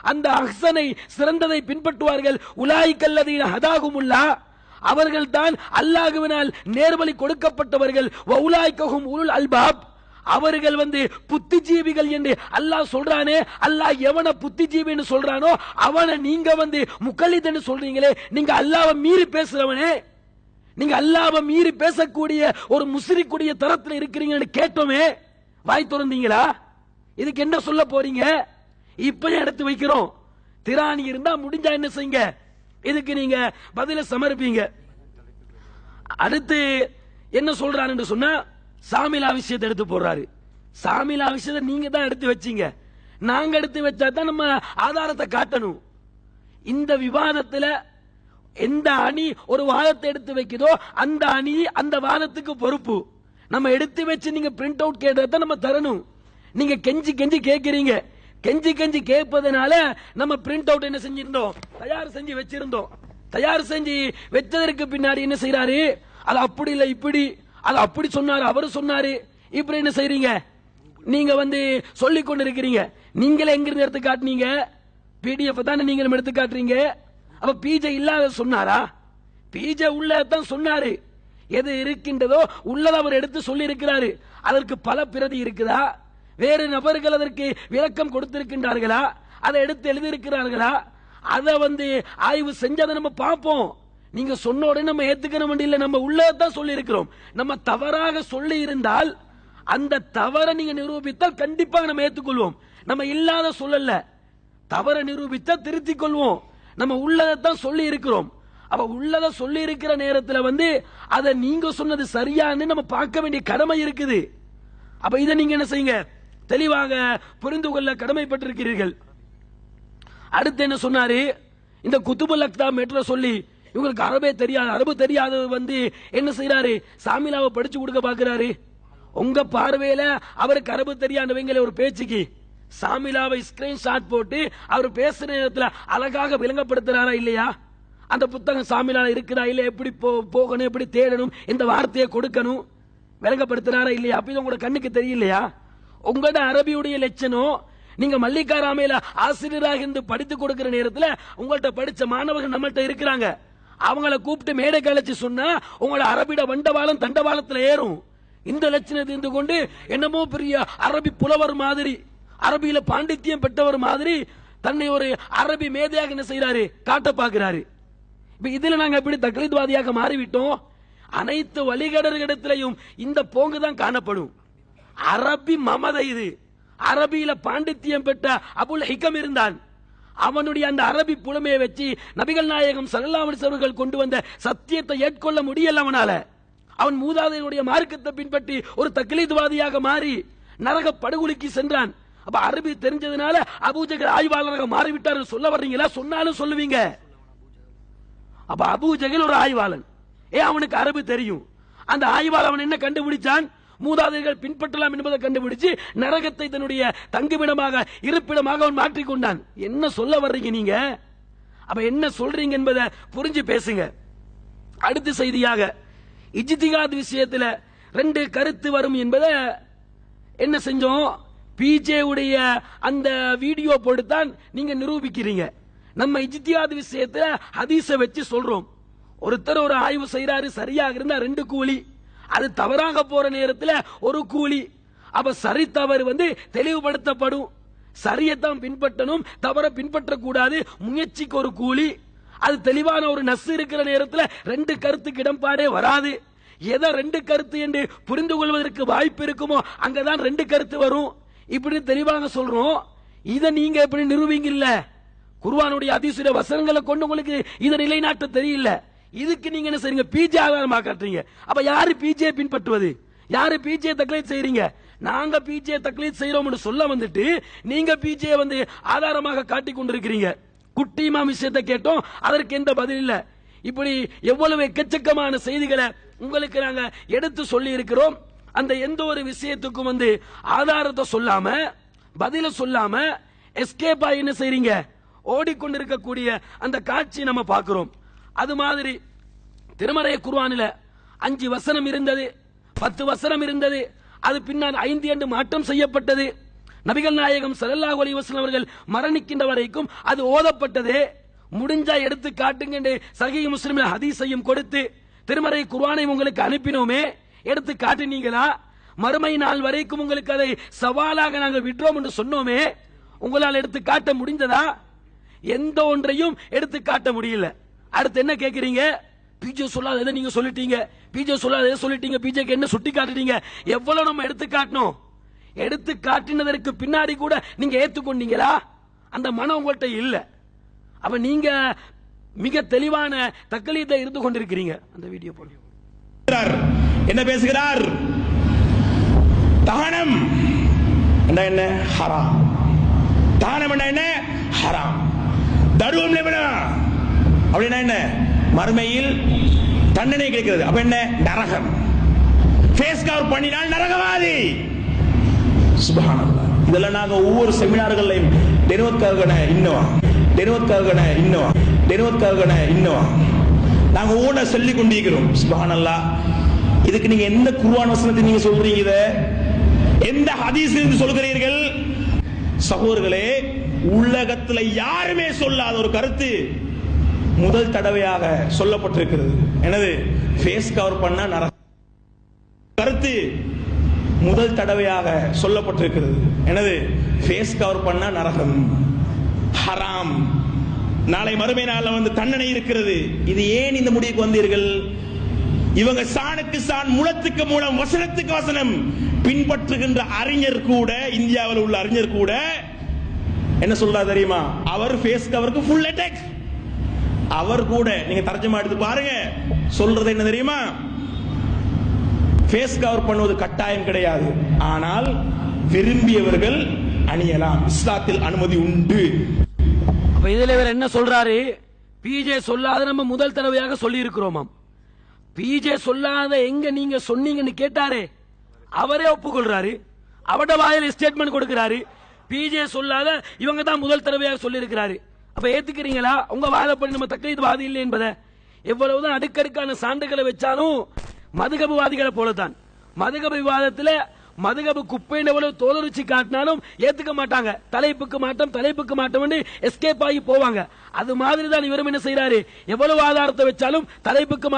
அந்த அஹ்ஸனை சிறந்ததை பின்பற்றுவார்கள். உலாயிகல்லதீன ஹதாகுமுல்லாஹ், அவர்கள் தான் அல்லாஹ்வினால் நேர்வழி கொடுக்கப்பட்டவர்கள். வஉலாயிகஹும் உலுல் அல்பாப், அவர்கள் புத்திஜீவிகள் என்று அல்லாஹ் சொல்றானே. அல்லாஹ் எவன புத்திஜீவின்னு சொல்றானோ அவனை நீங்க முகல்லித் என்று சொல்றீங்களே. நீங்க அல்லாஹ்வை மீறி பேசுறவனே, நீங்க அல்லாஹ்வை மீறி பேசக்கூடிய ஒரு முஸ்ரிக்குடைய தரத்தில் இருக்கிறீங்கன்னு கேட்டோமே, வாய் திறந்தீங்களா? இதுக்கு என்ன சொல்ல போறீங்க? இப்ப எடுத்து வைக்கிறோம். திராணி இருந்தா முடிஞ்சா என்ன செய்யுங்க, இதுக்கு நீங்க பதில சமர்ப்பீங்க. அடுத்து என்ன சொல்றாரு என்று சொன்னா, சாமிலா விஷயத்தை எடுத்து போடுறாரு. சாமிலா விஷயத்தை நீங்க தான் எடுத்து வச்சீங்க, நாங்க எடுத்து வச்சா தான் நம்ம ஆதாரத்தை காட்டணும். இந்த விவாதத்தில் எந்த அணி ஒரு வாதத்தை எடுத்து வைக்குதோ அந்த அணி அந்த வாதத்துக்கு பொறுப்பு. நம்ம எடுத்து வச்சு நீங்க பிரிண்ட் அவுட் கேட்டதை நம்ம தரணும். நீங்க கெஞ்சி கெஞ்சி கேட்கிறீங்க, கெஞ்சி கெஞ்சி கேட்பதனால நம்ம பிரிண்ட் அவுட் என்ன செஞ்சிருந்தோம், தயார் செஞ்சு வச்சிருந்தோம். தயார் செஞ்சு வச்சதற்கு பின்னாடி என்ன செய்யறாரு, அது அப்படி இல்ல இப்படி, அது அப்படி சொன்னாரு அவரு சொன்னாரு, இப்படி என்ன செய்றீங்க, நீங்க சொல்லிக் கொண்டு இருக்கிறீங்க. நீங்களே எங்கிருந்து எடுத்து காட்டுனீங்க? பிடிஎஃப் தானே நீங்களும் எடுத்து காட்டுறீங்க. அப்ப பிஜே இல்லாத சொன்னாரா? பிஜே உள்ளதான் சொன்னாரு. எது இருக்கின்றதோ உள்ளதை அவர் எடுத்து சொல்லி இருக்கிறாரு. அதற்கு பல பிரதி இருக்குதா? வேறு நபர்கள் அதற்கு விளக்கம் கொடுத்திருக்கின்றார்களா? அதை எடுத்து எழுதியிருக்கிறார்களா? அதை ஆய்வு செஞ்சதை நம்ம பார்ப்போம். நீங்க சொன்ன உடனே நம்ம ஏத்துக்கணும் இல்ல, நம்ம உள்ளதான் சொல்லி இருக்கிறோம். நம்ம தவறாக சொல்லி இருந்தால் அந்த தவறை நீங்க நிரூபித்தால் கண்டிப்பாக நம்ம ஏத்துக்கொள்வோம். நம்ம இல்லாத சொல்லல, தவறை நிரூபித்தா திருத்திக் கொள்வோம். நம்ம உள்ளதான் சொல்லி இருக்கிறோம். அப்ப உள்ளத சொல்லி இருக்கிற நேரத்தில் அதை நீங்க சொன்னது சரியானு நம்ம பார்க்க வேண்டிய கடமை இருக்குது. அப்ப இதை நீங்க என்ன செய்யுங்க, தெளிவாக புரிந்து கொள்ள கடமைப்பட்டிருக்கிறீர்கள். அடுத்து என்ன சொன்னாரு, இந்த குத்துபுல் அக்தாம் மெட்ரோ சொல்லி இவங்களுக்கு அரபே தெரியாது, அரபு தெரியாது என்ன செய்யறாரு, சாமிலாவை படிச்சு கொடுக்க பாக்குறாரு. உங்க பார்வையில அவருக்கு அரபு தெரியாதவங்கள ஒரு பேச்சுக்கு சாமிலாவை ஸ்கிரீன்ஷாட் போட்டு அவர் பேசுற நேரத்தில் அழகாக விளங்கப்படுத்துறாரா இல்லையா? அந்த புத்தகம் சாமிலால இருக்குதா இல்ல, எப்படி போகணும், எப்படி தேடணும், இந்த வார்த்தையை கொடுக்கணும், விளங்கப்படுத்துறாரா இல்லையா? அப்ப உங்களோட கண்ணுக்கு தெரியலையா? உங்களோட அரபியுடைய லட்சணம், நீங்க மல்லிகாராமையில ஆசிரியராக இருந்து படித்து கொடுக்கிற நேரத்தில் உங்கள்ட்ட படிச்ச மாணவர்கள் நம்மள்ட்ட இருக்கிறாங்க. அவங்கள கூப்பிட்டு மேடை கழிச்சு சொன்னா உங்களோட அரபிட வண்டவாளம் தண்டவாளத்தில் ஏறும். இந்த லட்சணத்தை இருந்து கொண்டு என்னமோ பெரிய அரபி புலவர் மாதிரி, அரபியில பாண்டித்யம் பெற்றவர் மாதிரி தன்னை ஒரு அரபி மேதையாக என்ன செய்யறாரு, காட்ட பாக்குறாரு. இப்ப இதுல நாங்க எப்படி தக்லீத்வாதியாக மாறிவிட்டோம்? அனைத்து வழிகடர்களிடத்திலையும் இந்த போங்குதான் காணப்படும். அரபி மமதை இது. அரபியில பாண்டித்யம் பெற்ற அபுல் ஹிகம் இருந்தான். அவனுடைய அந்த அரபி புலமையை வச்சு நபிகள் நாயகம் ஸல்லல்லாஹு அலைஹி வஸல்லம் அவர்கள் கொண்டு வந்த சத்தியத்தை ஏற்கொள்ள முடியல அவனால. அவன் மூதாதையருடைய மார்க்கத்தை பின்பற்றி ஒரு தக்லீத்வாதியாக மாறி நரக படுகொலிக்கு சென்றான். அப்ப அரபி தெரிஞ்சதுனால அபூஜஹல் ஆய்வாளராக மாறிவிட்டார் சொல்ல வர்றீங்களா? சொன்னாலும் சொல்லுவீங்க. அப்ப அபூஜஹல் ஒரு ஆய்வாளன், அவனுக்கு அரபு தெரியும். அந்த ஆய்வாளர் அவன் என்ன கண்டுபிடிச்சான், மூதாதையர்கள் பின்பற்றலாம் என்பதை கண்டுபிடிச்சு நரகத்தை தன்னுடைய தங்குமிடமாக இருப்பிடமாக அவன் மாற்றிக்கொண்டான். என்ன சொல்ல வர்றீங்க நீங்க? அப்ப என்ன சொல்றீங்க என்பதை புரிஞ்சு பேசுங்க. அடுத்த செய்தியாக இஜ்திஹாத் விஷயத்துல 2 கருத்து வரும் என்பதை என்ன செஞ்சோம், பிஜே உடைய அந்த வீடியோ போட்டுத்தான் நீங்க நிரூபிக்கிறீங்க. நம்ம இஜ்திஹாத் விஷயத்துல ஹதீஸை வச்சு சொல்றோம். ஒருத்தர் ஒரு ஆய்வு செய்யறாரு, சரியாக இருந்தா 2 கூலி, அது தவறாக போற நேரத்தில் 1 கூலி. அப்ப சரி தவறு தெளிவுபடுத்தப்படும். சரியத்தான் பின்பற்றணும், தவற பின்பற்றக்கூடாது, முயற்சிக்கு 1 கூலி. அது தெளிவான ஒரு நஸ் இருக்கிற நேரத்தில் 2 கருத்துக்கு இடம்பாடே வராது. எதை 2 கருத்து என்று புரிந்து கொள்வதற்கு வாய்ப்பு இருக்குமோ அங்கதான் 2 கருத்து வரும். இப்படி தெளிவாக சொல்றோம். இதை நீங்க எப்படி நிரூபிங்க? இல்ல, குர்ஆனுடைய ஹதீஸுடைய வசனங்களை கொண்டு உங்களுக்கு இதை நிலைநாட்ட தெரியல. இதுக்கு நீங்க என்ன செய்றீங்க, பிஜே ஆதாரமா காட்டுறீங்க. அப்ப யாரு பிஜே பின்பற்றுவது, யாரு பிஜே தக்லீத் செய்றீங்க? நாங்க பிஜே தக்லீத் செய்யறோம்னு சொல்ல வந்துட்டு நீங்க பிஜே ஆதாரமாக காட்டிக் கொண்டிருக்கிறீங்க. குட்டி இமாம் விஷயத்தை கேட்டோம், அதற்கு எந்த பதில் இல்ல. இப்படி எவ்வளவு எக்கச்சக்கமான செய்திகளை உங்களுக்கு நாங்க எடுத்து சொல்லி இருக்கிறோம். அந்த எந்த ஒரு விஷயத்துக்கும் ஆதாரத்தை சொல்லாம பதில சொல்லாம எஸ்கேப் ஆகி என்ன செய்றீங்க, ஓடிக்கொண்டிருக்கக்கூடிய அந்த காட்சி நம்ம பார்க்கிறோம். அது மாதிரி திருமறை குர்ஆனில 5 வசனம் இருந்தது, 10 வசனம் இருந்தது. அது பின்னால் 5 என்று மாற்றம் செய்யப்பட்டது. நபிகள் நாயகம் ஸல்லல்லாஹு அலைஹி வஸல்லம் அவர்கள் மரணிக்கின்ற வரைக்கும் அது ஓதப்பட்டது. முடிஞ்சா எடுத்து காட்டுங்க என்று சஹீஹ் முஸ்லிமில் ஹதீஸையும் கொடுத்து திருமறை குர்ஆனை உங்களுக்கு அனுப்பினோமே, எடுத்து காட்டினீங்களா? மறுமை நாள் வரைக்கும் உங்களுக்கு அதை சவாலாக நாங்கள் விடுறோம் என்று சொன்னோமே, உங்களால் எடுத்து காட்ட முடிந்ததா? எந்த ஒன்றையும் எடுத்து காட்ட முடியல. அடுத்து என்ன கேட்கிறீங்க, பிஜே சொல்லாத எதை நீங்க சொல்லிட்டீங்க, பிஜே சொல்லாத எதை சொல்லிட்டீங்க, பிஜேக்கு என்ன சுட்டி காட்டுறீங்க? எவ்வளவு நம்ம எடுத்து காட்டணும்? எடுத்து காட்டினதற்கு பின்னாடி கூட நீங்க ஏத்துக்கொண்டீங்களா? அந்த மனம் உங்கள்கிட்ட இல்ல. அப்ப நீங்க மிக தெளிவான தக்லீத்ல இருந்து கொண்டிருக்கிறீங்க. அந்த வீடியோ போடுங்க. என்ன பேசுகிறார்? தானம் என்ன ஹராம், தானம் என்ன ஹராம், தர்மம் அப்படின்னா என்ன, மறுமையில் தண்டனை கிடைக்கிறது. அப்ப என்ன, நரகம். ஃபேஸ் கவர் பண்ணினால் நரகவாதி. சுப்ஹானல்லாஹ். இதெல்லாம் நாங்க ஒவ்வொரு செமினார்களையும் நாங்க ஓட சொல்லி கொண்டிருக்கிறோம். சுப்ஹானல்லாஹ். இதுக்கு நீங்க எந்த குர்ஆன் வசனத்தை நீங்க சொல்றீங்க, இத எந்த ஹதீஸ்ல இருந்து சொல்கிறீர்கள்? சகோதரர்களே, உலகத்துல யாருமே சொல்லாத ஒரு கருத்து முதல் தடவையாக சொல்லப்பட்டிருக்கிறது. எனது ஃபேஸ் கவர் பண்ண நரகம் கருத்து முதல் தடவையாக சொல்லப்பட்டிருக்கிறது. எனது ஃபேஸ் கவர் பண்ண நரகம், ஹராம். நாளை மறுமை நாள்ல வந்து தண்டனை இருக்கிறது. இது ஏன் இந்த முடிவுக்கு வந்தீர்கள்? இவங்க சாணுக்கு சான், முழத்துக்கு மூலம், வசனத்துக்கு வசனம் பின்பற்றுகின்ற அறிஞர் கூட, இந்தியாவில் உள்ள அறிஞர் கூட என்ன சொல்றாரு தெரியுமா? அவர் ஃபேஸ் கவருக்கு ஃபுல் அட்டாக். அவர் கூட நீங்க தர்ஜமா எடுத்து பாருங்க, சொல்றது என்ன தெரியுமா? ஃபேஸ் கவர் பண்ணுவது கட்டாயம் கிடையாது, ஆனால் விரும்பியவர்கள் அணியலாம், இஸ்லாத்தில் அனுமதி உண்டு. அப்ப இதுல இவர் என்ன சொல்றாரு? பிஜே சொல்லாத நம்ம முதல் தடவையாக சொல்லி இருக்கிறோமாம். பிஜே சொல்லாத எங்க நீங்க சொன்னீங்கன்னு கேட்டாரே, அவரே ஒப்புக்கொள்றாரு, அவட வாயில ஸ்டேட்மெண்ட் கொடுக்கிறாரு. பிஜே சொல்லாத இவங்க தான் முதல் தடவையாக சொல்லி இருக்கிறாரு. அப்ப ஏத்துக்கிறீங்களா? உங்க வாதப்படி நம்ம தக்லீத்வாதி இல்லை என்பதை எவ்வளவுதான் அடுக்கடுக்கான சான்றுகளை வச்சாலும் மதுகபுவாதிகளை போலதான். மதுகப விவாதத்தில் மதுகபு குப்பைன்னு எவ்வளவு தோலுரிச்சி காட்டினாலும் ஏத்துக்க மாட்டாங்க. தலைப்புக்கு மாட்டம் எஸ்கேப் ஆகி போவாங்க. அது மாதிரி தான் இவரும் என்ன செய்யறாரு? எவ்வளவு ஆதாரத்தை வச்சாலும் தலைப்புக்கு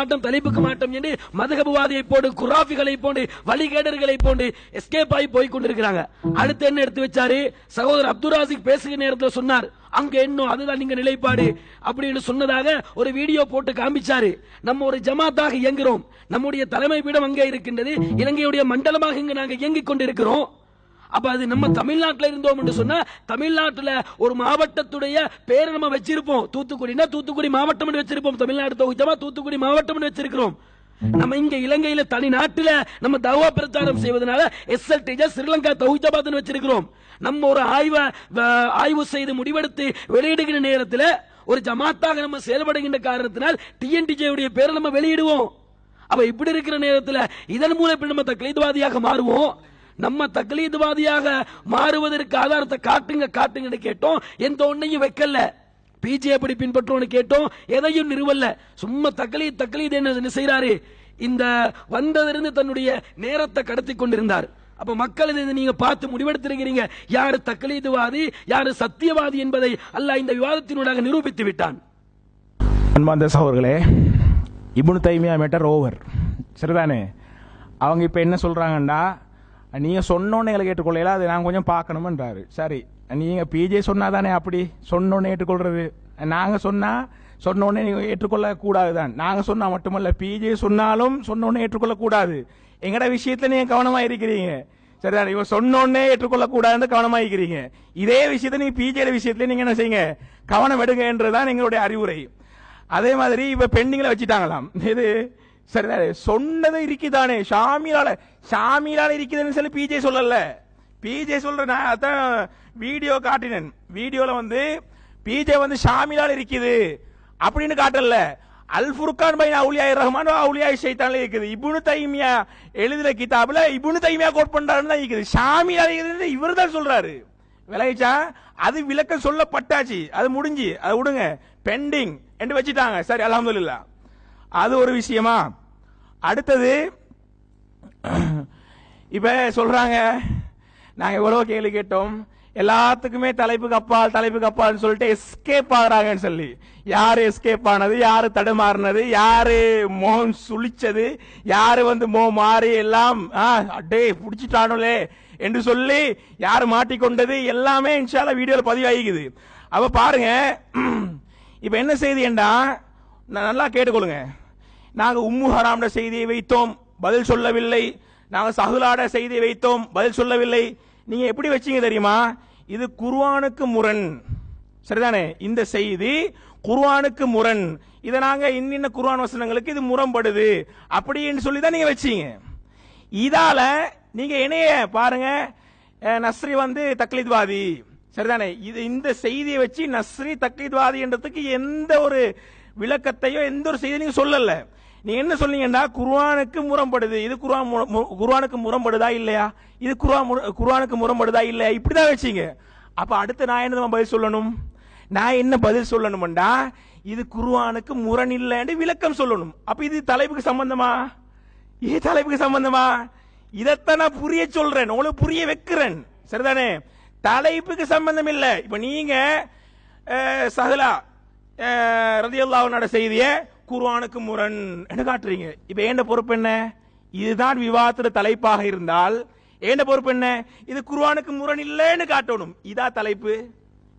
மாட்டம் என்று மதுகபுவாதியை போன்று, குராஃபிகளை போன்று, வழிகேடர்களை போன்று எஸ்கேப் ஆகி போய் கொண்டிருக்கிறாங்க. அடுத்து என்ன எடுத்து வச்சாரு? சகோதரர் அப்துல் ராசிக் பேசுகிற நேரத்தில் சொன்னார், அங்க என்ன அதுதான் நீங்க நிலைப்பாடு அப்படின்னு சொன்னதாக ஒரு வீடியோ போட்டு காமிச்சாரு. நம்ம ஒரு ஜமாத்தாக இயங்குறோம், நம்முடைய தலைமை பீடம் அங்கே இருக்கின்றது, இலங்கையுடைய மண்டலமாக இங்கு நாங்கள் இயங்கிக் கொண்டிருக்கிறோம். அப்ப அது நம்ம தமிழ்நாட்டில் இருந்தோம் என்று சொன்னா, தமிழ்நாட்டில் ஒரு மாவட்டத்துடைய பேரை நம்ம வச்சிருப்போம். தூத்துக்குடினா தூத்துக்குடி மாவட்டம் வச்சிருப்போம். தமிழ்நாடு தொகுதிமா தூத்துக்குடி மாவட்டம் வச்சிருக்கிறோம். நம்ம இங்க இலங்கையில தனி நாட்டில் நம்ம தவா பிரச்சாரம் செய்வதனால SLTJ ஸ்ரீலங்கா தௌஹீதாபாத் வச்சிருக்கிறோம். நம்ம ஒரு ஆய்வு செய்து முடிவெடுத்து வெளியிடுகிற நேரத்தில் ஒரு ஜமாத்தாக நம்ம செயல்படுகின்ற காரணத்தினால் TNTJ உடைய பேரை நம்ம வெளியிடுவோம். அப்ப இப்படி இருக்கிற நேரத்தில் இதன் மூலம் நம்ம தக்லீத்வாதியாக மாறுவோம். நம்ம தக்லீத்வாதியாக மாறுவதற்கு ஆதாரத்தை காட்டுங்க கேட்டோம், எந்த ஒன்னையும் வைக்கல. பிஜே எப்படி பின்பற்றோன்னு கேட்டோம், எதையும் நிறுவல்ல. சும்மா தக்லீத் என்ன செய்யறாரு? இந்த வந்ததிலிருந்து தன்னுடைய நேரத்தை கடத்தி கொண்டிருந்தார். அப்ப மக்கள் இதை நீங்க பார்த்து முடிவெடுத்திருக்கிறீங்க, யாரு தக்லீத்வாதி யாரு சத்தியவாதி என்பதை அல்லாஹ் இந்த விவாதத்தினூடாக நிரூபித்து விட்டான். அன்பார்ந்த சகோதரர்களே, இப்னு தைமியா மேட்டர் ஓவர், சரிதானே? அவங்க இப்ப என்ன சொல்றாங்கன்னா, நீங்க சொன்னோன்னு எங்களை கேட்டுக்கொள்ளல, அது நான் கொஞ்சம் பார்க்கணும்ன்றாரு. சரி, நீங்க பிஜே சொன்னாதானே அப்படி சொன்னோன்னு ஏற்றுக்கொள்றது? நாங்க சொன்னோன்னே நீங்க ஏற்றுக்கொள்ள கூடாதுதான். நாங்க சொன்னா மட்டுமல்ல, பிஜே சொன்னாலும் சொன்னோன்னே ஏற்றுக்கொள்ள கூடாது. எங்கட விஷயத்துல நீங்க கவனமா இருக்கிறீங்க, சரிதான்? இவங்க சொன்னோன்னே ஏற்றுக்கொள்ள கூடாதுன்னு கவனமா இருக்கிறீங்க. இதே விஷயத்த நீங்க பிஜே விஷயத்துல நீங்க என்ன செய்யுங்க, கவனம் எடுங்க என்றுதான் எங்களுடைய அறிவுரை. அதே மாதிரி இப்ப பெண்டிங்ல வச்சுட்டாங்களாம். இது சரிதானே? சொன்னது இருக்குதானே, ஷாமிலால இருக்குதுன்னு சொல்லி பிஜே சொல்லல. பிஜே சொல்ற நான் அதான் வீடியோ காட்டினேன். வீடியோல வந்து பிஜே வந்து ஷாமிலால இருக்குது அப்படின்னு காட்டல. அல் ஃபுர்கான் பைன அவுலியா ரஹ்மான் அவுலியா ஷைத்தான்ல இருக்குது. இப்னு தைமியா எழுதுற கிதாபுல இப்னு தைமியா கோட் பண்றாருன்னு தான் இருக்குது. ஷாமிலால இருக்குது இவர் தான் சொல்றாரு. விளைச்சா அது விளக்கம் சொல்லப்பட்டாச்சு, அது முடிஞ்சு, அது விடுங்க, பெண்டிங் என்று வச்சுட்டாங்க. சரி, அல்ஹம்துலில்லாஹ். அது ஒரு விஷயமா. அடுத்தது இப்ப சொல்றாங்க, நாங்க எவ்வளவு கேள்வி கேட்டோம், எல்லாத்துக்குமே தலைப்புக்கு அப்பால் சொல்லிட்டு எஸ்கேப் ஆகுறாங்கன்னு சொல்லி. யாரு எஸ்கேப் ஆனது, யாரு தடுமாறினது, யாரு மோகம் சுழிச்சது, யாரு வந்து மாறி எல்லாம் அடே புடிச்சிட்டானே என்று சொல்லி யாரு மாட்டிக்கொண்டது எல்லாமே இன்ஷால்லா வீடியோல பதிவாகிக்குது. அப்ப பாருங்க, இப்ப என்ன செய்தி என்றா நல்லா கேட்டுக்கொள்ளுங்க. நாங்க உம்மு ஹராம்ட செய்தியை வைத்தோம், பதில் சொல்லவில்லை. நாங்க சஹுலாட செய்தியை வைத்தோம், பதில் சொல்லவில்லை. நீங்க எப்படி வச்சீங்க தெரியுமா? இது குர்ஆனுக்கு முரண், சரிதானே? இந்த செய்தி குர்ஆனுக்கு முரண், இதை நாங்க இன்னின்ன குர்ஆன் வசனங்களுக்கு இது முரண்படுது அப்படின்னு சொல்லி தான் நீங்க வச்சீங்க. இதால நீங்க என்னைய பாருங்க, நஸ்ரி வந்து தக்லீத்வாதி, சரிதானே? இது இந்த செய்தியை வச்சு நஸ்ரி தக்லீத்வாதி என்றதுக்கு எந்த ஒரு விளக்கத்தையோ எந்த ஒரு செய்தி நீங்க சொல்லல. நீ என்ன சொன்னீங்கன்னா குர்ஆனுக்கு முரண்படுது, இது குர்ஆனுக்கு முரண்படுதா இல்லையா, இது குர்ஆனுக்கு முரண்படுதா இல்லையா, இப்படிதான் வச்சீங்க. அப்ப அடுத்து நான் என்ன பதில் சொல்லணும்? நான் என்ன பதில் சொல்லணும்டா, இது குர்ஆனுக்கு முரண் இல்லைன்னு விளக்கம் சொல்லணும். அப்ப இது தலைப்புக்கு சம்பந்தமா? இது தலைப்புக்கு சம்பந்தமா? இதைத்தான் நான் புரிய சொல்றேன், உங்களுக்கு புரிய வைக்கிறேன், சரிதானே? தலைப்புக்கு சம்பந்தம் இல்லை. இப்ப நீங்க சஹலா ரலியல்லாஹு அன்ஹா செய்திய குர்ஆனுக்கு முரண் என்று காட்டுறீங்க. இப்ப ஏண்ட பொறுப்பு என்ன? இதுதான் விவாதத்துல தலைப்பாக இருந்தால் ஏண்ட பொறுப்பு என்ன? இது குர்ஆனுக்கு முரண் இல்லைன்னு காட்டணும். இதா தலைப்பு?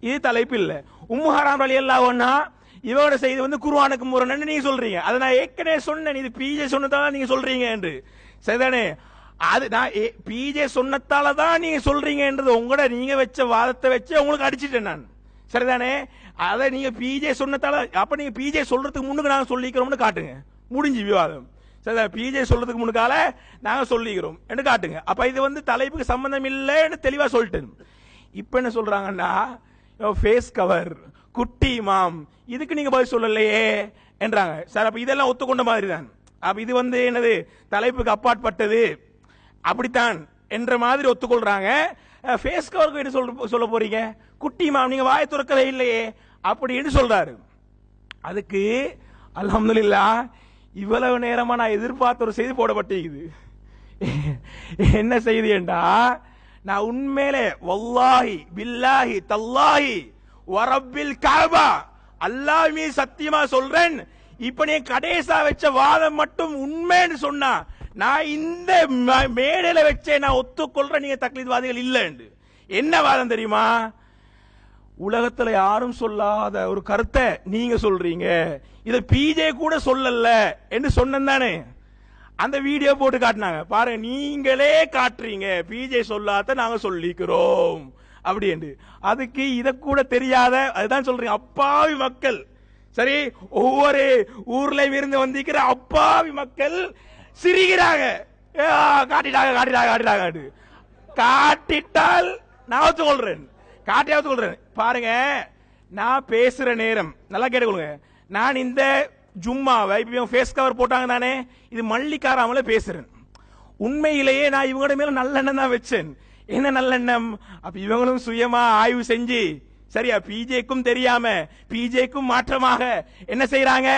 இது தலைப்பு இல்ல. உம்மு ஹராம் ரலியல்லாஹு அன்ஹா இவரோட செய்தி வந்து குர்ஆனுக்கு முரண் நீங்க சொல்றீங்க. அதை நான் ஏற்கனவே சொன்னேன், இது பிஜே சொன்னதால நீங்க சொல்றீங்க என்று. சரிதானே? அது நான் பிஜே சொன்னதால தான் நீங்க சொல்றீங்கன்றது உங்களோட நீங்க வச்ச வாதத்தை வச்சு உங்களுக்கு அடிச்சிட்டேன் நான். சரிதானே? அதை நீங்க பிஜே சொன்னதால, அப்ப நீங்க பிஜே சொல்றதுக்கு முன்னுக்கு நாங்க சொல்லிக்கிறோம்னு காட்டுங்க, முடிஞ்சு விவாதம். சரி, பிஜே சொல்றதுக்கு முன்னுக்கால நாங்க சொல்லிக்கிறோம் என்று காட்டுங்க. அப்ப இது வந்து தலைப்புக்கு சம்பந்தம் இல்லைன்னு தெளிவா சொல்லிட்டேன். இப்ப என்ன சொல்றாங்கன்னா ஃபேஸ் கவர், குட்டி இமாம், இதுக்கு நீங்க பதில் சொல்லலையே என்றாங்க. சார் அப்ப இதெல்லாம் ஒத்துக்கொண்ட மாதிரி தான். அப்ப இது வந்து என்னது தலைப்புக்கு அப்பாற்பட்டது அப்படித்தான் என்ற மாதிரி ஒத்துக்கொள்றாங்க. ஃபேஸ் கவருக்கு என்ன சொல்ல போறீங்க? குட்டி இமாம் நீங்க வாயை துறக்கவே இல்லையே அப்படின்னு சொல்றாரு. அதுக்கு அல்ஹம்துலில்லாஹ் இவ்வளவு நேரமா நான் எதிர்பார்த்த ஒரு செய்தி போடப்பட்டிருக்குது. என்ன செய்தி என்றா, நான் உண்மையிலே வல்லாஹி பில்லாஹி தல்லாஹி வரப்பில் கஅபா அல்லாஹ் மீது சத்தியமா சொல்றேன், இப்ப நீ கடைசா வச்ச வாதம் மட்டும் உண்மைன்னு சொன்னா நான் இந்த மேடையில வச்சே நான் ஒத்துக்கொள்றேன் நீங்க தக்லீத்வாதிகள் இல்லைன்னு. என்ன வாதம் தெரியுமா? உலகத்துல யாரும் சொல்லாத ஒரு கருத்தை நீங்க சொல்றீங்க, இத பிஜே கூட சொல்லல என்று சொன்னதானே. அந்த வீடியோ போட்டு காட்டினாங்க பாருங்க, நீங்களே காட்டுறீங்க பிஜே சொல்லாத நாங்க சொல்லிக்கிறோம் அப்படி என்று. அதுக்கு இத கூட தெரியாத, அதுதான் சொல்றீங்க அப்பாவி மக்கள். சரி, ஒவ்வொரு ஊர்ல இருந்து வந்திருக்கிற அப்பாவி மக்கள் சிரிக்கிறாங்க, காட்டிட்டாங்க காட்டிட்டாங்க காட்டிட்டாங்க. காட்டிட்டால் நான் ஒத்துக்கொள்றேன், காட்டியாவது சொல்றேன். பாருங்க, நான் பேசுற நேரம் நல்லா கேட்டுக்கொள்ளுங்க. நான் இந்த ஜும்மாவை இப்ப ஃபேஸ் கவர் போட்டாங்க தானே, இது மல்லிகாராமல பேசுறேன். உண்மையிலேயே நான் இவங்களோட மேல நல்லெண்ணம் தான் வச்சேன். என்ன நல்லெண்ணம்? அப்ப இவங்களும் சுயமா ஆய்வு செஞ்சு, சரியா, பிஜேக்கும் தெரியாம பிஜேக்கும் மாற்றமாக என்ன செய்யறாங்க,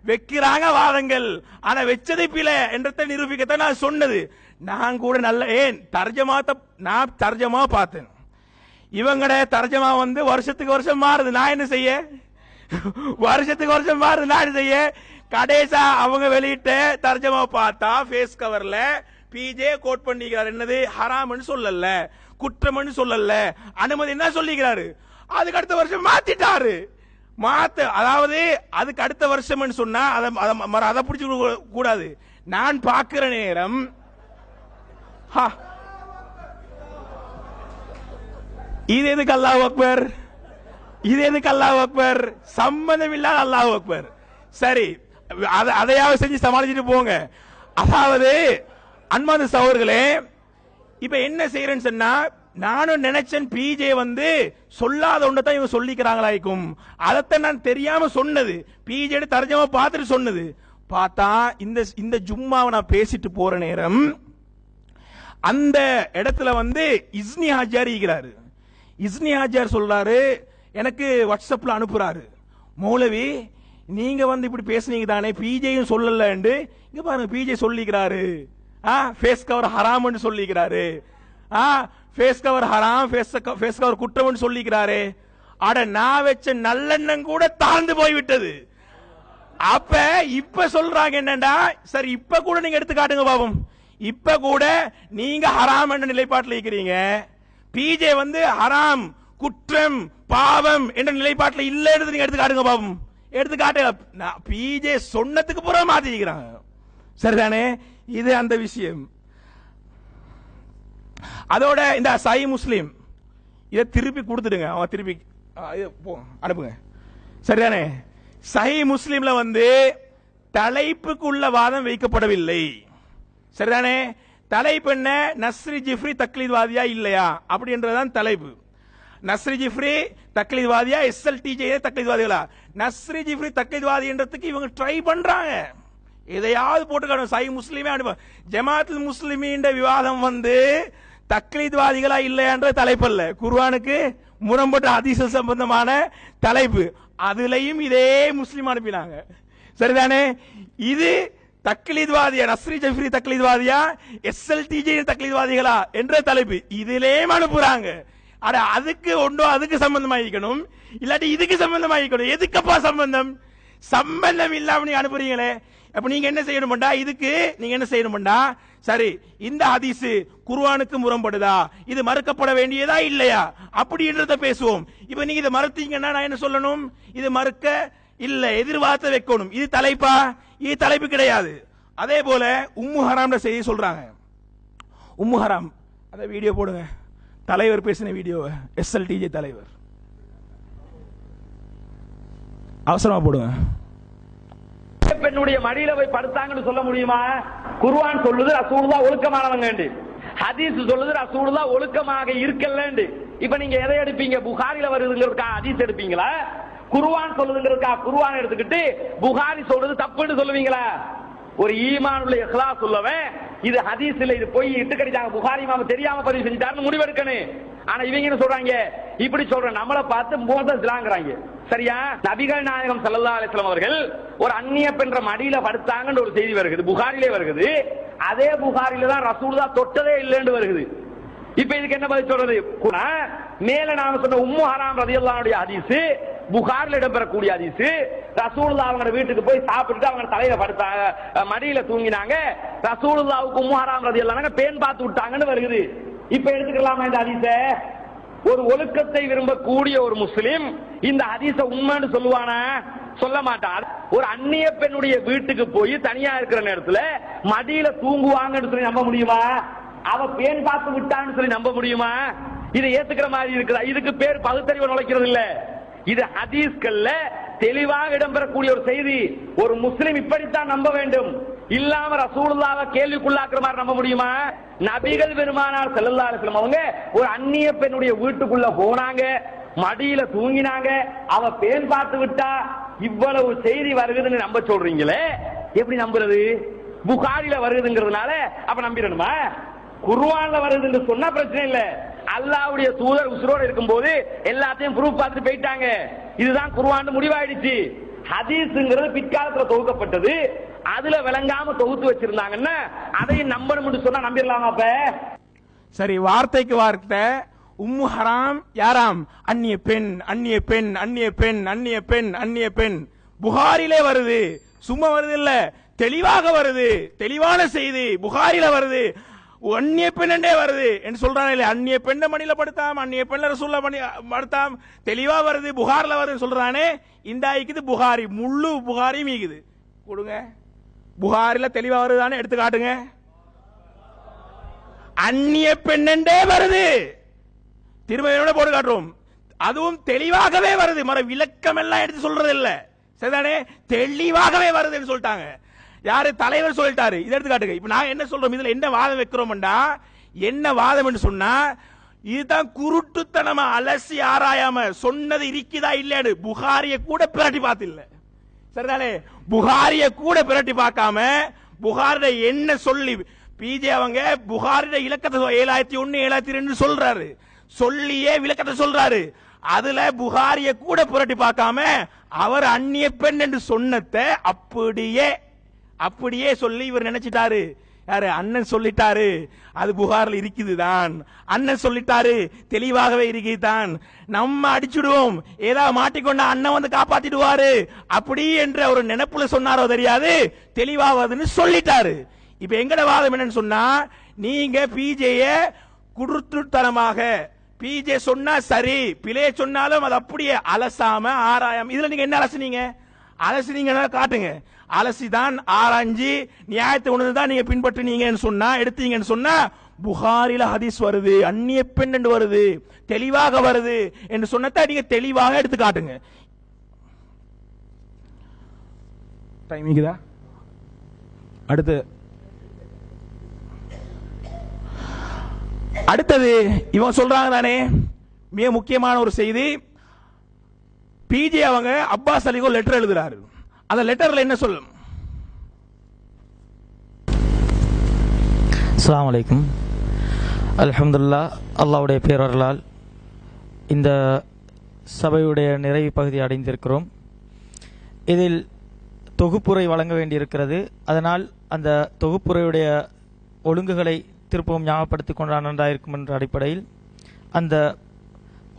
வைக்கிறாங்க வாதங்கள். ஆனா வச்சதை பில என்றதை நிரூபிக்கத்தான் நான் சொன்னது. நான் கூட நல்ல நான் தர்ஜமா பார்த்தேன். இவங்கட தர்ஜமா வந்து வருஷத்துக்கு வருஷம் மாறுது. நான் என்ன செய்ய? வருஷத்துக்கு வருஷம் மாறுது, நான் என்ன செய்ய? கடைசா அவங்க வெளியிட்ட தர்ஜமா பார்த்தா ஃபேஸ் கவர்ல பிஜே கோட் பண்ணிக்கிறார். என்னது? ஹராம்னு சொல்லல, குற்றம்னு சொல்லல, அனுமதி என்ன சொல்லிக்கிறாரு. அதுக்கு அடுத்த வருஷம் மாத்திட்டாரு. அதாவது அதுக்கு அடுத்த வருஷம் சொன்னா அதை பிடிச்சு கூடாது. நான் பார்க்கிற நேரம் இது எதுக்கு அல்லாஹ் அக்பர், இது எதுக்கு அல்லாஹ் அக்பர், சம்பந்தம் இல்லாத அல்லாஹ் அக்பர். சரி, அதையாவது செஞ்சு சமாளிச்சுட்டு போங்க. அதாவது அன்பான சகோதரர்களே, இப்ப என்ன செய்யறேன்னு சொன்னா, நானும் நினைச்சேன் பிஜே வந்து சொல்லாத ஒன்றை இவங்க சொல்லிக்கிறாங்களாய்க்கும். அதைத்தான் நான் தெரியாம சொன்னது, பிஜே தர்ஜமா பார்த்துட்டு சொன்னது. பார்த்தா இந்த ஜும்மாவை நான் பேசிட்டு போற நேரம் அந்த இடத்துல வந்து இஸ்னி ஹாஜியார் இருக்கிறாரு. இஸ்னி ஹாஜியார் சொல்றாரு, எனக்கு வாட்ஸ்அப்ல அனுப்புறாரு, மௌலவி நீங்க வந்து இப்படி பேசுனீங்க தானே, பிஜேயும் சொல்லல, இங்க பாருங்க பிஜே சொல்லிக்கிறாரு, ஃபேஸ் கவர் ஹராம்னு சொல்லிக்கிறாரு, ஃபேஸ் கவர் ஹராம், ஃபேஸ் கவர் குற்றம்னு சொல்லிக்கிறாரு. அட நான் வச்ச நல்லெண்ணம் கூட தாழ்ந்து போய்விட்டது. அப்ப இப்ப சொல்றாங்க என்னண்டா, சரி இப்ப கூட நீங்க எடுத்து காட்டுங்க பாவம், இப்ப கூட நீங்க ஹராம் என்ற நிலைப்பாட்டில் இருக்கிறீங்க, பிஜே வந்து ஹராம் குற்றம் பாவம் என்ற நிலைப்பாட்டில் இல்ல, நீங்க எடுத்து காட்டுங்க பாவம். எடுத்து காட்டுங்க. பிஜே சொன்னதுக்கு புறம் மாத்திக்கிறாங்க. சரிதானே? இது அந்த விஷயம். அதோட இந்த சஹீஹ் முஸ்லிம் இதை திருப்பி கொடுத்துடுங்க, அவன் திருப்பி அனுப்புங்க. சரிதானே? சஹீஹ் முஸ்லிம்ல வந்து தலைப்புக்கு உள்ள வாதம் வைக்கப்படவில்லை. சரிதானே? தலைப்பு என்ன? நஸ்ரி ஜிஃப்ரி தக்லீத்வாதியா இல்லையா அப்படின்றதான் தலைப்பு. நஸ்ரி ஜிஃப்ரி தக்லீத்வாதியா, எஸ்எல்டிஜே தக்லீத்வாதிகளா? நஸ்ரி ஜிஃப்ரி தக்லீத்வாதின்றதுக்கு இவங்க ட்ரை பண்றாங்க, எதையாவது போட்டுக்கணும். சஹீஹ் முஸ்லிமே அனுப்ப. ஜமாத்துல் முஸ்லிமீன் விவாதம் வந்து தக்லீத்வாதிகளா இல்லையான்ற தலைப்பு அல்ல, குர்ஆனுக்கு முரண்பட்ட ஹதீஸ் சம்பந்தமான தலைப்பு. அதுலயும் இதே முஸ்லிம் அனுப்பினாங்க. சரிதானே? இது தக்லீத்வாதியா, நஸ்ரி ஜிஃப்ரி தக்லீத்வாதியா, எஸ்எல்டிஜே தக்லீத்வாதிகளா என்ற தலைப்பு இதிலே அனுப்புறாங்க. அட அதுக்கு ஒன்றோ அதுக்கு சம்பந்தமாயிக்கணும், இல்லாட்டி இதுக்கு சம்பந்தமாயிக்கணும். எதுக்கப்பா சம்பந்தம்? சம்பந்தம் இல்லாம நீங்க அனுப்புறீங்களே. அப்ப நீங்க என்ன செய்யணும்டா, இதுக்கு நீங்க என்ன செய்யணும்டா, சரி இந்த ஹதீஸ் குர்ஆனுக்கு முரண்படுதா, இது மறுக்கப்பட வேண்டியதா இல்லையா அப்படின்றத பேசுவோம். இப்ப நீங்க இதை மறுத்தீங்கன்னா நான் என்ன சொல்லணும்? இது மறுக்க இல்ல, எதிர்வார்த்தை வைக்கணும். இது தலைப்பா? இது தலைப்பு கிடையாது. அதே போல உம்மு ஹராம்ன்ற செய்தி சொல்றாங்க. உம்மு ஹராம் அந்த வீடியோ போடுங்க, தலைவர் பேசின வீடியோ, SLTJ தலைவர், அவசரமா போடுங்க. பெண்ணுடைய மடியில போய் படுத்தாங்கன்னு சொல்ல முடியுமா? குர்ஆன் சொல்லுது ரசூலுல்லாஹ் ஒழுக்கமானவங்க, ஹதீஸ் சொல்லுது ரசூலுல்லாஹ் ஒழுக்கமாக இருக்கலன்னு. இப்ப நீங்க எதை எடுப்பீங்க? புகாரில வருதுங்கிறதுக்காக ஹதீஸ் எடுப்பீங்களா? குர்ஆன் சொல்லுதுங்கிறதுக்காக குர்ஆன் எடுத்துக்கிட்டு புகாரி சொல்றது தப்புன்னு சொல்லுவீங்களா? ஒரு ஈமான் உள்ள இஹ்லாஸ் உள்ளவன் இது ஹதீஸ் இல்ல, இது போய் இட்டு கடிச்சாங்க, புகாரி இமாம் தெரியாம பதிவு செஞ்சிட்டாருன்னு முடிவெடுக்கணும். ஆனா இவங்க என்ன சொல்றாங்க? இப்படி சொல்ற நம்மளை பார்த்து மோதலாங்கிறாங்க. சரியா? நபிகள் நாயகம் ஸல்லல்லாஹு அலைஹி வஸல்லம் அவர்கள் ஒரு அந்நிய பெண்ற மடியில படுத்தாங்கன்னு ஒரு செய்தி வருகிறது, புகாரிலே வருகிறது. அதே புகாரில தான் ரசூலுல்லாஹ் தொட்டதே இல்லைன்னு வருகிறது. இப்ப இதுக்கு என்ன பதில் சொல்றது? மேல நாம சொன்ன உம்மு ஹராம் ரலியல்லாஹு அன்ஹா ஹதீஸ், புகாரில் இடம்பெறக்கூடிய ஹதீஸ், ரசூலுல்லாஹ் அவங்க வீட்டுக்கு போய் சாப்பிட்டு அவங்க தலையில படுத்தாங்க, மடியில தூங்கினாங்க, ரசூலுல்லாஹ்வுக்கு உம்மு ஹராம் ரலியல்லாஹு அன்ஹா பேன் பார்த்து விட்டாங்கன்னு வருகிறது. இப்ப எடுத்துக்கலாமா இந்த ஹதீஸை? ஒரு ஒழுக்கத்தை விரும்பக்கூடிய ஒரு முஸ்லிம் இந்த ஹதீஸ உண்மைன்னு சொல்லுவானா? சொல்ல மாட்டான். ஒரு அந்நிய பெண்ணுடைய வீட்டுக்கு போய் தனியா இருக்கிற நேரத்துல மடியில தூங்குவாங்கன்னு சொல்லி நம்ப முடியுமா? அவ பேன் பார்த்து விட்டான்னு சொல்லி நம்ப முடியுமா? இதை ஏத்துக்கிற மாதிரி இருக்குதா? இதுக்கு பேர் பகுத்தறிவு நுழைக்கிறது இல்ல. இது ஹதீஸ்கள்ல தெளிவாக இடம்பெறக்கூடிய ஒரு செய்தி. ஒரு முஸ்லிம் இப்படித்தான் நம்ப வேண்டும். இல்லாம ரசூலுல்லாஹ்வை கேள்விக்குள்ளாக்குற மாதிரி நம்ப முடியுமா? நபிகள் பெருமானார் ஸல்லல்லாஹு அலைஹி வஸல்லம் அவங்க ஒரு அந்நிய பெண்ணுடைய வீட்டுக்குள்ள போனாங்க, மடியில தூங்கினாங்க, அவ பேன் பார்த்து விட்டா, இவ்வளவு செய்தி வருகுதுன்னு நம்ப சொல்றீங்களே, எப்படி நம்புறது? புகாரில வருதுங்கிறதுனால அப்ப நம்பிடணுமா? குர்ஆன்ல வருதுன்னு சொன்னா பிரச்சனை இல்ல. அல்லாஹ்வுடைய தூதர் உசுரோடு இருக்கும்போது எல்லாத்தையும் ப்ரூஃப் பார்த்துட்டு போயிட்டாங்க. இதுதான் குர்ஆன் முடிவாயிடுச்சு. ஹதீஸ்ங்கிறது பிற்காலத்துல தொகுக்கப்பட்டது, அதுல விளங்காம தொகுத்து வச்சிருந்தாங்கன்னா அதையும் நம்பணும்னு சொன்னா நம்பிடலாமா? அப்ப சரி, வார்த்தைக்கு வார்த்தை உம்மு ஹராம் யாராம்? அந்நிய பெண், அந்நிய பெண், அந்நிய பெண், அந்நிய பெண், அந்நிய பெண். புகாரிலே வருது, சும்மா வருது இல்ல, தெளிவாக வருது, தெளிவான செய்தி புகாரில வருது. அந்நிய பெண்ணே வருது என்று சொல்றாங்க இல்ல, அந்நிய பெண்ண மணியில படுத்தாம், அந்நிய பெண்ண ரசூலுல்லாஹ் மணி படுத்தாம், தெளிவா வருது, புகார்ல வருது சொல்றானே. இந்த ஆயிக்குது புகாரி, முழு புகாரி மீகுது கொடுங்க. புகாரில தெளிவா வருதானே எடுத்து காட்டுங்க. அந்நிய பெண்ணே வருது, திரும்ப போட்டு காட்டுறோம். அதுவும் தெளிவாகவே வருது, மர விளக்கம் எல்லாம் எடுத்து சொல்றது இல்ல, சரிதானே? தெளிவாகவே வருதுன்னு சொல்லிட்டாங்க. யாரு? தலைவர் சொல்லிட்டாரு. இதை எடுத்து காட்டுங்க. இப்ப நான் என்ன சொல்றோம்? இதுல என்ன வாதம் வைக்கிறோம்டா, என்ன வாதம் என்று சொன்னா, இதுதான் குருட்டுத்தனமா அலசி ஆராயாம சொன்னது இருக்குதா இல்லையான்னு புகாரிய கூட பிரட்டி பார்த்து இல்ல, சரிதானே? புகாரிய கூட பிரட்டி பார்க்காம புகாரிட என்ன சொல்லி பிஜே அவங்க புகாரிட இலக்கத்தை 7001 7002 சொல்றாரு, சொல்லியே விளக்கத்தை சொல்றாரு. அதுல புகாரிய கூட புரட்டி பார்க்காம அவர் அந்நிய பெண் என்று சொன்னதை அப்படியே சொல்லி இவர் நினைச்சிட்டாரு. யாரு? அண்ணன் சொல்லிட்டாரு, அது புகாரில் இருக்குதுதான், அண்ணன் சொல்லிட்டாரு, தெளிவாகவே இருக்குதுதான், நம்ம அடிச்சுடுவோம், ஏதாவது மாட்டிக்கொண்ட அண்ணன் வந்து காப்பாத்திடுவாரு அப்படி என்ற ஒரு நினைப்புல சொன்னாரோ தெரியாது, தெளிவாவதுன்னு சொல்லிட்டாரு. இப்ப எங்கட வாதம் என்னன்னு சொன்னா, நீங்க பிஜேய குடுத்துத்தனமாக பிஜே சொன்னா சரி, பிழைய சொன்னாலும் அது அப்படியே அலசாம ஆராயாம, இதுல நீங்க என்ன அலசினீங்க காட்டுங்க. அலசிதான் ஆராய்ஞ்சி நியாயத்தை உணர்ந்துதான் நீங்க பின்பற்றினீங்கன்னு சொன்னா, எடுத்தீங்கன்னு சொன்னா, புகாரில ஹதீஸ் வருது, அந்நிய பெண் என்று வருது, தெளிவாக வருது என்று சொன்னதை நீங்க தெளிவாக எடுத்து காட்டுங்க. டைமிங்குதா? அடுத்தது இவங்க சொல்றாங்க தானே, மிக முக்கியமான ஒரு செய்தி. பிஜே அவங்க அப்பாஸ் அலிகோ லெட்டர் எழுதுறாரு. அந்த லெட்டர்ல என்ன சொல்லும்? அஸ்ஸலாமு அலைக்கும். அல்ஹம்துலில்லாஹ், அல்லாஹ்வுடைய பேரருளால் இந்த சபையுடைய நிறைவு பகுதி அடைந்திருக்கிறோம். இதில் தொகுப்புரை வழங்க வேண்டியிருக்கிறது. அதனால் அந்த தொகுப்புரையுடைய ஒழுங்குகளை திருப்பவும் ஞாபகப்படுத்திக் கொண்டால் நன்றாயிருக்கும் என்ற அடிப்படையில் அந்த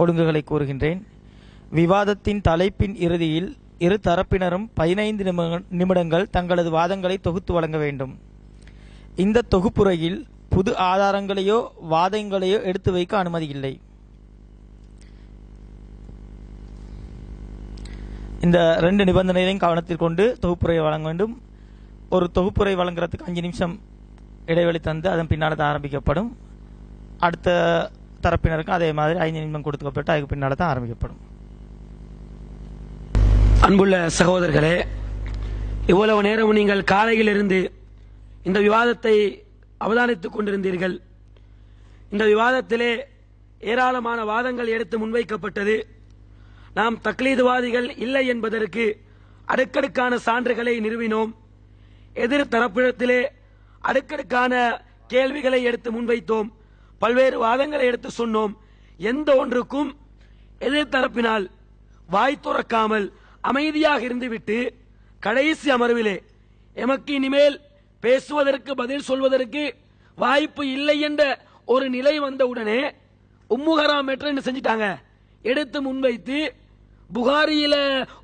ஒழுங்குகளை கூறுகின்றேன். விவாதத்தின் தலைப்பின் இறுதியில் இரு தரப்பினரும் 15 நிமிடங்கள் தங்களது வாதங்களை தொகுத்து வழங்க வேண்டும். இந்த தொகுப்புரையில் புது ஆதாரங்களையோ வாதங்களையோ எடுத்து வைக்க அனுமதி இல்லை. இந்த 2 நிபந்தனைகளையும் கவனத்தில் கொண்டு தொகுப்புரை வழங்க வேண்டும். ஒரு தொகுப்புரை வழங்குறதுக்கு 5 நிமிஷம் இடைவெளி தந்து அதன் பின்னால் தான் ஆரம்பிக்கப்படும். அடுத்த தரப்பினருக்கு அதே மாதிரி 5 நிமிடம் கொடுக்கப்பட்டு அதுக்கு பின்னால் தான் ஆரம்பிக்கப்படும். அன்புள்ள சகோதரர்களே, இவ்வளவு நேரம் நீங்கள் காலையிலிருந்து இந்த விவாதத்தை அவதானித்துக் கொண்டிருந்தீர்கள். இந்த விவாதத்திலே ஏராளமான வாதங்கள் எடுத்து முன்வைக்கப்பட்டது. நாம் தக்லீதுவாதிகள் இல்லை என்பதற்கு அடுக்கடுக்கான சான்றுகளை நிறுவினோம். எதிர் தரப்பிடத்திலே அடுக்கடுக்கான கேள்விகளை எடுத்து முன்வைத்தோம். பல்வேறு வாதங்களை எடுத்து சொன்னோம். எந்த ஒன்றுக்கும் எதிர்த்தரப்பினால் வாய் துறக்காமல் அமைதியாக இருந்துவிட்டு கடைசி அமர்விலே எமக்கு இனிமேல் பேசுவதற்கு பதில் சொல்வதற்கு வாய்ப்பு இல்லை என்ற ஒரு நிலை வந்தவுடனே உம்முஹராம் என்ன செஞ்சிட்டாங்க, எடுத்து முன்வைத்து புகாரியில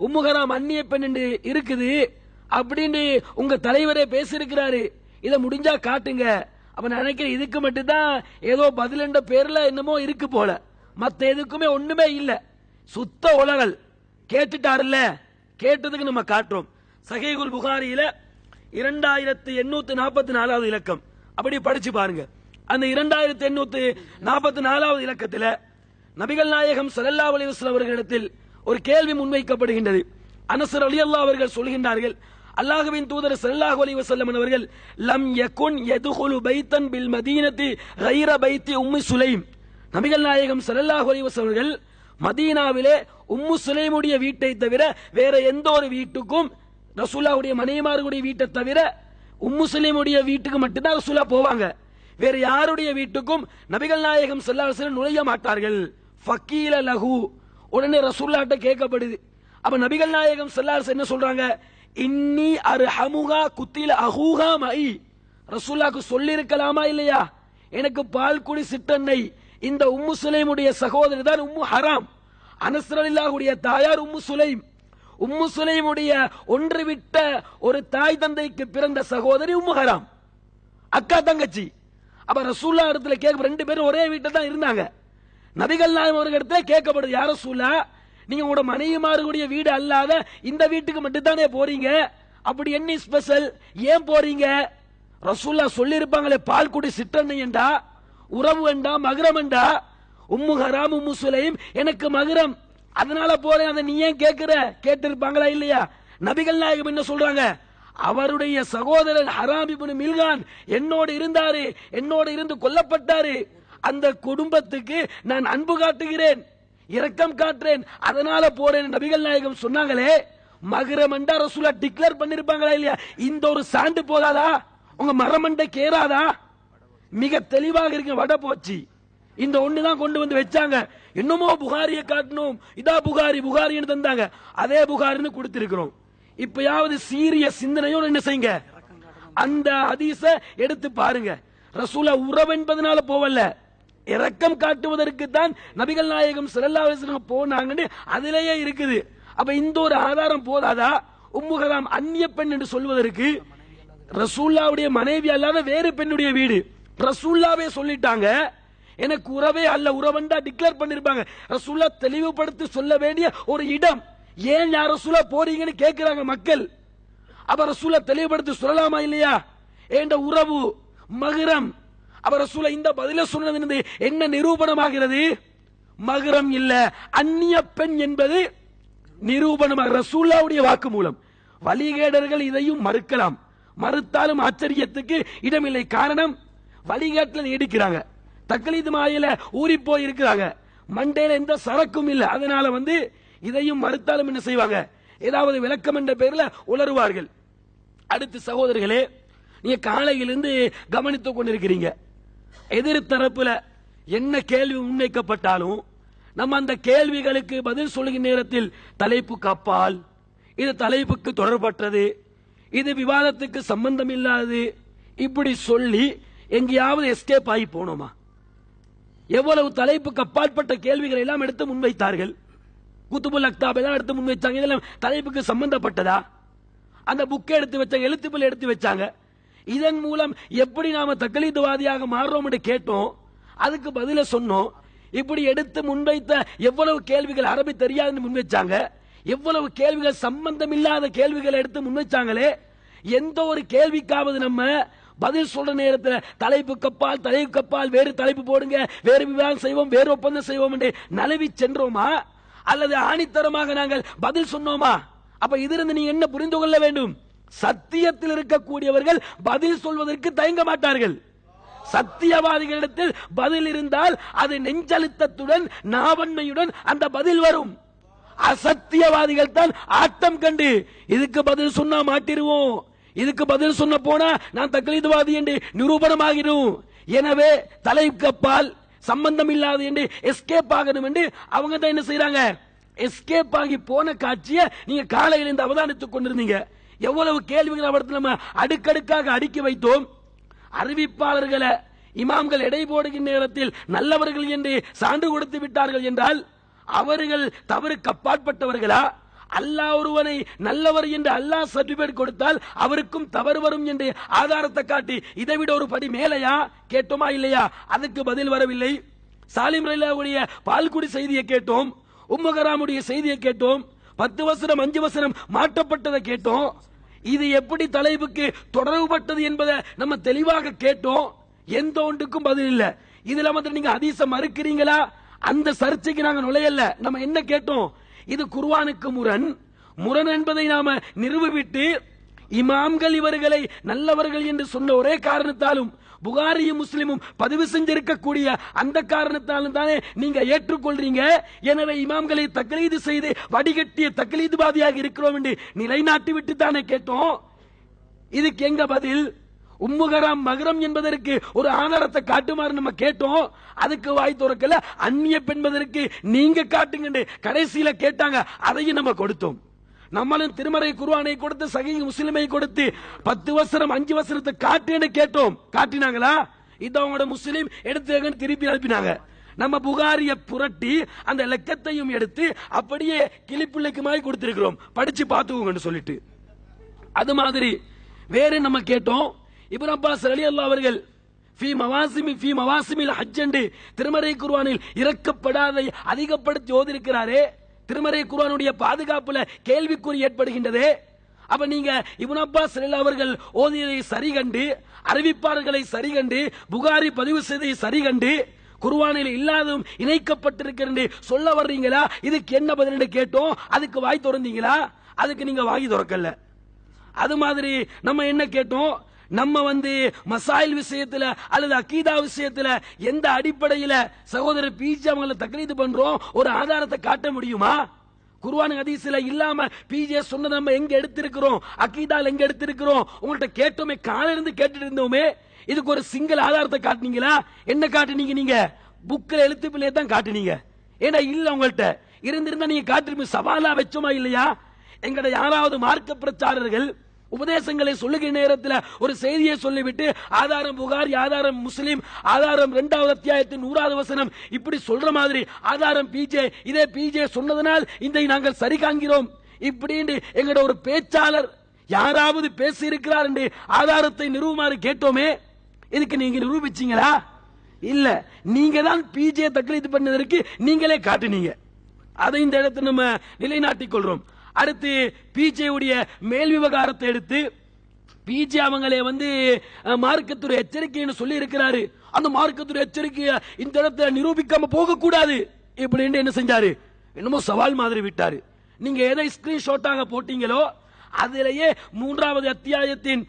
உம்முஹராம் அந்நிய பெண் என்று இருக்குது அப்படின்னு உங்க தலைவரே பேசியிருக்கிறாரு, இதை முடிஞ்சா காட்டுங்க. அப்ப நான் நினைக்கிறேன் இதுக்கு மட்டும்தான் ஏதோ பதில் என்ற பேர்ல என்னமோ இருக்கு போல, மத்த எதுக்குமே ஒண்ணுமே இல்ல. சுத்த உலகல் கேட்டுட்டாருல்ல, கேட்டதுக்கு நம்ம காட்டுறோம். சஹீஹுல் புகாரியில 2844வது இலக்கம் அப்படி படிச்சு பாருங்க. அந்த 2844வது இலக்கத்தில் நபிகள் நாயகம் ஸல்லல்லாஹு அலைஹி வஸல்லம் அவர்களிடத்தில் ஒரு கேள்வி முன்வைக்கப்படுகின்றது. அனஸ் ரலியல்லாஹு அவர்கள் சொல்கின்றார்கள், அல்லாஹ்வின் தூதர் ஸல்லல்லாஹு அலைஹி வஸல்லம் அவர்கள் லம் யகுன் யதுகுலு பைத்தன் பில் மதீனத்தி கைர பைத்தி உம்மு சுலைம், நபிகள் நாயகம் ஸல்லல்லாஹு அலைஹி வஸல்லம் அவர்கள் மதீனாவிலே உம்மு சுலைமுடைய வீட்டை தவிர வேற எந்த ஒரு வீட்டுக்கும், ரசூலுல்லாஹ்வுடைய மனைவிமார்களுடைய வீட்டை தவிர உம்மு சுலைமுடைய வீட்டுக்கு மட்டும்தான் ரசூலா போவாங்க, வேற யாருடைய வீட்டுக்கும் நபிகள் நாயகம் ஸல்லல்லாஹு அலைஹி வஸல்லம் நுழைய மாட்டார்கள். ஃபகீல லஹு, உடனே ரசூலுல்லாஹ்ட்ட கேட்கப்படுது. அப்ப நபிகள் நாயகம் ஸல்லல்லாஹு அலைஹி வஸல்லம் என்ன சொல்றாங்க, இன்னி அர்ஹமுகா குத்தில அஹூஹா மை, ரசூலுல்லாஹ்க்கு சொல்லி இருக்கலாமா இல்லையா, எனக்கு பால் குடி சிட்டன்னை இந்த உம்மு சுலைமுடைய சகோதரி தான் உம்மு ஹராம், அனஸ் ரலியல்லாஹுடைய தாயார் உம்மு சுலைம், உம்மு சுலைமுடைய ஒன்று விட்ட ஒரு தாய் தந்தைக்கு பிறந்த சகோதரி உம்மு ஹராம், அக்கா தங்கச்சி. அப்ப ரசூலுல்லாஹ் இடத்துல கேட்க, 2 பேரும் ஒரே வீட்டில் தான் இருந்தாங்க. நபிகள் நாயகம் அவர்களிடத்துல கேட்கப்படுது, யார் ரசூலுல்லாஹ் நீங்க உங்களோட மனைவிமார்களுடைய வீடு அல்லாத இந்த வீட்டுக்கு மட்டும்தானே போறீங்க, அப்படி என்ன ஸ்பெஷல், ஏன் போறீங்க? ரசூலுல்லாஹ் சொல்லி இருப்பாங்களே பால் குடி சிட்டன்னை என்றா, உறவு வேண்டா, மகரம் வேண்டா, உம்மு ஹராம் உம்மு சுலைம் எனக்கு மகரம், அதனால போறேன், அதை நீ ஏன் கேட்கிற, கேட்டிருப்பாங்களா இல்லையா? நபிகள் நாயகம் என்ன சொல்றாங்க, அவருடைய சகோதரர் ஹராம் இப்னு மில்கான் என்னோடு இருந்தாரு, என்னோடு இருந்து கொல்லப்பட்டாரு, அந்த குடும்பத்துக்கு நான் அன்பு காட்டுகிறேன், இரக்கம் காட்டுறேன், அதனால போறேன் நபிகள் நாயகம் சொன்னாங்களே. மகரமண்டா ரசூலா டிக்ளேர் பண்ணிருப்பாங்களா இல்லையா? இந்த ஒரு சான்று போதாதா? உங்க மரமண்டை கேராதா? மிக தெளிவாக இருக்க வட போச்சு. இந்த ஒண்ணுதான் கொண்டு வந்து வச்சாங்க. இன்னமும் புகாரியை காட்டணும், இதா புகாரி புகாரின்னு தந்தாங்க, அதே புகாரின்னு கொடுத்திருக்கிறோம். இப்பயாவது சீரிய சிந்தனையோடு என்ன செய்யுங்க, அந்த ஹதீஸ எடுத்து பாருங்க. ரசூலா உறவு என்பதனால போவல்ல, இரக்கம் காட்டுவதற்கு தான் நபிகள் நாயகம் ஸல்லல்லாஹு அலைஹி வஸல்லம் போனாங்கன்னு அதிலேயே இருக்குது. அப்ப இந்த ஒரு ஆதாரம் போதாதா? உம்மு ஹராம் அந்நிய பெண் என்று சொல்வதற்கு, ரசூலுல்லாஹ்வுடைய மனைவி அல்லாத வேறு பெண்ணுடைய வீடு, ரசூலுல்லாஹ்வே சொல்லிட்டாங்க, எனக்கு உறவே அல்ல, உறவண்டா டிக்ளேர் பண்ணிருப்பாங்க. ரசூலுல்லாஹ் தெளிவுபடுத்தி சொல்ல வேண்டிய ஒரு இடம், ஏன் யார் ரசூலுல்லாஹ் போறீங்கன்னு கேட்கிறாங்க மக்கள். அப்ப ரசூலுல்லாஹ் தெளிவுபடுத்தி சொல்லலாமா இல்லையா? ஏண்ட உறவு மகரம். அப்ப ரசூலுல்லாஹ் இந்த பதில சொன்னது என்ன நிரூபணமாகிறது? மகரம் இல்ல, அந்நிய பெண் என்பது நிரூபணமாக ரசூலுல்லாஹ்வுடைய வாக்கு மூலம். வழிகேடர்கள் இதையும் மறுக்கலாம், மறுத்தாலும் ஆச்சரியத்துக்கு இடமில்லை. காரணம், வழிகாட்டில் நீடிக்கிறாங்க, தக்லீத் மாயில ஊறி போய் இருக்கிறாங்க, மண்டையில எந்த சரக்கும் இல்ல, அதனால இதையும் மறுத்தாலும் என்ன செய்வாங்க, ஏதாவது விளக்கம் என்ற பெயர்ல உளறுவார்கள். அடுத்து சகோதரர்களே, நீங்க காலையிலிருந்து கவனித்துக் கொண்டிருக்கிறீங்க, எதிர் தரப்புல என்ன கேள்வி முன்வைக்கப்பட்டாலும் நம்ம அந்த கேள்விகளுக்கு பதில் சொல்லுகிற நேரத்தில் தலைப்புக்கு அப்பால், இது தலைப்புக்கு தொடர்பற்றது, இது விவாதத்துக்கு சம்பந்தம் இல்லாது, இப்படி சொல்லி எங்கேயாவது எஸ்கேப் ஆகி போனோமா? எவ்வளவு தலைப்புக்கு அப்பாற்பட்ட கேள்விகளை எல்லாம் எடுத்து முன்வைத்தார்கள். குத்துபுல் அக்தாப் எல்லாம் எடுத்து முன்வைச்சாங்க, இதெல்லாம் தலைப்புக்கு சம்பந்தப்பட்டதா? அந்த புக்கை எடுத்து வச்சாங்க, எழுத்துப்பில் எடுத்து வச்சாங்க, இதன் மூலம் எப்படி நாம தக்லீதுவாதியாக மாறுறோம் என்று கேட்டோம். அதுக்கு பதில சொன்னோம். இப்படி எடுத்து முன்வைத்த எவ்வளவு கேள்விகள், அரபி தெரியாதுன்னு முன்வைச்சாங்க, எவ்வளவு கேள்விகள் சம்பந்தம் இல்லாத கேள்விகளை எடுத்து முன்வைச்சாங்களே, எந்த ஒரு கேள்விக்காவது நம்ம பதில் சொல்ற நேரத்தில் தலைப்பு கப்பால் வேறு தலைப்பு போடுங்க, வேறு விவாதம் செய்வோம், வேறு ஒப்பந்தம் செய்வோம் என்று நழுவி சென்றோமா அல்லது ஆணித்தரமாக நாங்கள் பதில் சொன்னோமா? அப்ப இதிலிருந்து நீங்க என்ன புரிந்து கொள்ள வேண்டும்? சத்தியத்தில் இருக்கக்கூடியவர்கள் பதில் சொல்வதற்கு தயங்க மாட்டார்கள். சத்தியவாதிகளிடத்தில் பதில் இருந்தால் அது நெஞ்சழுத்தத்துடன் நாவன்மையுடன் அந்த பதில் வரும். அசத்தியவாதிகள் தான் ஆட்டம் கண்டு இதுக்கு பதில் சொன்னா மாட்டிருவோம், இதுக்கு பதில் சொன்ன போனா நான் தக்லீதுவாதி என்று நிரூபணமாகிடும், எனவே தலைக்கப்பால் சம்பந்தம் இல்லாது என்று எஸ்கேப் ஆகணும் என்று அவங்க தான் என்ன செய்யறாங்க, எஸ்கேப் ஆகி போன காட்சியை நீங்க காலையில் இருந்து அவதானித்துக் கொண்டிருந்தீங்க. எவ்வளவு கேள்விகள் அவர்களை நம்ம அடுக்கடுக்காக அடுக்கி வைத்தோம். அறிவிப்பாளர்களை இமாம்கள் எடை போடுகின்ற நேரத்தில் நல்லவர்கள் என்று சான்று கொடுத்து விட்டார்கள் என்றால் அவர்கள் தவறுக்கு அப்பாற்பட்டவர்களா? அல்லாஹ் ஒருவனை நல்லவர் என்று அல்லாஹ் சர்டிபிகேட் கொடுத்தால் அவருக்கும் தவறு வரும் என்று ஆதாரத்தை காட்டி இதைவிட ஒரு படி மேலையா? கேட்டோமா இல்லையா? அதுக்கு பதில் வரவில்லை. சாலிம் ரலியல்லாஹுடைய பால்குடி செய்தியை கேட்டோம், உம்மகராமுடைய செய்தியை கேட்டோம், 10 வசனம் 5 வசனம் மாற்றப்பட்டதை கேட்டோம். இது எப்படி தலைப்புக்கு தொடர்புபட்டது என்பதை நம்ம தெளிவாக கேட்டோம். எந்த ஒன்றுக்கும் பதில் இல்ல. இதுல வந்து நீங்க ஹதீஸை மறுக்கிறீங்களா? அந்த சர்ச்சைக்கு நாங்க நுழையல. நம்ம என்ன கேட்டோம்? இது குர்ஆனுக்கு முரண் என்பதை நாம நிரூபித்து இமாம்கள் இவர்களை நல்லவர்கள் என்று சொன்ன ஒரே காரணத்தாலும் புகாரியும் முஸ்லிமும் பதிவு செஞ்சிருக்கக்கூடிய அந்த காரணத்தாலும் தானே நீங்க ஏற்றுக்கொள்றீங்க. எனவே இமாம்களை தக்லீது செய்து வடிகட்டிய தக்லீதுவாதியாக இருக்கிறோம் என்று நிலைநாட்டி விட்டு தானே கேட்டோம். இதுக்கு எங்க பதில்? உம்முகரம் மகரம் என்பதற்கு ஒரு ஆதாரத்தை காட்டுமாறு நம்ம கேட்டோம். அதுக்கு வாய் திறக்கல. அந்நிய என்பதற்கு நீங்க காட்டுங்க கடைசியில கேட்டாங்க, அதையும் நம்ம கொடுத்தோம். நம்மளும் திருமறை குர்ஆனை கொடுத்து சஹீஹ் முஸ்லிமை கொடுத்து 10 வசனம் 5 வசனத்தை காட்டுன்னு கேட்டோம். காட்டினாங்களா? இது அவங்களோட முஸ்லிம் எடுத்து திருப்பி அனுப்பினாங்க. நம்ம புகாரிய புரட்டி அந்த லெக்கத்தையும் எடுத்து அப்படியே கிளிப்பிள்ளைக்குமாய் கொடுத்திருக்கிறோம், படிச்சு பார்த்துக்கோங்கன்னு சொல்லிட்டு. அது மாதிரி வேற நம்ம கேட்டோம். இப்னு அப்பாஸ் ரலியல்லாஹு அவர்கள் ஃபீ மவாசிமில் ஹஜ் என்று திருமறை குர்ஆனில் இறக்கப்படாத அதிகப்படுத்தி ஓதிருக்கிறாரே, திருமறை குர்ஆனுடைய பாதுகாப்புல கேள்விக்குறி ஏற்படுகின்றது. அப்ப நீங்க இப்னு அப்பாஸ் ரலியல்லாஹு அவர்கள் ஓதியதை சரி கண்டு, அறிவிப்பாளர்களை சரி கண்டு, புகாரி பதிவு செய்ததை சரி கண்டு, குர்ஆனில் இல்லாததும் இணைக்கப்பட்டிருக்கிறது சொல்ல வர்றீங்களா? இதுக்கு என்ன பதில் கேட்டோம். அதுக்கு வாய் திறந்தீங்களா? அதுக்கு நீங்க வாய் திறக்கல. அது மாதிரி நம்ம என்ன கேட்டோம்? நம்ம மசாயில் விஷயத்துல அல்லது அகீதா விஷயத்துல எந்த அடிப்படையில சகோதரர் பிஜே அவங்களை தக்லீது பண்றோம், ஒரு ஆதாரத்தை காட்ட முடியுமா? குர்ஆன் ஹதீஸ்ல இல்லாம பிஜே சொன்னதை நம்ம எங்க எடுத்திருக்கிறோம், அகீதால எங்க எடுத்திருக்கிறோம்? உங்கள்ட்ட கேட்டோமே, காலையில இருந்து கேட்டுட்டு இருந்தோமே, இதுக்கு ஒரு சிங்கிள் ஆதாரத்தை காட்டுனீங்களா? என்ன காட்டுனீங்க? நீங்க புக்ல எழுத்துப்பிள்ளையே தான் காட்டுனீங்க. ஏன்னா இல்ல, உங்கள்ட்ட இருந்திருந்தா நீங்க காட்டிருப்பீங்க. சவாலா வச்சோமா இல்லையா? எங்கட யாராவது மார்க்க பிரச்சாரர்கள் உபதேசங்களை சொல்லுகிற நேரத்தில் ஒரு செய்தியை சொல்லிவிட்டு ஆதாரம் புகாரி, ஆதாரம் முஸ்லிம், ஆதாரம் 2வது அத்தியாயத்தின் 100வது வசனம் இப்படி சொல்ற மாதிரி ஆதாரம் பிஜே, இதே பிஜே சொன்னதனால் இதை நாங்கள் சரி காண்கிறோம் இப்படி எங்கட ஒரு பேச்சாளர் யாராவது பேசி இருக்கிறார் என்று ஆதாரத்தை நிரூபமாறு கேட்டோமே. இதுக்கு நீங்க நிரூபிச்சீங்களா? இல்ல, நீங்க தான் பிஜே தக்லீது பண்ணதற்கு நீங்களே காட்டுனீங்க. அதை இந்த இடத்துல நம்ம நிலைநாட்டிக் கொள்றோம். அடுத்து பிஜே உடைய மேல் விவகாரத்தை எடுத்து பிஜே அவங்களே மார்க்கத்துறை எச்சரிக்கைன்னு சொல்லி இருக்கிறாரு. அந்த மார்க்கத்துறை எச்சரிக்கையை இந்த இடத்துல நிரூபிக்காம போக கூடாது இப்படின்னு என்ன செஞ்சாரு? என்னமோ சவால் மாதிரி விட்டாரு. நீங்க எதை ஸ்கிரீன்ஷாட்டாக போட்டீங்களோ அதிலேயே 3வது அத்தியாயத்தின்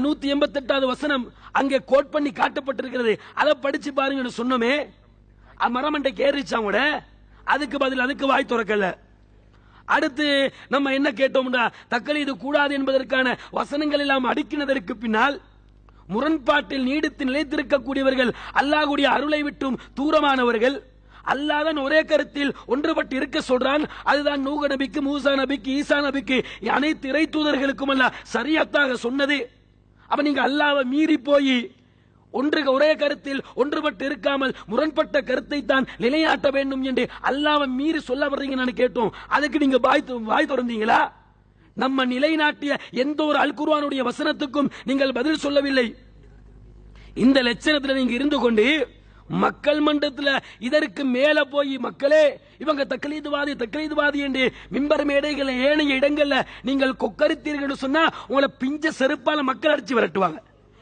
188வது வசனம் அங்கே கோட் பண்ணி காட்டப்பட்டிருக்கிறது. அதை படிச்சு பாருங்கன்னு சொன்னோமே, மரமண்டை கேறிச்சாங்க கூட. அதுக்கு பதில் அதுக்கு வாய் திறக்கல. அடுத்து நம்ம என்ன கேட்டோம்னா, தக்லீது கூடாது என்பதற்கான வசனங்கள் எல்லாம் அடுக்கினதற்கு பின்னால் முரண்பாட்டில் நீடித்து நிலைத்திருக்கக்கூடியவர்கள், அல்லாஹ்வுடைய அருளை விட்டும் தூரமானவர்கள், அல்லாஹ் தான் ஒரே கருத்தில் ஒன்றுபட்டு இருக்க சொல்றான். அதுதான் நூஹ் நபிக்கு, மூசா நபிக்கு, ஈசா நபிக்கு, அனைத்து இறை தூதர்களுக்கும் அல்லாஹ் ஷரியத்தாக சொன்னது. அப்ப நீங்க அல்லாஹ்வை மீறி போய் ஒரே கருத்தில் ஒன்றுபட்டு இருக்காமல் முரண்பட்ட கருத்தை தான் நிலைநாட்ட வேண்டும் என்று அல்லாஹ்வை மீறி சொல்ல வர்றீங்கன்னு கேட்டோம். அதுக்கு நீங்க வாய் திறந்தீங்களா? நம்ம நிலைநாட்டிய எந்த ஒரு அல் குர்ஆனுடைய வசனத்துக்கும் நீங்கள் பதில் சொல்லவில்லை. இந்த லட்சணத்தில் நீங்க இருந்து கொண்டு மக்கள் மன்றத்தில் இதற்கு மேல போய் மக்களே இவங்க தக்லீதுவாதி என்று மிம்பர் மேடைகள் ஏனைய இடங்கள்ல நீங்கள் கொக்கரித்தீர்கள் சொன்னா உங்களை பிஞ்ச செருப்பால மக்கள் அடிச்சு விரட்டுவாங்க.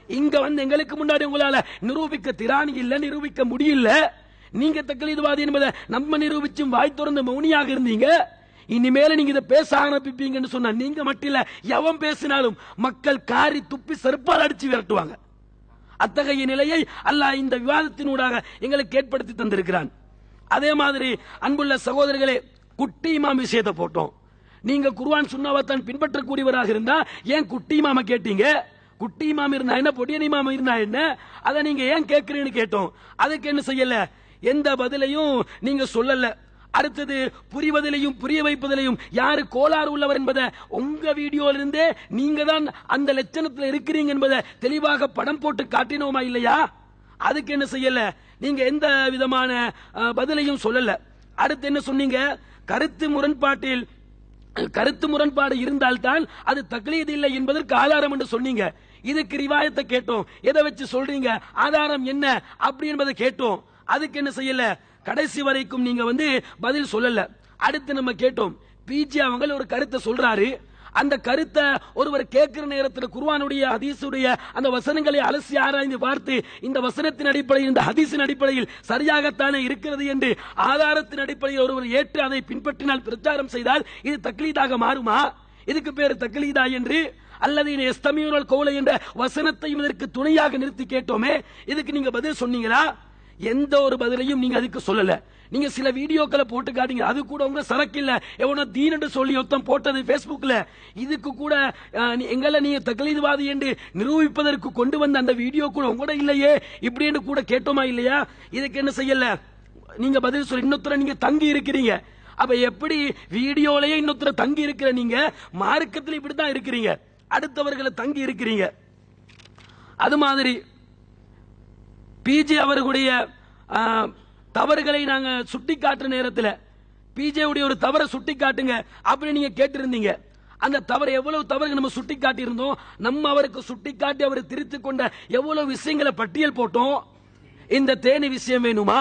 இங்க வந்து எங்களுக்கு முன்னாடி உங்களால நிரூபிக்க திராணி இல்ல, நிரூபிக்க முடியல. நீங்க தக்லீதுவாதி என்பதை நம்ம நிரூபிச்சும் வாய் திறந்து மௌனியாக இருந்தீங்க. இனிமேல நீங்க இதை பேச ஆரம்பிப்பீங்கன்னு சொன்னா நீங்க மட்டும் இல்ல, எவன் பேசினாலும் மக்கள் காரி துப்பி செருப்பால் அடிச்சு விரட்டுவாங்க. அத்தகைய நிலையை அல்லாஹ் இந்த விவாதத்தினூடாக எங்களுக்கு ஏற்படுத்தி தந்திருக்கிறான். அதே மாதிரி அன்புள்ள சகோதரர்களே, குட்டி இமாம் விஷயத்தை போட்டோம். நீங்க குர்ஆன் சுன்னாவத்தான் பின்பற்றக்கூடியவராக இருந்தா ஏன் குட்டி இமாம கேட்டீங்க? குட்டி இமாம் இருந்தா என்ன, பொடியன் இமாம் இருந்தா என்ன, அதை நீங்க ஏன் கேட்கிறீன்னு கேட்டோம். அதுக்கு என்ன செய்யல, எந்த பதிலையும் நீங்க சொல்லல. அடுத்தது புரிவதிலையும் புரிய வைப்பதிலையும் யாரு கோளாறு உள்ளவர் என்பதை உங்க வீடியோல இருந்தே நீங்க தான் அந்த லட்சணத்தில் இருக்கிறீங்க என்பதை தெளிவாக படம் போட்டு காட்டினோமா இல்லையா? அதுக்கு என்ன செய்யல, நீங்க எந்த விதமான பதிலையும் சொல்லல. அடுத்து என்ன சொன்னீங்க, கருத்து முரண்பாடு இருந்தால்தான் அது தக்லீத் இல்லை என்பதற்கு ஆதாரம் என்று சொன்னீங்க. இதுக்கு ரிவாயத்தை கேட்டோம், எதை வச்சு சொல்றீங்க, ஆதாரம் என்ன அப்படி என்பதை கேட்டோம். அதுக்கு என்ன செய்யல, கடைசி வரைக்கும் நீங்க வந்து பதில் சொல்லல. அடுத்து நம்ம கேட்டோம், பிஜி அவங்க ஒரு கருத்தை சொல்றாரு. அந்த கருத்தை ஒருவர் கேட்கிற நேரத்தில் குர்ஆனுடைய ஹதீஸுடைய அந்த வசனங்களை அலசி ஆராய்ந்து பார்த்து இந்த வசனத்தின் அடிப்படையில் இந்த ஹதீஸின் அடிப்படையில் சரியாகத்தானே இருக்கிறது என்று ஆதாரத்தின் அடிப்படையில் ஒருவர் ஏற்று அதை பின்பற்றினால் பிரச்சாரம் செய்தால் இது தக்லீதாக மாறுமா? இதுக்கு பேர் தக்லீதா என்று அல்லது எஸ்தமியூனல் கௌல என்ற வசனத்தை இதற்கு துணையாக நிறுத்தி கேட்டோமே, இதுக்கு நீங்க பதில் சொன்னீங்களா? எந்த ஒரு பதிலையும் நீங்க அதுக்கு சொல்லல. நீங்க சில வீடியோக்களை போட்டு காட்டீங்க, அது கூட உங்க சரக்கு இல்ல, எவனோ தீன் என்று சொல்லி ஒருத்தன் போட்டது பேஸ்புக்ல. இதுக்கு கூட எங்களை நீங்க தக்லீதுவாதி என்று நிரூபிப்பதற்கு கொண்டு வந்த அந்த வீடியோ கூட உங்களோட இல்லையே, இப்படி என்று கூட கேட்டோமா இல்லையா? இதுக்கு என்ன செய்யல, நீங்க பதில் சொல்லி இன்னொருத்தர நீங்க தங்கி இருக்கிறீங்க. அப்ப எப்படி வீடியோலயே இன்னொருத்தர தங்கி இருக்கிற நீங்க மார்க்கத்தில் இப்படித்தான் இருக்கிறீங்க, அடுத்தவர்களை தங்கி இருக்கிறீங்க. அது மாதிரி பிஜே அவர்களுடைய தவறுகளை நாங்க சுட்டி காட்டுற நேரத்தில் பிஜே உடைய ஒரு தவறை சுட்டி காட்டுங்க அப்படி நீங்க கேட்டிருந்தீங்க. அந்த தவறு எவ்வளவு தவறு நம்ம சுட்டி காட்டி இருந்தோம், நம்ம அவருக்கு சுட்டி காட்டி அவர் திருத்திக் கொண்ட எவ்வளவு விஷயங்களை பட்டியல் போட்டோம். இந்த தேனி விஷயம் வேணுமா,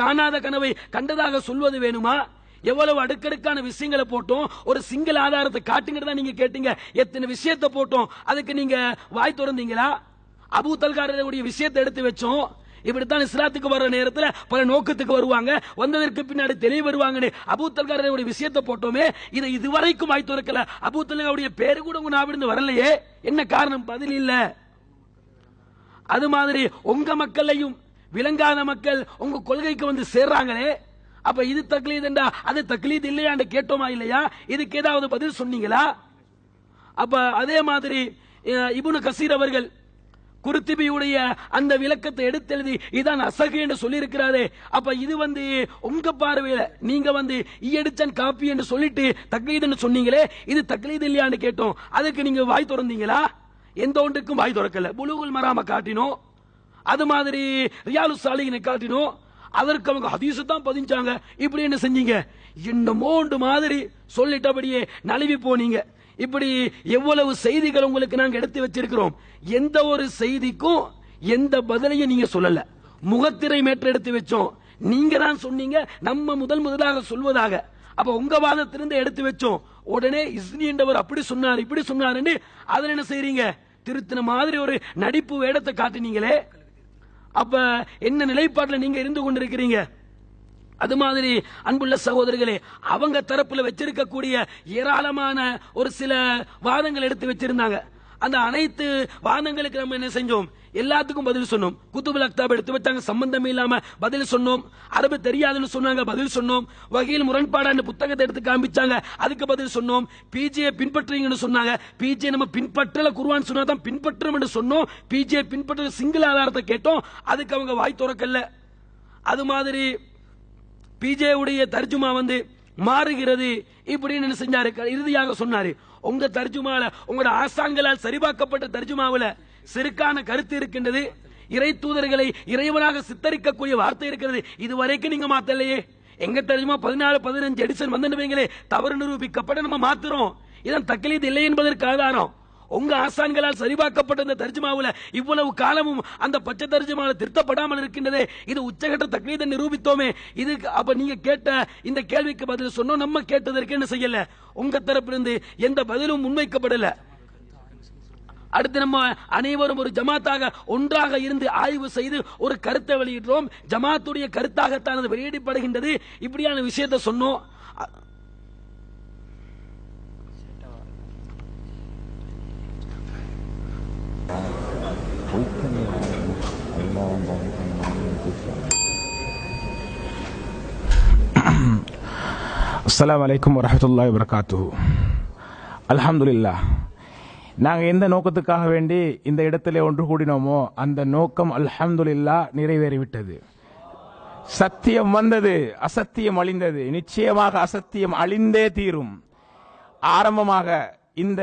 காணாத கனவை கண்டதாக சொல்வது வேணுமா, எவ்வளவு அடுக்கடுக்கான விஷயங்களை போட்டோம். ஒரு சிங்கிள் ஆதாரத்தை காட்டுங்கிறதா நீங்க கேட்டீங்க. எத்தனை விஷயத்தை போட்டோம், அதுக்கு நீங்க வாய் திறந்தீங்களா? அபூ தல்காருடைய விஷயத்தை எடுத்து வச்சோம். இப்படித்தான் இஸ்லாத்துக்கு வர்ற நேரத்தில் பல நோக்கத்துக்கு வருவாங்க, வந்ததற்கு பின்னாடி தெளிவு வருவாங்க. அபூ தல்காருடைய விஷயத்தை போட்டோமே, இதை இதுவரைக்கும் வாய் திறக்கல. அபூ தல்காருடைய பேரு கூட உங்க நாவிலிருந்து வரலையே, என்ன காரணம்? பதில் இல்ல. அது மாதிரி உங்க மக்களையும் விளங்காத மக்கள் உங்க கொள்கைக்கு வந்து சேர்றாங்களே, அப்ப இது தக்லீத் என்றா அது தக்லீத் இல்லையான்னு கேட்டோமா இல்லையா? இதுக்கு ஏதாவது பதில் சொன்னீங்களா? அப்ப அதே மாதிரி இப்னு கசீர் அவர்கள் குர்துபியுடைய அந்த விளக்கத்தை எடுத்தெழுதி இதான் அசகு என்று சொல்லி இருக்கிறாரே, அப்ப இது வந்து உங்க பார்வையில நீங்க வந்து ஈயடிச்சன் காப்பி என்று சொல்லிட்டு தக்லீத் சொன்னீங்களே, இது தக்லீத் இல்லையான்னு கேட்டோம். அதுக்கு நீங்க வாய் திறந்தீங்களா? எந்த ஒன்றுக்கும் வாய் திறக்கல. புலூகுல் மராம காட்டினோம், அது மாதிரி ரியாலுஸ் சாலிஹினை காட்டினோம், அதற்கு அவங்க ஹதீஸ் தான் பதிஞ்சாங்க. இப்படி என்ன செஞ்சீங்க? என்னமோ மாதிரி சொல்லிட்டபடியே நழுவி போனீங்க. இப்படி எவ்வளவு செய்திகள் உங்களுக்கு நாங்க எடுத்து வச்சிருக்கிறோம். எந்த ஒரு செய்திக்கும் எந்த பதிலையும் நீங்க சொல்லல. முகத்திரை மேற்று எடுத்து வச்சோம், நீங்க தான் சொன்னீங்க நம்ம முதலாக சொல்வதாக. அப்ப உங்க வாதத்திலிருந்து எடுத்து வச்சோம். உடனே இஸ்னி என்றவர் அப்படி சொன்னார் இப்படி சொன்னார், அதுல என்ன செய்றீங்க? திருத்தின மாதிரி ஒரு நடிப்பு வேடத்தை காட்டினீங்களே. அப்ப என்ன நிலைப்பாட்டில் நீங்க இருந்து கொண்டிருக்கிறீங்க? அது மாதிரி அன்புள்ள சகோதரர்களே, அவங்க தரப்புல வச்சிருக்கக்கூடிய ஏராளமான ஒரு சில வாதங்கள் எடுத்து வச்சிருந்தாங்க. அந்த அனைத்து வாதங்களுக்கு நம்ம என்ன செஞ்சோம்? எல்லாத்துக்கும் பதில் சொன்னோம். குத்துபுல் அக்தாப் எடுத்து வச்சாங்க, சம்பந்தம் இல்லாம பதில் சொன்னோம். அரபு தெரியாதுன்னு சொன்னாங்க, பதில் சொன்னோம். வகையில் முரண்பாடான புத்தகத்தை எடுத்து காமிச்சாங்க, அதுக்கு பதில் சொன்னோம். பிஜே பின்பற்றுறீங்கன்னு சொன்னாங்க, பிஜே நம்ம பின்பற்றல, குர்ஆன் சொன்னா தான் பின்பற்றும் என்று சொன்னோம். பிஜே பின்பற்ற சிங்கிள் ஆதாரத்தை கேட்டோம், அதுக்கு அவங்க வாய் திறக்கல. அது மாதிரி பிஜே உடைய தர்ஜுமா வந்து மாறுகிறது இப்படின்னு என்ன செஞ்சாரு? இறுதியாக சொன்னாரு, உங்க தர்ஜுமால உங்களோட ஆசாங்களால் சரிபார்க்கப்பட்ட தர்ஜுமாவில சிறுக்கான கருத்து இருக்கின்றது, இறை தூதர்களை இறைவனாக சித்தரிக்கக்கூடிய வார்த்தை இருக்கிறது, இதுவரைக்கும் நீங்க மாத்தலையே. எங்க தர்ஜுமா 14-15 எடிஷன் வந்து தவறு நிரூபிக்கப்பட நம்ம மாத்துறோம். இதான் தக்லீத் இல்லை என்பதற்கு ஆதாரம். உங்க ஆசான்களால் சரிபார்க்கப்பட்ட இந்த தர்ஜுமாவுல இவ்வளவு காலமும் அந்த பச்சை தர்ஜுமாவில் திருத்தப்படாமல் இருக்கின்றதே, இது உச்சகட்ட தக்லீதை நிரூபித்தோமே. இது அப்ப நீங்க கேட்ட இந்த கேள்விக்கு பதில் சொன்னோம். நம்ம கேட்டதற்கு என்ன செய்யல, உங்க தரப்பிலிருந்து எந்த பதிலும் முன்வைக்கப்படல. அடுத்து நம்ம அனைவரும் ஒரு ஜமாத்தாக ஒன்றாக இருந்து ஆய்வு செய்து ஒரு கருத்தை வெளியிடுறோம். ஜமாத்துடைய கருத்தாகத்தான் அது வெளியிடப்படுகின்றது. இப்படியான விஷயத்தை சொன்னோம். அஸ்ஸலாமு அலைக்கும் வரஹ்மத்துல்லாஹி வபரகாத்துஹு. அல்ஹம்துலில்லாஹ். நாங்கள் எந்த நோக்கத்துக்காக வேண்டி இந்த இடத்திலே ஒன்று கூடினோமோ அந்த நோக்கம் அல்ஹம்துலில்லாஹ் நிறைவேறிவிட்டது. சத்தியம் வந்தது, அசத்தியம் அழிந்தது. நிச்சயமாக அசத்தியம் அழிந்தே தீரும். ஆரம்பமாக இந்த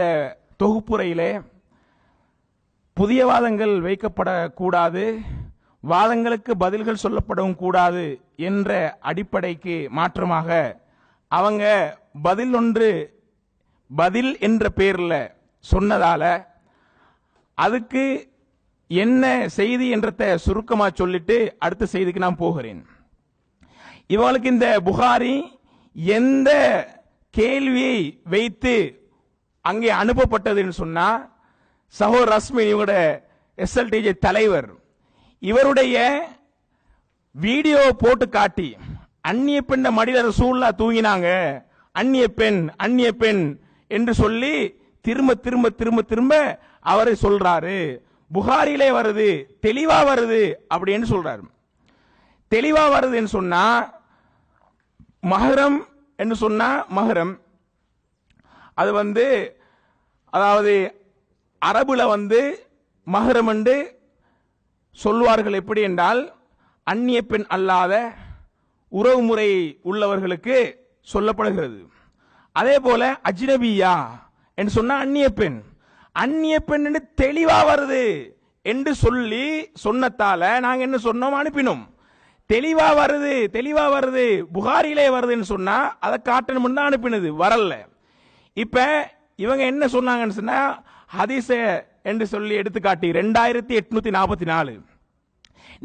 தொகுப்புரையிலே புதிய வாதங்கள் வைக்கப்படக்கூடாது, வாதங்களுக்கு பதில்கள் சொல்லப்படவும் கூடாது என்ற அடிப்படைக்கு மாற்றமாக அவங்க பதில் என்ற பேரில் சொன்னதால அதுக்கு என்ன செய்தி என்றத சுருக்கமாக சொல்லிட்டு அடுத்த செய்திக்கு நான் போகிறேன். இவங்களுக்கு இந்த புகாரி எந்த கேள்வியை வைத்து அங்கே அனுப்பப்பட்டதுன்னு சொன்னா, சஹோர் ரஸ்மின் இவங்களோட எஸ்எல்டிஜே தலைவர் இவருடைய வீடியோ போட்டு காட்டி, அந்நிய பெண்ண மடியில ரசூலுல்லாஹ் தூங்கினாங்க, அந்நிய பெண் என்று சொல்லி திரும்ப திரும்ப திரும்ப திரும்ப அவரை சொல்றாரு. புகாரிலே வருது, தெளிவா வருது அப்படின்னு சொல்றாரு. தெளிவா வருதுன்னு சொன்னா மஹரம் என்று சொன்னா மஹரம் அது அதாவது அரபுல மஹரம் என்று சொல்வார்கள். எப்படி என்றால் அந்நிய பெண் அல்லாத உறவு முறை உள்ளவர்களுக்கு சொல்லப்படுகிறது. அதே போல அஜ்னபியா என்று சொன்னா அந்நிய பெண் என்று தெளிவா வருது என்று சொல்லி சொன்னதால நாங்க என்ன சொன்னோம், அனுப்பினோம். தெளிவா வருது புகாரிலே வருதுன்னு சொன்னா அதை காட்டணும் தான் அனுப்பினது, வரல. இப்ப இவங்க என்ன சொன்னாங்கன்னு சொன்னா ஹதீஸ என்று சொல்லி எடுத்துக்காட்டி 2844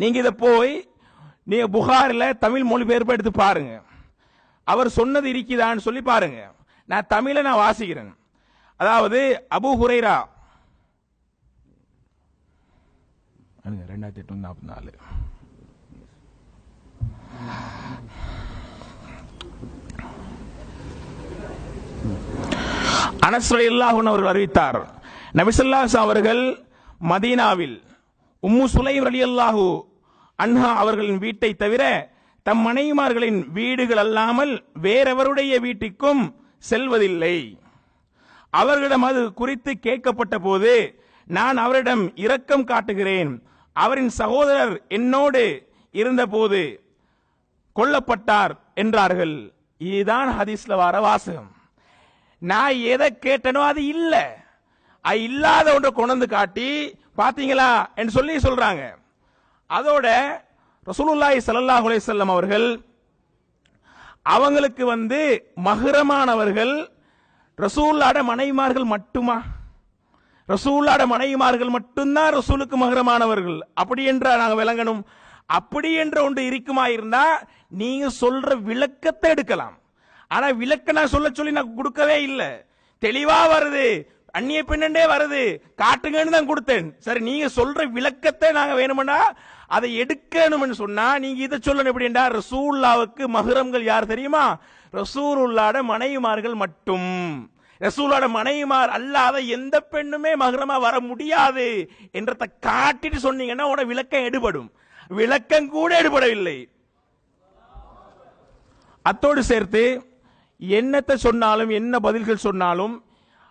நீங்க இதை போய் நீங்க புகாரில தமிழ் மொழிபெயர்ப்பு எடுத்து பாருங்க. அவர் சொன்னது இருக்குதான்னு சொல்லி பாருங்க. நான் தமிழை வாசிக்கிறேன். அதாவது அபூ ஹுரைரா 2844 அனஸ் ரலியல்லாஹு அன்ஹு அவர்கள் அறிவித்தார், நபி ஸல்லல்லாஹு அலைஹி அவர்கள் மதீனாவில் உம்மு சுலைம் ரலியல்லாஹு அன்ஹா அவர்களின் வீட்டை தவிர தம் மனைவிமார்களின் வீடுகள் அல்லாமல் வேறெவருடைய வீட்டுக்கும் செல்வதில்லை. அவர்களிடம் அது குறித்து கேட்கப்பட்ட போது நான் அவரிடம் இரக்கம் காட்டுகிறேன், அவரின் சகோதரர் என்னோடு இருந்தபோது கொல்லப்பட்டார் என்றார்கள். இதுதான் ஹதீஸ்ல வர வாசகம். நான் எதை கேட்டனோ அது இல்ல, இல்லாத ஒன்றை கொண்டு காட்டி பாத்தீங்களா என்று சொல்லி சொல்றாங்க. அதோட ரசூலுல்லாஹி ஸல்லல்லாஹு அலைஹி வஸல்லம் அவர்கள் அவங்களுக்கு மஹ்ரமானவர்கள் ரசூலுல்லாஹ்ட மனைவிமார்கள் மட்டுமா? ரசூலுல்லாஹ்ட மனைவிமார்கள் மட்டும்தான் ரசூலுக்கு மஹ்ரமானவர்கள். அப்படி என்றா நாங்க விளங்கணும். அப்படி என்ற ஒன்று இருக்குமா இருந்தா நீங்க சொல்ற விளக்கத்தை எடுக்கலாம். ஆனா விளக்க நான் சொல்ல சொல்லி நான் கொடுக்கவே இல்லை. தெளிவா வருது, அந்நிய பெண்ணே வருது, காட்டுங்கன்னு தான் கொடுத்தேன். சரி, நீங்க சொல்ற விளக்கத்தை நாங்க வேணும்னா அதை எடுக்கணும்னு சொன்னா நீங்க இதை சொல்லணும். எப்படி என்றா ரசூலுல்லாஹ்வுக்கு மஹ்ரம்கள் யார் தெரியுமா? ரசூலுல்லாஹ்ட மனைவிமார்கள் மட்டும். ரசூலுல்லாஹ்ட மனைவிமார் அல்லாத எந்த பெண்ணுமே மஹ்ரமா வர முடியாது என்றதை காட்டிட்டு சொன்னீங்கன்னா உன விளக்கம் எடுபடும். விளக்கம் கூட எடுபடவில்லை. அத்தோடு சேர்த்து என்னத்தை சொன்னாலும் என்ன பதில்கள் சொன்னாலும்,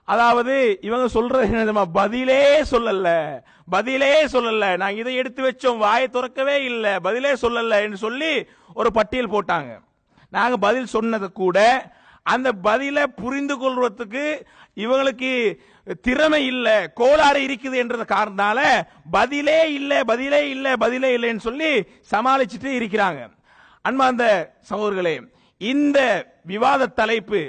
அதாவது இவங்க சொல்றது என்ன, பதிலே சொல்லல. நாங்க இதை எடுத்து வச்சோம், வாயை திறக்கவே இல்லை, பதிலே சொல்லல என்று சொல்லி ஒரு பட்டியல் போட்டாங்க. நாங்க பதில் சொன்னது கூட அந்த பதிலை புரிந்து கொள்வதற்கு இவங்களுக்கு திறமை இல்லை, கோளாறு இருக்குது என்ற காரணத்தால பதிலே இல்லைன்னு சொல்லி சமாளிச்சுட்டு இருக்கிறாங்க. அன்பார்ந்த சகோதரர்களே, இந்த விவாத தலைப்பு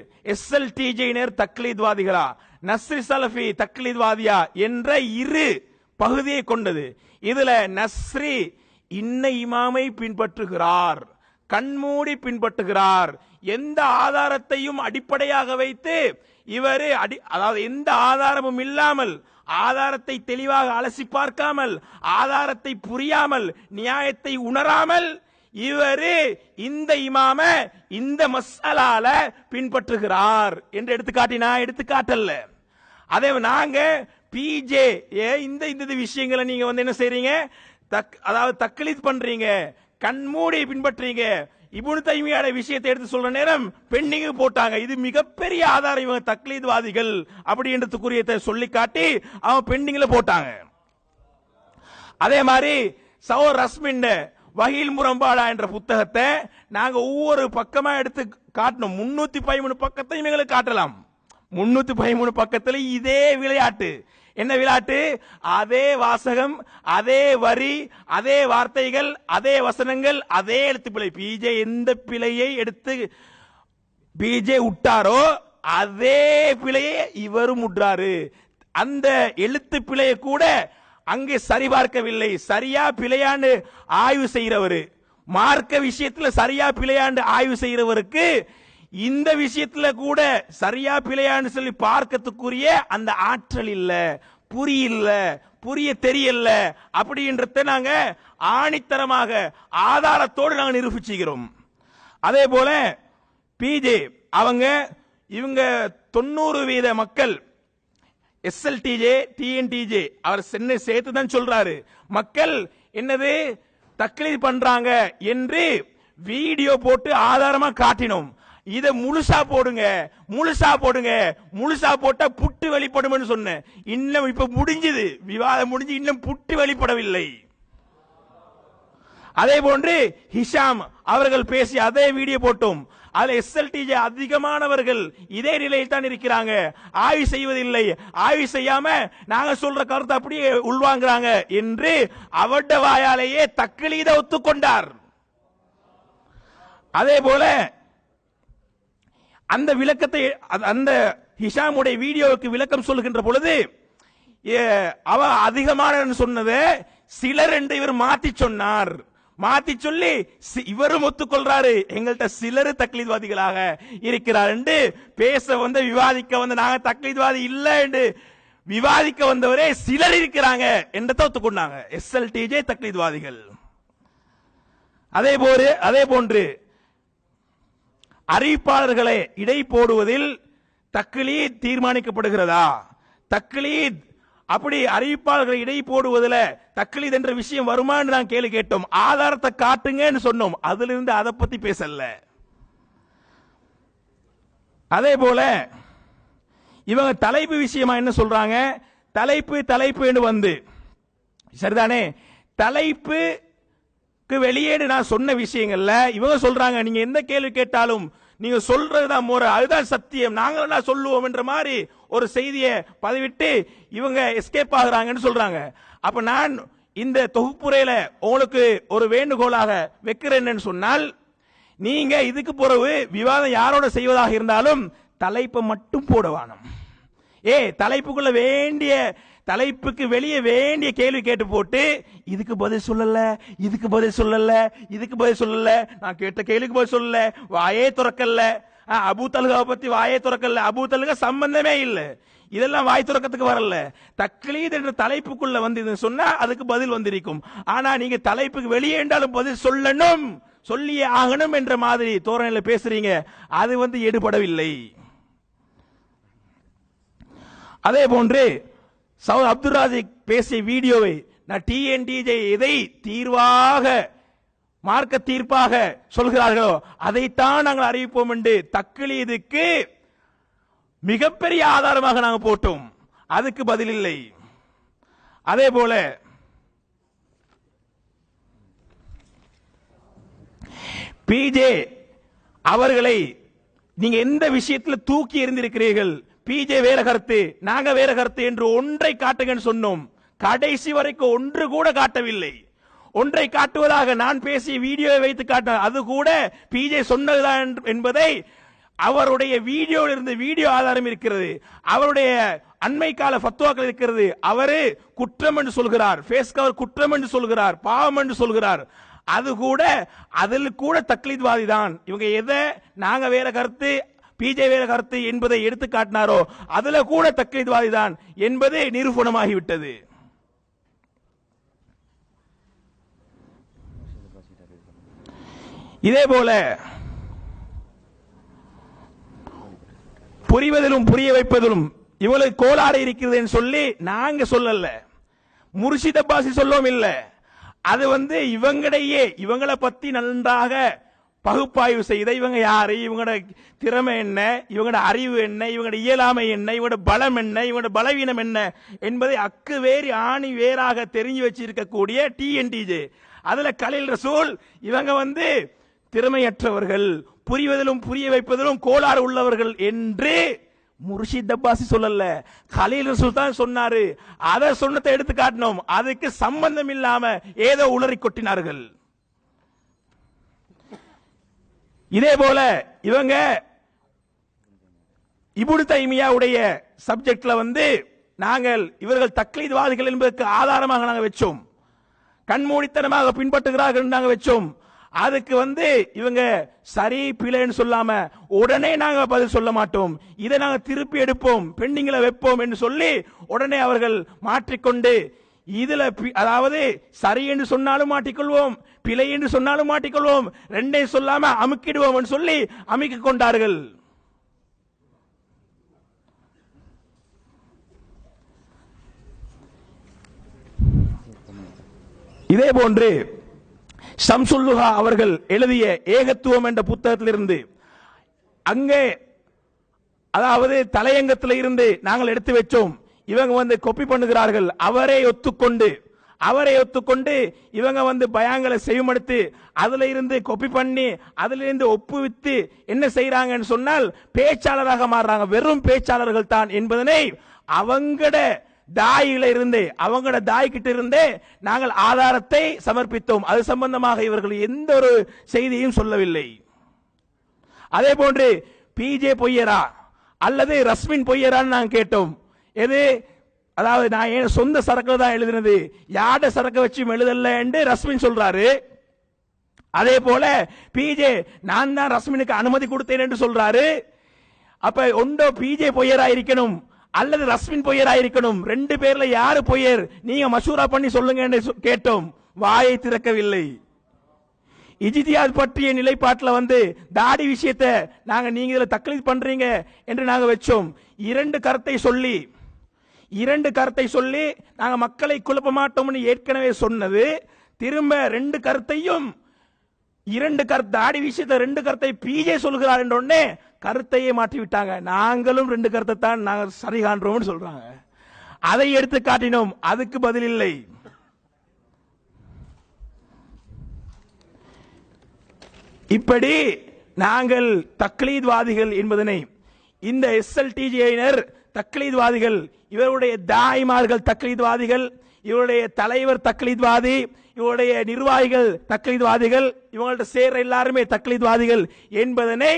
SLTJ-னர் தக்லீத்வாதிகளா, நஸ்ரி சலஃபி தக்லீத்வாதியா என்ற இரு பகுதியை கொண்டது. இதுல நஸ்ரி இன்ன இமாமை பின்பற்றுகிறார், கண்மூடி பின்பற்றுகிறார், எந்த ஆதாரத்தையும் அடிப்படையாக வைத்து இவர் அதாவது எந்த ஆதாரமும் இல்லாமல், ஆதாரத்தை தெளிவாக அலசி பார்க்காமல், ஆதாரத்தை புரியாமல், நியாயத்தை உணராமல் இவரு இந்த இமாம இந்த மசாலால பின்பற்றுகிறார் என்று எடுத்துக்காட்டல்ல. அதே நாங்க பிஜே இந்த விஷயங்களை நீங்க என்ன செய்றீங்க, அதாவது தக்லீத் பண்றீங்க, கண்மூடி பின்பற்றீங்க. இப்னு தைமியாட விஷயத்தை எடுத்து சொல்ற நேரம் பெண்டிங் போட்டாங்க. இது மிகப்பெரிய ஆதாரம், இவங்க தக்லீத்வாதிகள் அப்படின்றதுக்குரிய சொல்லி காட்டி அவங்க பெண்டிங்ல போட்டாங்க. அதே மாதிரி சௌர் ரஸ்மின் வகீல் முரம்பாடா என்ற புத்தகத்தை நாங்க ஒவ்வொரு பக்கமா எடுத்து காட்டணும். 313 பக்கத்தையும் எங்களுக்கு காட்டலாம். 313 பக்கத்துல இதே விளையாட்டு. என்ன விளையாட்டு? அதே வாசகம், அதே வரி, அதே வார்த்தைகள், அதே வசனங்கள், அதே எழுத்து பிழை. பிஜே எந்த பிழையை எடுத்து பிஜே விட்டாரோ அதே பிழையை இவரும் விடுறாரு. அந்த எழுத்து பிழையை கூட அங்கே சரிபார்க்கவில்லை. சரியா பிழையாண்டு ஆய்வு செய்கிறவர், மார்க்க விஷயத்துல சரியா பிழையாண்டு ஆய்வு செய்கிறவருக்கு இந்த விஷயத்துல கூட சரியா பிழையான்னு சொல்லி பார்க்கறதுக்குரிய அந்த ஆற்றல் இல்ல, புரிய தெரியல. அப்படின்றத நாங்க ஆணித்தரமாக ஆதாரத்தோடு நாங்க நிரூபிச்சுக்கிறோம். அதே போல பிஜே இவங்க 90% மக்கள் SLTJ TNTJ அவர் சென்னை சேர்த்து தான் சொல்றாரு. மக்கள் என்னது தக்லீத் பண்றாங்க என்று வீடியோ போட்டு ஆதாரமா காட்டினோம். இத முழுசா போடுங்க, முழுசா போட்டா புட்டு வெளிப்படும் சொன்னேன். இன்னும் இப்ப முடிஞ்சது, விவாதம் முடிஞ்சு, இன்னும் புட்டு வெளிப்படவில்லை. அதே போன்று ஹிஷாம் அவர்கள் பேசி அதே வீடியோ போட்டோம். அதுல SLTJ அதிகமானவர்கள் இதே நிலையில் தான் இருக்கிறாங்க, ஆய்வு செய்வதில்லை, ஆய்வு செய்யாம நாங்க சொல்ற கருத்தை அப்படியே உள்வாங்குறாங்க என்று அவருடைய வாயாலேயே தக்லீத ஒத்துக்கொண்டார். அதே போல அந்த விளக்கத்தை, அந்த ஹிஷாமுடைய வீடியோவுக்கு விளக்கம் சொல்லுகின்ற பொழுது அவ அதிகமான சொன்னதை சிலர் என்று இவர் மாத்தி சொன்னார். மாத்தி சொல்லி இவரும் ஒத்துக்கொள்றாரு, எங்கள்கிட்ட சிலர் தக்லீத்வாதிகளாக இருக்கிறார் என்று பேச வந்த, விவாதிக்க வந்த, நாங்க தக்லீத்வாதி இல்ல என்று விவாதிக்க வந்தவரே சிலர் இருக்கிறாங்க என்றதை ஒத்துக்கொண்டாங்க. SLTJ தக்லீத்வாதிகள். அதே போன்று அறிவிப்பாளர்களை இடை போடுவதில் தக்லீத் தீர்மானிக்கப்படுகிறதா? தக்லீத் அப்படி அறிவிப்பாளர்களை இடை போடுவதில் தக்லீத் என்ற விஷயம் வருமா என்று நான் கேள்வி கேட்டோம். ஆதாரத்தை காட்டுங்கன்னு சொன்னோம். அதிலிருந்து அதை பத்தி பேசல. அதே போல இவங்க தலைப்பு விஷயமா என்ன சொல்றாங்க? தலைப்பு என்று வந்து சரிதானே, தலைப்புக்கு வெளியேடு நான் சொன்ன விஷயங்கள்ல இவங்க சொல்றாங்க, நீங்க எந்த கேள்வி கேட்டாலும் நீங்க சொல்றதுதான் முறை, அதுதான் சத்தியம், நாங்க சொல்லுவோம் என்ற மாதிரி ஒரு செய்தியை பதிவிட்டு இவங்க எஸ்கேப் ஆகுறாங்கன்னு சொல்றாங்க. அப்ப நான் இந்த தொகுப்புரையில உங்களுக்கு ஒரு வேண்டுகோளாக வைக்கிறேன்னு சொன்னால், நீங்க இதுக்கு பிறகு விவாதம் யாரோட செய்வதாக இருந்தாலும் தலைப்பை மட்டும் போட வேணும். தலைப்புக்குள்ள வேண்டிய, தலைப்புக்கு வெளியே வேண்டிய கேள்வி கேட்டு போட்டு இதுக்கு பதில் சொல்லல, இதுக்கு பதில் சொல்லல, நான் கேட்ட கேள்விக்கு பதில் சொல்லல, வாயே துறக்கல, அபூ தல்ஹாவை பத்தி வாயே துறக்கல, அபூ தல்ஹா சம்பந்தமே இல்ல, இதெல்லாம் வாய் துறக்கத்துக்கு வரல. தக்லீத் என்ற தலைப்புக்குள்ள வந்து சொன்னா அதுக்கு பதில் வந்திருக்கும். ஆனா நீங்க தலைப்புக்கு வெளியே என்றாலும் பதில் சொல்லணும், சொல்லியே ஆகணும் என்ற மாதிரி தோரணையில பேசுறீங்க. அது எடுபடவில்லை. அதே போன்று சௌத் அப்துல் ராசிக் பேசிய வீடியோவை நான் TNTJ எதை தீர்வாக மார்க்க தீர்ப்பாக சொல்கிறார்களோ அதைத்தான் நாங்கள் அறிவிப்போம் என்று தக்லீதுக்கு மிகப்பெரிய ஆதாரமாக நாங்கள் போட்டோம். அதுக்கு பதில் இல்லை. அதே போல பிஜே அவர்களை நீங்க எந்த விஷயத்தில் தூக்கி எறிந்திருக்கிறீர்கள்? பிஜே வேற கருத்து, நாங்க வேற கருத்து என்று ஒன்றை காட்டுங்கன்னு சொன்னோம். கடைசி வரைக்கும் ஒன்று கூட காட்டவில்லை. ஒன்றை காட்டுவதாக நான் பேசிய வீடியோவை வைத்து காட்டினார். அது கூட பிஜே சொன்னதுதான் என்பதை அவருடைய வீடியோவில் இருந்து வீடியோ ஆதாரம் இருக்கிறது. அவருடைய அண்மை கால ஃபத்வாக்கள் இருக்கிறது. அவரு குற்றம் என்று சொல்கிறார், ஃபேஸ் கவர் குற்றம் என்று சொல்கிறார், பாவம் என்று சொல்கிறார். அது கூட அதில் கூட தக்லீத்வாதி தான். இவங்க எதை நாங்க வேற கருத்து பிஜே வேற கருத்து என்பதை எடுத்து காட்டினாரோ அதுல கூட தக்லீத்வாதி தான் என்பது நிரூபணமாகிவிட்டது. இதே போல புரிவதிலும் புரிய வைப்பதிலும் இவங்களுக்கு கோளாறு இருக்கிறது என்று சொல்லி நாங்க சொல்லல, முர்ஷித் அப்பாசி சொல்லவும் இல்லை. அது இவங்களையே இவங்களை பத்தி நன்றாக பகுப்பாய்வு செய்த இவங்க யாரு, இவங்களோட திறமை என்ன, இவங்களோட அறிவு என்ன, இவங்களோட இயலாமை என்ன, இவங்களோட பலம் என்ன, இவங்களோட பலவீனம் என்ன என்பதை அக்கு வேறு ஆணி வேறாக தெரிஞ்சு வச்சிருக்கக்கூடிய டிஎன்டிஜே. அதுல கலீல் ரசூல் இவங்க திறமையற்றவர்கள், புரிவதிலும் புரிய வைப்பதிலும் கோளாறு உள்ளவர்கள் என்று முர்ஷித் அப்பாசி சொல்லல, கலீல் ரசூல் தான் சொன்னாரு. அதை சொன்னதை எடுத்து காட்டினோம். அதுக்கு சம்பந்தம் இல்லாம ஏதோ உளறி கொட்டினார்கள். இதே போல இவங்க இப்னு தைமியாவுடைய சப்ஜெக்ட்ல நாங்கள் இவர்கள் தக்லீத்வாதிகள் என்பதற்கு ஆதாரமாக நாங்கள் வச்சோம், கண்மூடித்தனமாக பின்பற்றுகிறார்கள் நாங்கள் வச்சோம். அதுக்கு இவங்க சரி பிழைன்னு சொல்லாம உடனே நாங்க பதில் சொல்ல மாட்டோம், இதை நாங்க திருப்பி எடுப்போம், பெண்டிங்ல வைப்போம் என்று சொல்லி உடனே அவர்கள் மாற்றிக்கொண்டு இதுல அதாவது சரி என்று சொன்னாலும் மாட்டிக்கொள்வோம், பிழை என்று சொன்னாலும் மாட்டிக்கொள்வோம், ரெண்டையும் சொல்லாம அமுக்கிடுவோம் என்று சொல்லி அமுக்கிக் கொண்டார்கள். இதே போன்று ஷம்சுல்லுஹா அவர்கள் எழுதிய ஏகத்துவம் என்ற புத்தகத்திலிருந்து அங்கே அதாவது தலையங்கத்தில் இருந்து நாங்கள் எடுத்து வச்சோம். இவங்க கொப்பி பண்ணுகிறார்கள். அவரை ஒத்துக்கொண்டு இவங்க பயாங்களை செய்யமடுத்து அதுல இருந்து கொப்பி பண்ணி அதுல இருந்து ஒப்புவித்து என்ன செய்யறாங்கன்னு சொன்னால் பேச்சாளராக மாறுறாங்க. வெறும் பேச்சாளர்கள் தான் என்பதனை அவங்கட தாயில இருந்தே அவங்களோட தாய் கிட்ட இருந்தே நாங்கள் ஆதாரத்தை சமர்ப்பித்தோம். அது சம்பந்தமாக இவர்கள் எந்த ஒரு செய்தியும் சொல்லவில்லை. அதே போன்று பிஜே பொய்யரா அல்லது ரஸ்மின் பொய்யரான்னு நாங்கள் கேட்டோம். எது அதாவது நான் என் சொந்த சரக்கு தான் எழுதினது, யாட சரக்கு வச்சு எழுதல என்று ரஸ்மின் சொல்றாரு. அதே போல பிஜே நான் தான் ரஸ்மினுக்கு அனுமதி கொடுத்தேன் என்று சொல்றாரு. அப்ப ஒன்றோ பிஜே பொய்யரா இருக்கணும் அல்லது ரஸ்மின் பொய்யரா இருக்கணும். ரெண்டு பேர்ல யாரு பொய்யர் நீங்க மசூரா பண்ணி சொல்லுங்க என்று கேட்டோம். வாயை திறக்கவில்லை. இஜ்திஹாத் பற்றிய நிலைப்பாட்டில் தாடி விஷயத்தை நாங்க நீங்க இதுல தக்லீத் பண்றீங்க என்று நாங்க வச்சோம். இரண்டு கருத்தை சொல்லி நாங்க மக்களை குழப்ப மாட்டோம்னு ஏற்கனவே சொன்னது. திரும்ப ரெண்டு கருத்தையும் தாடி விஷயத்தை ரெண்டு கருத்தை பிஜே சொல்கிறார் என்ற உடனே கருத்தையே மாற்றி விட்டாங்க. நாங்களும் ரெண்டு கருத்தை தான் நாங்கள் சரி காண்றோம் சொல்றாங்க. அதை எடுத்து காட்டினோம். அதுக்கு பதில் இல்லை. இப்படி நாங்கள் தக்லீத்வாதிகள் என்பதனை இந்த எஸ்எல்டிஜியினர் தக்லீத்வாதிகள், இவருடைய தாய்மார்கள் தக்லீத்வாதிகள், இவருடைய தலைவர் தக்லீத்வாதி, இவருடைய நிர்வாகிகள் தக்லீத்வாதிகள், இவங்கள்ட்ட சேர எல்லாருமே தக்லீத்வாதிகள் என்பதனை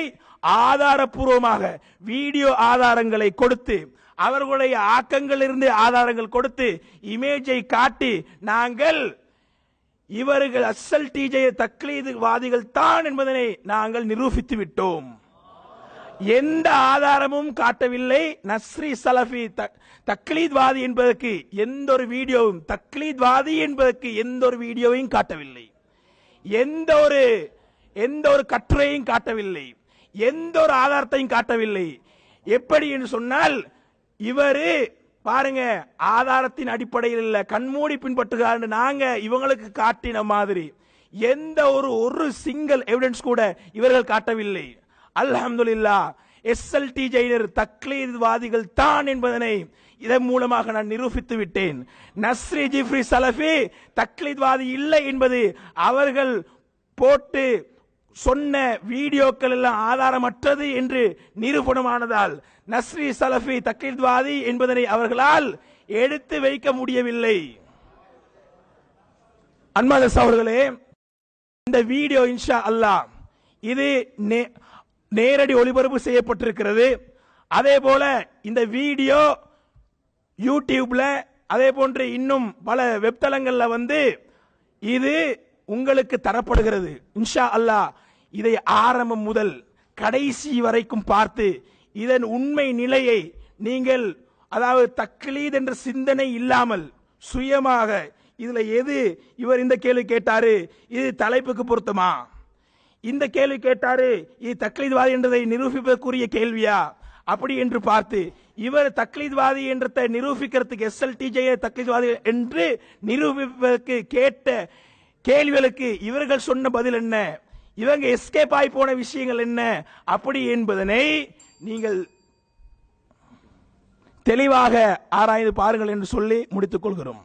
ஆதாரப்பூர்வமாக வீடியோ ஆதாரங்களை கொடுத்து அவர்களுடைய ஆக்கங்களிலிருந்து ஆதாரங்கள் கொடுத்து இமேஜை காட்டி நாங்கள் இவர்கள் அசல் டிஜே தக்லீத்வாதிகள் தான் என்பதனை நாங்கள் நிரூபித்து விட்டோம். எந்த ஆதாரமும் காட்டவில்லை. நஸ்ரி சலஃபி தக்லீத்வாதி என்பதற்கு எந்த ஒரு வீடியோவும் தக்லீத்வாதி என்பதற்கு எந்த ஒரு வீடியோவையும் காட்டவில்லை, எந்த ஒரு கட்டுரையும் காட்டவில்லை, எந்த ஒரு ஆதாரத்தையும் காட்டவில்லை. எப்படி என்று சொன்னால் இவரு பாருங்க ஆதாரத்தின் அடிப்படையில் இல்ல கண்மூடி பின்பற்றுகிறார் நாங்க இவங்களுக்கு காட்டின மாதிரி எந்த ஒரு சிங்கிள் எவிடன்ஸ் கூட இவர்கள் காட்டவில்லை. அல்ஹம்துலில்லாஹ் எஸ்எல்டிஜியினர் தக்லீத்வாதிகள் தான் என்பதனை இதன் மூலமாக நான் நிரூபித்து விட்டேன். நஸ்ரி ஜிப்ரி சலஃபி தக்லீத்வாதி இல்லை என்பது அவர்கள் போட்டு சொன்ன வீடியோக்கள் எல்லாம் ஆதாரமற்றது என்று நிரூபணமானதால் நஸ்ரி சலஃபி தக்லீத்வாதி என்பதனை அவர்களால் எடுத்து வைக்க முடியவில்லை. அன்பான சகோதரர்களே, இந்த வீடியோ இன்ஷா அல்லாஹ் இது நேரடி ஒளிபரப்பு செய்யப்பட்டிருக்கிறது. அதே போல இந்த வீடியோ யூடியூப்ல அதே போன்று இன்னும் பல வெப்தளங்கள்ல இது உங்களுக்கு தரப்படுகிறது. இன்ஷா அல்லாஹ் இதை ஆரம்பம் முதல் கடைசி வரைக்கும் பார்த்து இதன் உண்மை நிலையை நீங்கள், அதாவது தக்லீத் என்ற சிந்தனை இல்லாமல் சுயமாக இதுல எது இவர் இந்த கேள்வி கேட்டாரு, இது தலைப்புக்கு பொருத்தமா, இந்த கேள்வி கேட்டாரு இது தக்லீத்வாதி என்றதை நிரூபிப்பதற்குரிய கேள்வியா, அப்படி என்று பார்த்து இவர் தக்லீத்வாதி என்றதை நிரூபிக்கிறதுக்கு SLTJ தக்லீத்வாதி என்று நிரூபிப்பதற்கு கேட்ட கேள்விகளுக்கு இவர்கள் சொன்ன பதில் என்ன, இவங்க எஸ்கேப் ஆகி போன விஷயங்கள் என்ன, அப்படி என்பதனை நீங்கள் தெளிவாக ஆராய்ந்து பாருங்கள் என்று சொல்லி முடித்துக் கொள்கிறோம்.